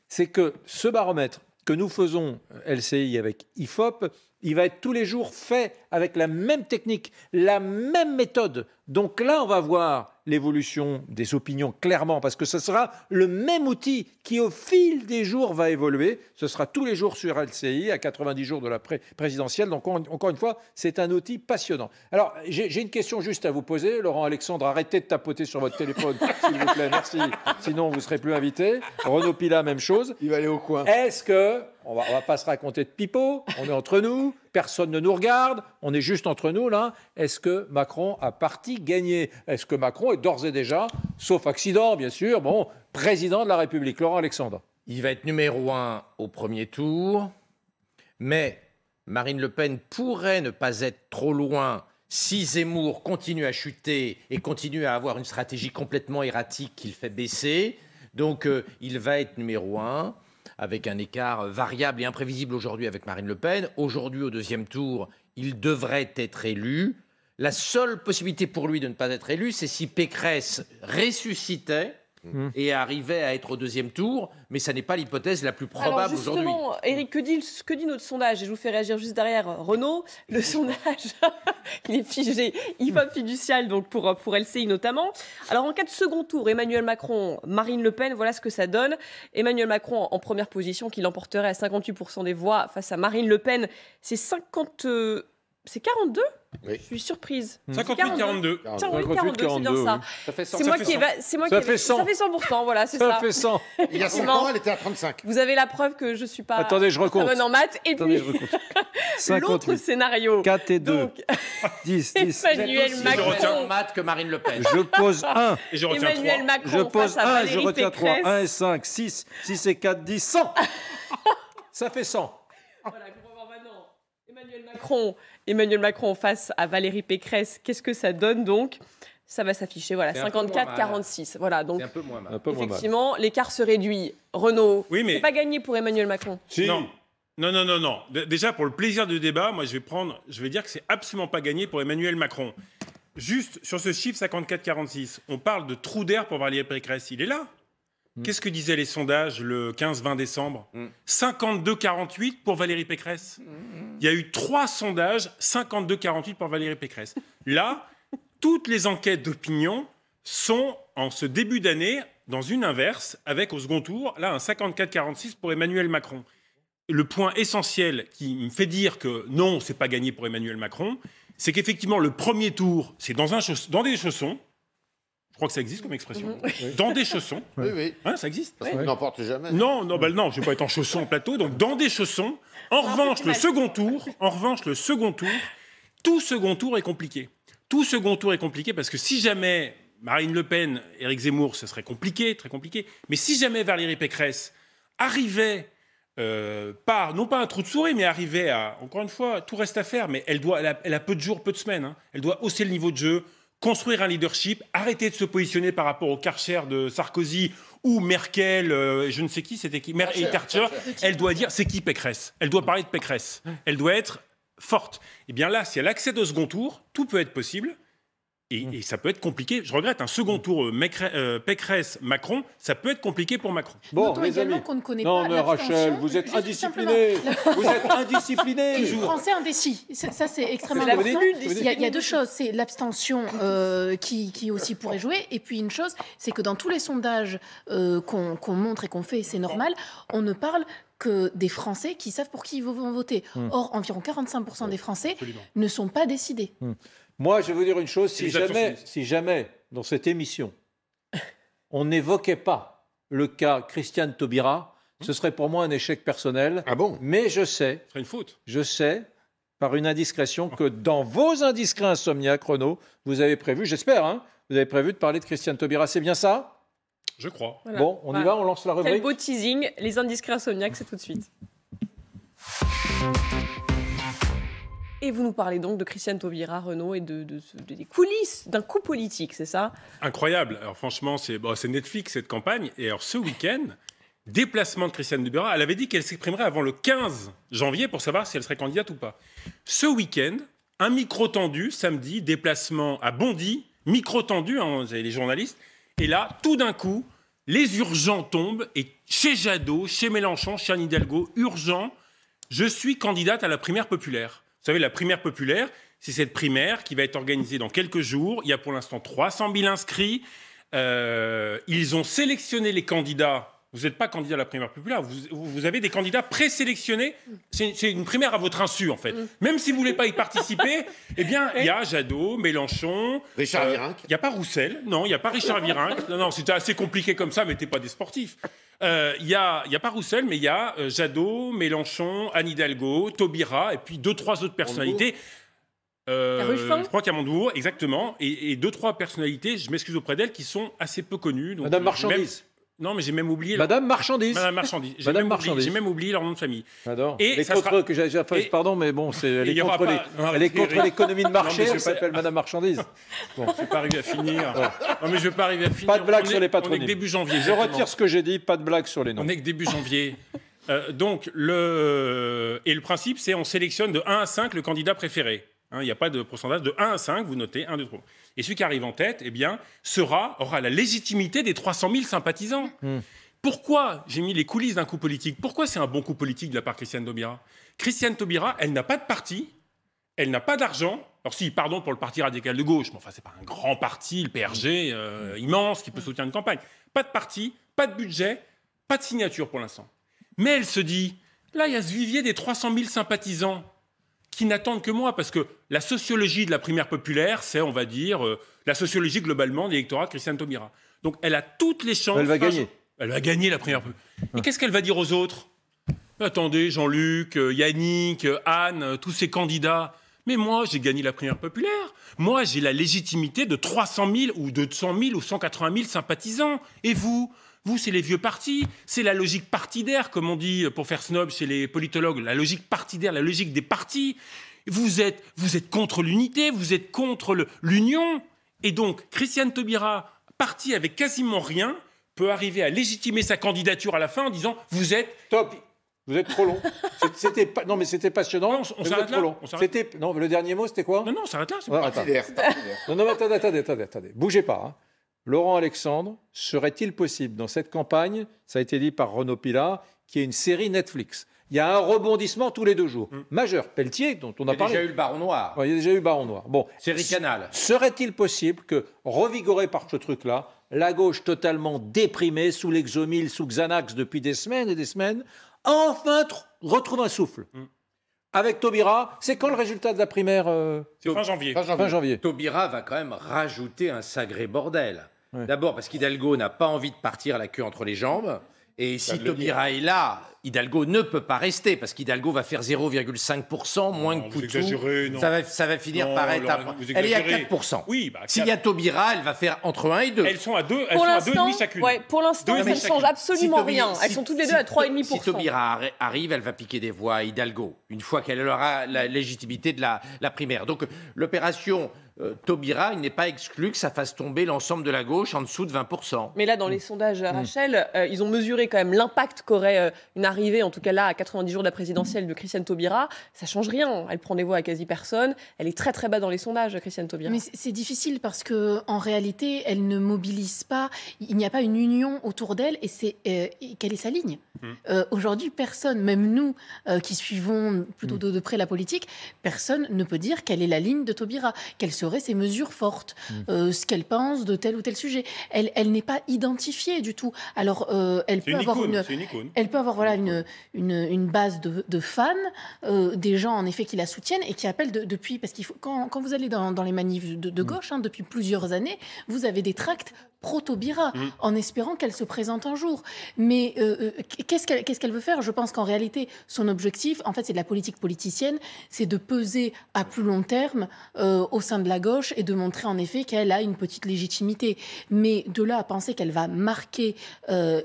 C'est que ce baromètre que nous faisons, LCI, avec IFOP, il va être tous les jours fait avec la même technique, la même méthode. Donc là, on va voir l'évolution des opinions clairement, parce que ce sera le même outil qui, au fil des jours, va évoluer. Ce sera tous les jours sur LCI, à 90 jours de la présidentielle. Donc, encore une fois, c'est un outil passionnant. Alors, j'ai une question juste à vous poser. Laurent Alexandre, arrêtez de tapoter sur votre téléphone, s'il vous plaît. Merci. Sinon, vous ne serez plus invité. Renaud Pila, même chose. Il va aller au coin. Est-ce que... On va pas se raconter de pipeau, on est entre nous, personne ne nous regarde, on est juste entre nous là. Est-ce que Macron a parti gagné? Est-ce que Macron est d'ores et déjà, sauf accident bien sûr, président de la République? Laurent Alexandre. Il va être numéro 1 au premier tour, mais Marine Le Pen pourrait ne pas être trop loin si Zemmour continue à chuter et continue à avoir une stratégie complètement erratique qu'il fait baisser. Donc il va être numéro 1. Avec un écart variable et imprévisible aujourd'hui avec Marine Le Pen. Aujourd'hui, au deuxième tour, il devrait être élu. La seule possibilité pour lui de ne pas être élu, c'est si Pécresse ressuscitait et arrivait à être au deuxième tour, mais ça n'est pas l'hypothèse la plus probable aujourd'hui. Alors justement, Éric, que dit notre sondage? Et je vous fais réagir juste derrière Renaud. Le sondage, il est figé, IFOP fiducial, donc pour LCI notamment. Alors en cas de second tour, Emmanuel Macron, Marine Le Pen, voilà ce que ça donne. Emmanuel Macron en première position, qui l'emporterait à 58% des voix face à Marine Le Pen, c'est 42. Oui. Je suis surprise. 58-42. 58-42, c'est bien ça. Ça fait 100. C'est moi qui ai... Ça fait 100%, voilà, c'est ça. Ça fait 100. Il y a 5 ans, elle était à 35. Vous avez la preuve que je ne suis pas Attendez, je recompte. très bonne en maths. Et Attendez, puis, l'autre scénario. 4 et 2. Donc, 10. Emmanuel Macron. Je retiens en maths que Marine Le Pen. Je pose 1. Et je retiens 3. Emmanuel Macron Je pose face à 1, je retiens 3. Pécresse. 1 et 5, 6. 6 et 4, 10, 100. Ça fait 100. Voilà, on va voir maintenant. Emmanuel Macron face à Valérie Pécresse, qu'est-ce que ça donne donc? Ça va s'afficher, voilà, 54-46. Voilà, donc c'est un peu moins mal. effectivement, l'écart se réduit. Renaud, oui, mais... c'est pas gagné pour Emmanuel Macron. Si. Non. Déjà, pour le plaisir du débat, moi, je vais dire que c'est absolument pas gagné pour Emmanuel Macron. Juste sur ce chiffre 54-46, on parle de trou d'air pour Valérie Pécresse. Il est là. Qu'est-ce que disaient les sondages le 15-20 décembre 52-48 pour Valérie Pécresse. Il y a eu 3 sondages, 52-48 pour Valérie Pécresse. Là, toutes les enquêtes d'opinion sont, en ce début d'année, dans une inverse, avec au second tour, là, un 54-46 pour Emmanuel Macron. Le point essentiel qui me fait dire que non, c'est pas gagné pour Emmanuel Macron, c'est qu'effectivement, le premier tour, c'est dans des chaussons. Je crois que ça existe comme expression. Dans des chaussons. Oui. Hein, ça existe. Parce qu'on n'en porte jamais. Non, je ne vais pas être en chaussons en plateau. Donc, dans des chaussons. En revanche, le second tour, tout second tour est compliqué. Tout second tour est compliqué parce que si jamais Marine Le Pen, Éric Zemmour, ce serait compliqué, très compliqué. Mais si jamais Valérie Pécresse arrivait, non pas un trou de souris, mais arrivait à, encore une fois, tout reste à faire, mais elle a peu de jours, peu de semaines. Hein. Elle doit hausser le niveau de jeu, construire un leadership, arrêter de se positionner par rapport au Karcher de Sarkozy ou Merkel, je ne sais qui, c'était qui, et Karcher. Elle doit dire, c'est qui Pécresse? Elle doit parler de Pécresse. Elle doit être forte. Et bien là, si elle accède au second tour, tout peut être possible. Et ça peut être compliqué. Je regrette, un second tour Pécresse-Macron, ça peut être compliqué pour Macron. Bon, les amis. Qu'on ne connaît non, pas mais Rachel, vous êtes indisciplinés. Vous êtes indisciplinés. Les Français indécis. Ça, c'est extrêmement important. Il y a 2 choses. C'est l'abstention qui aussi pourrait jouer. Et puis une chose, c'est que dans tous les sondages qu'on montre et qu'on fait, c'est normal, on ne parle que des Français qui savent pour qui ils vont voter. Or, environ 45% des Français ne sont pas décidés. Moi, je vais vous dire une chose, si jamais, dans cette émission, on n'évoquait pas le cas Christiane Taubira, ce serait pour moi un échec personnel. Ah bon? Mais je sais, ce serait une faute. Je sais, par une indiscrétion, que dans vos indiscrets insomniaques, Renaud, vous avez prévu, j'espère, hein, vous avez prévu de parler de Christiane Taubira. C'est bien ça? Je crois. Voilà. Bon, on y va, on lance la rubrique. Quel beau teasing, les indiscrets insomniaques, c'est tout de suite. Et vous nous parlez donc de Christiane Taubira, Renaud, et des coulisses d'un coup politique, c'est ça? Incroyable. Alors franchement, c'est Netflix, cette campagne. Et alors ce week-end, déplacement de Christiane Taubira, elle avait dit qu'elle s'exprimerait avant le 15 janvier pour savoir si elle serait candidate ou pas. Ce week-end, un micro tendu, samedi, déplacement à Bondy, micro tendu, hein, vous avez les journalistes. Et là, tout d'un coup, les urgents tombent. Et chez Jadot, chez Mélenchon, chez Anne Hidalgo, urgent, je suis candidate à la primaire populaire. Vous savez, la primaire populaire, c'est cette primaire qui va être organisée dans quelques jours. Il y a pour l'instant 300 000 inscrits. Ils ont sélectionné les candidats. Vous n'êtes pas candidat à la primaire populaire, vous avez des candidats présélectionnés. C'est une primaire à votre insu, en fait. Même si vous ne voulez pas y participer, eh bien, il y a Jadot, Mélenchon... Richard Virenque. Il n'y a pas Roussel. Non, il n'y a pas Richard Virenque. Non, c'était assez compliqué comme ça, mais t'es pas des sportifs. Il y a pas Roussel, mais il y a Jadot, Mélenchon, Anne Hidalgo, Taubira, et puis 2-3 autres personnalités. Je crois qu'il y a Montebourg, exactement. Et 2-3 personnalités, je m'excuse auprès d'elles, qui sont assez peu connues. Donc Madame Marchandise. Non, mais j'ai même oublié... Madame Marchandise. Madame Marchandise. J'ai même oublié leur nom de famille. Pardon. Pardon, mais bon, elle est contre l'économie de marché, elle s'appelle Madame Marchandise. Bon, je ne vais pas arriver à finir. Non, mais je ne vais pas arriver à finir. Pas de blague sur les patronymes. On est que début janvier. Je retire ce que j'ai dit, pas de blague sur les noms. On est que début janvier. Donc, le principe, c'est on sélectionne de 1 à 5 le candidat préféré. Il n'y a pas de pourcentage de 1 à 5, vous notez 1, 2, 3. Et celui qui arrive en tête, eh bien, aura la légitimité des 300 000 sympathisants. Pourquoi j'ai mis les coulisses d'un coup politique? Pourquoi c'est un bon coup politique de la part de Christiane Taubira? Christiane Taubira, elle n'a pas de parti, elle n'a pas d'argent. Alors si, pardon pour le Parti radical de gauche, mais enfin, c'est pas un grand parti, le PRG, immense, qui peut soutenir une campagne. Pas de parti, pas de budget, pas de signature pour l'instant. Mais elle se dit, là, il y a ce vivier des 300 000 sympathisants qui n'attendent que moi, parce que la sociologie de la primaire populaire, c'est, on va dire, la sociologie globalement de l'électorat de Christiane Taubira. Donc elle a toutes les chances... Elle va gagner. Elle va gagner la primaire populaire. Et qu'est-ce qu'elle va dire aux autres? Attendez, Jean-Luc, Yannick, Anne, tous ces candidats... Mais moi, j'ai gagné la primaire populaire. Moi, j'ai la légitimité de 300 000 ou de 100 000 ou 180 000 sympathisants. Et vous, c'est les vieux partis. C'est la logique partidaire, comme on dit pour faire snob chez les politologues. La logique partidaire, la logique des partis. Vous êtes contre l'unité, vous êtes contre l'union. Et donc, Christiane Taubira, parti avec quasiment rien, peut arriver à légitimer sa candidature à la fin en disant « Vous êtes... » Top. Vous êtes trop long. Non, mais c'était passionnant. On s'arrête là. Non, mais le dernier mot, c'était quoi? Non, on s'arrête là. Non, mais attendez. Bougez pas. Hein. Laurent Alexandre, serait-il possible, dans cette campagne, ça a été dit par Renaud Pilat, qu'il y ait une série Netflix? Il y a un rebondissement tous les 2 jours. Majeur. Pelletier, dont on a parlé. Il y a déjà eu le Baron Noir. Il y a déjà eu le Baron Noir. Bon. Série Canal. Serait-il possible que, revigoré par ce truc-là, la gauche totalement déprimée, sous l'exomile, sous Xanax depuis des semaines et des semaines, enfin retrouve un souffle? Avec Taubira, c'est quand le résultat de la primaire? C'est fin janvier. Fin janvier. Taubira va quand même rajouter un sacré bordel. D'abord parce qu'Hidalgo n'a pas envie de partir la queue entre les jambes. Et si Taubira est là, Hidalgo ne peut pas rester, parce qu'Hidalgo va faire 0,5%, moins que Poutou. Ça va finir par être... Elle est à 4%. Oui, s'il y a Taubira, elle va faire entre 1 et 2. Elles sont à 2,5 chacune. Pour l'instant, ça ne change absolument rien. Elles sont toutes les deux à 3,5%. Si Taubira arrive, elle va piquer des voix à Hidalgo, une fois qu'elle aura la légitimité de la primaire. Donc l'opération... Taubira, il n'est pas exclu que ça fasse tomber l'ensemble de la gauche en dessous de 20%. Mais là, dans les sondages, Rachel, ils ont mesuré quand même l'impact qu'aurait une arrivée, en tout cas là, à 90 jours de la présidentielle de Christiane Taubira. Ça ne change rien. Elle prend des voix à quasi personne. Elle est très très bas dans les sondages, Christiane Taubira. Mais c'est difficile parce qu'en réalité, elle ne mobilise pas. Il n'y a pas une union autour d'elle et c'est quelle est sa ligne. Aujourd'hui, personne, même nous qui suivons plutôt de près la politique, personne ne peut dire quelle est la ligne de Taubira, quelle seraient ses mesures fortes, ce qu'elle pense de tel ou tel sujet. Elle n'est pas identifiée du tout. Alors, elle peut avoir une base de fans, des gens en effet qui la soutiennent et qui appellent depuis, parce qu'il faut quand vous allez dans les manifs de gauche, depuis plusieurs années, vous avez des tracts pro-Taubira, en espérant qu'elle se présente un jour. Mais qu'est-ce qu'elle veut faire? Je pense qu'en réalité, son objectif, en fait, c'est de la politique politicienne, c'est de peser à plus long terme au sein de la gauche et de montrer en effet qu'elle a une petite légitimité. Mais de là à penser qu'elle va marquer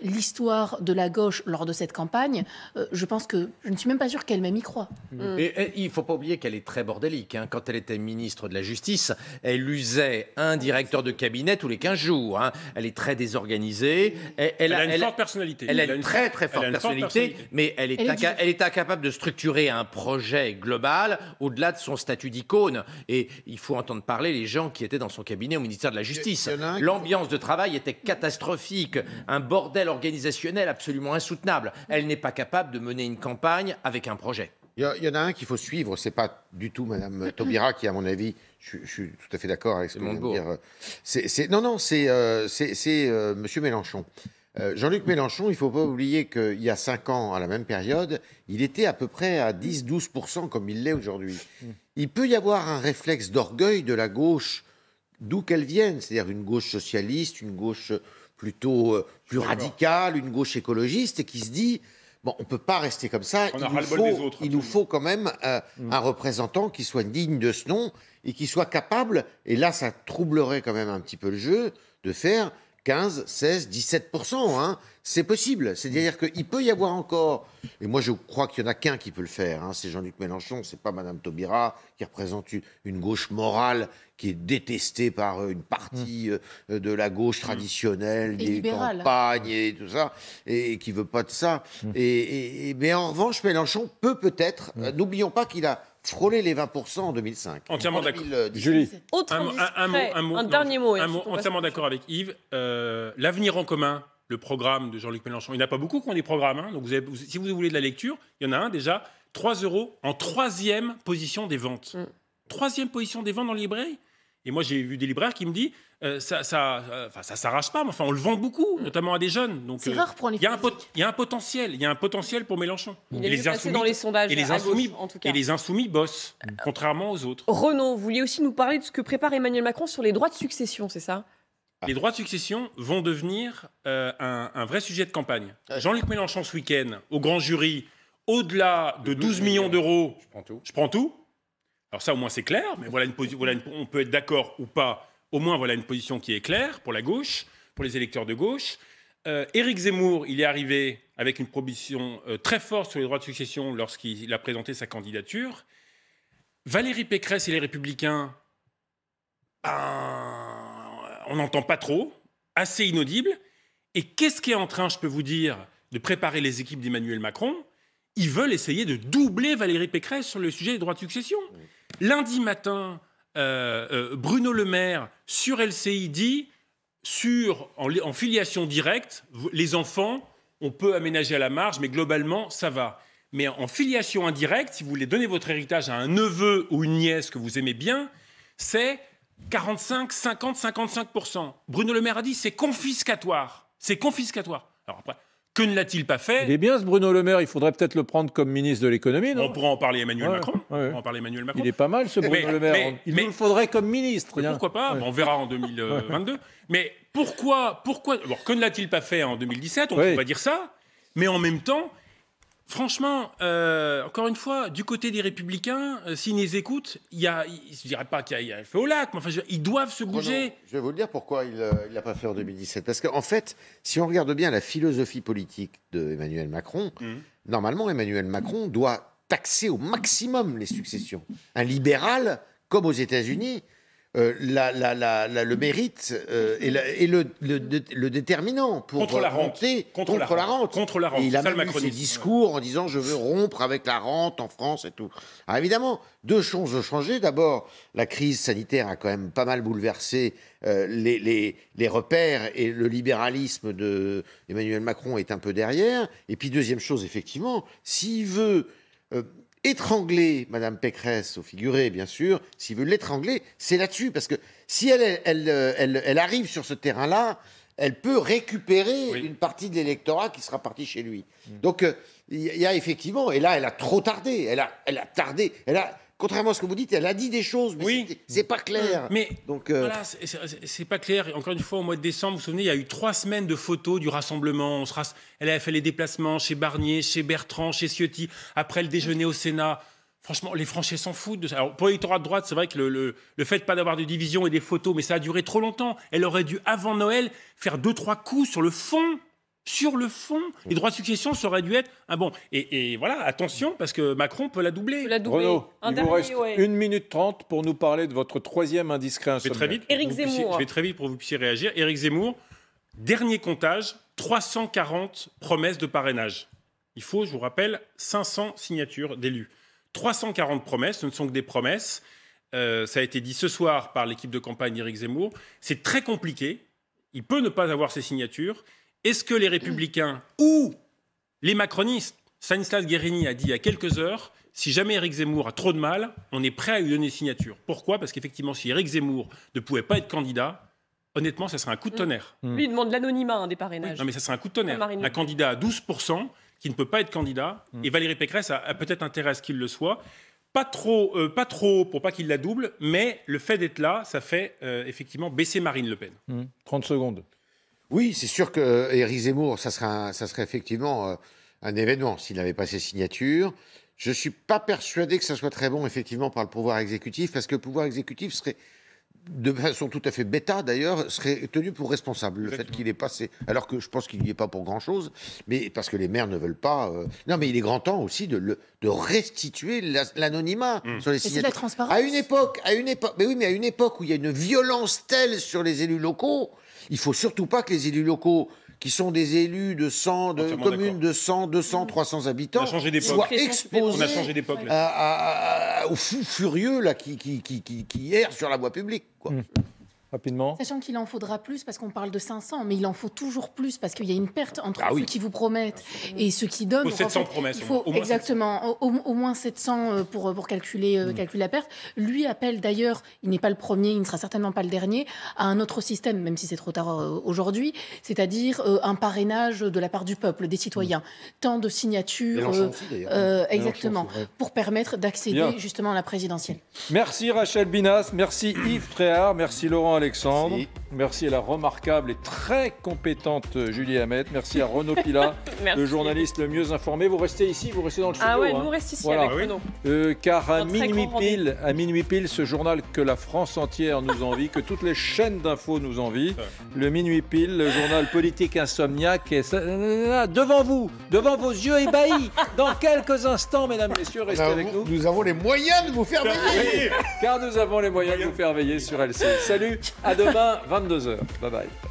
l'histoire de la gauche lors de cette campagne, je pense que je ne suis même pas sûre qu'elle-même y croit. Et il ne faut pas oublier qu'elle est très bordélique. Quand elle était ministre de la Justice, elle usait un directeur de cabinet tous les 15 jours. Elle est très désorganisée. Elle a une forte personnalité. Elle a une très très forte personnalité, mais elle est incapable de structurer un projet global au-delà de son statut d'icône. Et il faut entendre parler les gens qui étaient dans son cabinet au ministère de la Justice. L'ambiance de travail était catastrophique, un bordel organisationnel absolument insoutenable. Elle n'est pas capable de mener une campagne avec un projet. Il y en a un qu'il faut suivre, c'est pas du tout Madame Taubira qui, à mon avis, je suis tout à fait d'accord avec ce que vient de dire. C'est Monsieur Mélenchon. Jean-Luc Mélenchon, il ne faut pas oublier qu'il y a 5 ans, à la même période, il était à peu près à 10-12% comme il l'est aujourd'hui. Il peut y avoir un réflexe d'orgueil de la gauche, d'où qu'elle vienne, c'est-à-dire une gauche socialiste, une gauche plutôt plus radicale, une gauche écologiste, et qui se dit... Bon, on ne peut pas rester comme ça. Il nous faut quand même un représentant qui soit digne de ce nom et qui soit capable, et là ça troublerait quand même un petit peu le jeu, de faire 15, 16, 17%. C'est possible. C'est-à-dire qu'il peut y avoir encore, et moi je crois qu'il n'y en a qu'un qui peut le faire, c'est Jean-Luc Mélenchon, c'est pas Madame Taubira, qui représente une gauche morale qui est détestée par une partie de la gauche traditionnelle, des campagnes et tout ça, et qui ne veut pas de ça. Mais en revanche, Mélenchon peut-être, n'oublions pas qu'il a frôlé les 20% en 2005. Entièrement d'accord. Julie. Autre un dernier mot. Entièrement d'accord avec Yves. L'avenir en commun, le programme de Jean-Luc Mélenchon, il n'y en a pas beaucoup qui ont des programmes. Hein, donc si vous voulez de la lecture, il y en a un déjà, 3 € en 3e position des ventes. 3e position des ventes dans les librairies. Et moi, j'ai vu des libraires qui me disent ça s'arrache pas, mais enfin, on le vend beaucoup, notamment à des jeunes. Donc, c'est rare pour les il y a un potentiel pour Mélenchon. Il est mieux placé dans les sondages, et les à insoumis, gauche, en tout cas. Et les insoumis bossent, contrairement aux autres. Renaud, vous vouliez aussi nous parler de ce que prépare Emmanuel Macron sur les droits de succession, c'est ça? Les droits de succession vont devenir un vrai sujet de campagne. Jean-Luc Mélenchon, ce week-end, au grand jury, au-delà de 12 millions d'euros, je prends tout. Alors ça, au moins, c'est clair, mais on peut être d'accord ou pas. Au moins, voilà une position qui est claire pour la gauche, pour les électeurs de gauche. Éric Zemmour, il est arrivé avec une proposition très forte sur les droits de succession lorsqu'il a présenté sa candidature. Valérie Pécresse et les Républicains, on n'entend pas trop, assez inaudible. Et qu'est-ce qui est en train, je peux vous dire, de préparer les équipes d'Emmanuel Macron? Ils veulent essayer de doubler Valérie Pécresse sur le sujet des droits de succession. Lundi matin, Bruno Le Maire, sur LCI, dit, en filiation directe, les enfants, on peut aménager à la marge, mais globalement, ça va. Mais en filiation indirecte, si vous voulez donner votre héritage à un neveu ou une nièce que vous aimez bien, c'est 45, 50, 55%. Bruno Le Maire a dit, c'est confiscatoire. C'est confiscatoire. Alors après... Que ne l'a-t-il pas fait? Il est bien ce Bruno Le Maire, il faudrait peut-être le prendre comme ministre de l'économie, non? On pourra en parler à Emmanuel Macron. Il est pas mal ce Bruno Le Maire. Il nous le faudrait comme ministre. Pourquoi pas? On verra en 2022. Mais pourquoi alors, que ne l'a-t-il pas fait en 2017? On ne peut pas dire ça. Mais en même temps, franchement, encore une fois, du côté des Républicains, s'ils nous écoutent, je ne dirais pas qu'il y a le feu au lac, mais enfin, ils doivent se bouger. Je vais vous le dire pourquoi il ne l'a pas fait en 2017. Parce qu'en fait, si on regarde bien la philosophie politique d'Emmanuel Macron, normalement, Emmanuel Macron doit taxer au maximum les successions. Un libéral, comme aux États-Unis, le mérite est le déterminant pour contre la rente. Et il a même eu ses discours en disant je veux rompre avec la rente en France et tout. Alors évidemment, deux choses ont changé. D'abord, la crise sanitaire a quand même pas mal bouleversé les repères et le libéralisme de Emmanuel Macron est un peu derrière. Et puis deuxième chose, effectivement, s'il veut étrangler Madame Pécresse, au figuré, bien sûr, s'il veut l'étrangler, c'est là-dessus. Parce que si elle arrive sur ce terrain-là, elle peut récupérer une partie de l'électorat qui sera parti chez lui. Donc, il y a effectivement... Et là, elle a trop tardé. Elle a tardé. Contrairement à ce que vous dites, elle a dit des choses, mais c'est pas clair. Mais donc, voilà, c'est pas clair. Et encore une fois, au mois de décembre, vous vous souvenez, il y a eu 3 semaines de photos du rassemblement. Elle avait fait les déplacements chez Barnier, chez Bertrand, chez Ciotti, après le déjeuner au Sénat. Franchement, les Français s'en foutent de ça. Alors, pour l'électorat de droite, c'est vrai que le fait de pas d'avoir de division et des photos, mais ça a duré trop longtemps. Elle aurait dû, avant Noël, faire 2-3 coups sur le fond. Sur le fond, les droits de succession, ça aurait dû être bon. Et voilà, attention, parce que Macron peut la doubler. Renaud, il vous reste 1 minute 30 pour nous parler de votre 3e indiscret insomniaque. Je vais très vite pour que vous puissiez réagir. Éric Zemmour, dernier comptage, 340 promesses de parrainage. Il faut, je vous rappelle, 500 signatures d'élus. 340 promesses, ce ne sont que des promesses. Ça a été dit ce soir par l'équipe de campagne d'Éric Zemmour. C'est très compliqué. Il peut ne pas avoir ces signatures. Est-ce que les Républicains ou les macronistes, Stanislas Guerini a dit il y a quelques heures, si jamais Éric Zemmour a trop de mal, on est prêt à lui donner signature. Pourquoi? Parce qu'effectivement, si Éric Zemmour ne pouvait pas être candidat, honnêtement, ça serait un coup de tonnerre. Lui, il demande l'anonymat des parrainages. Non, mais ça serait un coup de tonnerre. Un candidat à 12% qui ne peut pas être candidat, et Valérie Pécresse a peut-être intérêt à ce qu'il le soit. Pas trop pour pas qu'il la double, mais le fait d'être là, ça fait effectivement baisser Marine Le Pen. 30 secondes. Oui, c'est sûr qu'Éric Zemmour, ça serait effectivement un événement s'il n'avait pas ses signatures. Je ne suis pas persuadé que ça soit très bon, effectivement, par le pouvoir exécutif, parce que le pouvoir exécutif serait, de façon tout à fait bêta d'ailleurs, serait tenu pour responsable. Le fait qu'il ait passé, alors que je pense qu'il n'y est pas pour grand-chose, mais parce que les maires ne veulent pas... Non, mais il est grand temps aussi de restituer l'anonymat sur les signatures. C'est de la transparence. À une époque, mais oui, mais à une époque où il y a une violence telle sur les élus locaux, il ne faut surtout pas que les élus locaux, qui sont des élus de communes de 100, 200, 300 habitants, soient exposés aux fous furieux là, qui errent sur la voie publique, quoi. Rapidement. Sachant qu'il en faudra plus parce qu'on parle de 500, mais il en faut toujours plus parce qu'il y a une perte entre ceux qui vous promettent et ceux qui donnent. Il faut 700 promesses. Il faut exactement au moins 700 pour calculer la perte. Lui appelle d'ailleurs, il n'est pas le premier, il ne sera certainement pas le dernier, à un autre système, même si c'est trop tard aujourd'hui, c'est-à-dire un parrainage de la part du peuple, des citoyens. Tant de signatures, exactement, pour permettre d'accéder justement à la présidentielle. Merci Rachel Binas, merci Yves Tréhard, merci Laurent Alexandre. Merci à la remarquable et très compétente Julie Hamet. Merci à Renaud Pilat, le journaliste le mieux informé. Vous restez ici, vous restez dans le studio. Ah ouais, nous restons ici avec Renaud. Car à minuit pile, ce journal que la France entière nous envie, que toutes les chaînes d'infos nous envient, le Minuit Pile, le journal politique insomniaque, est devant vous, devant vos yeux ébahis. Dans quelques instants, mesdames, messieurs, restez avec nous. Nous avons les moyens de vous faire veiller. Car nous avons les moyens de vous faire veiller sur LCI. Salut, à demain, 22h. Bye bye.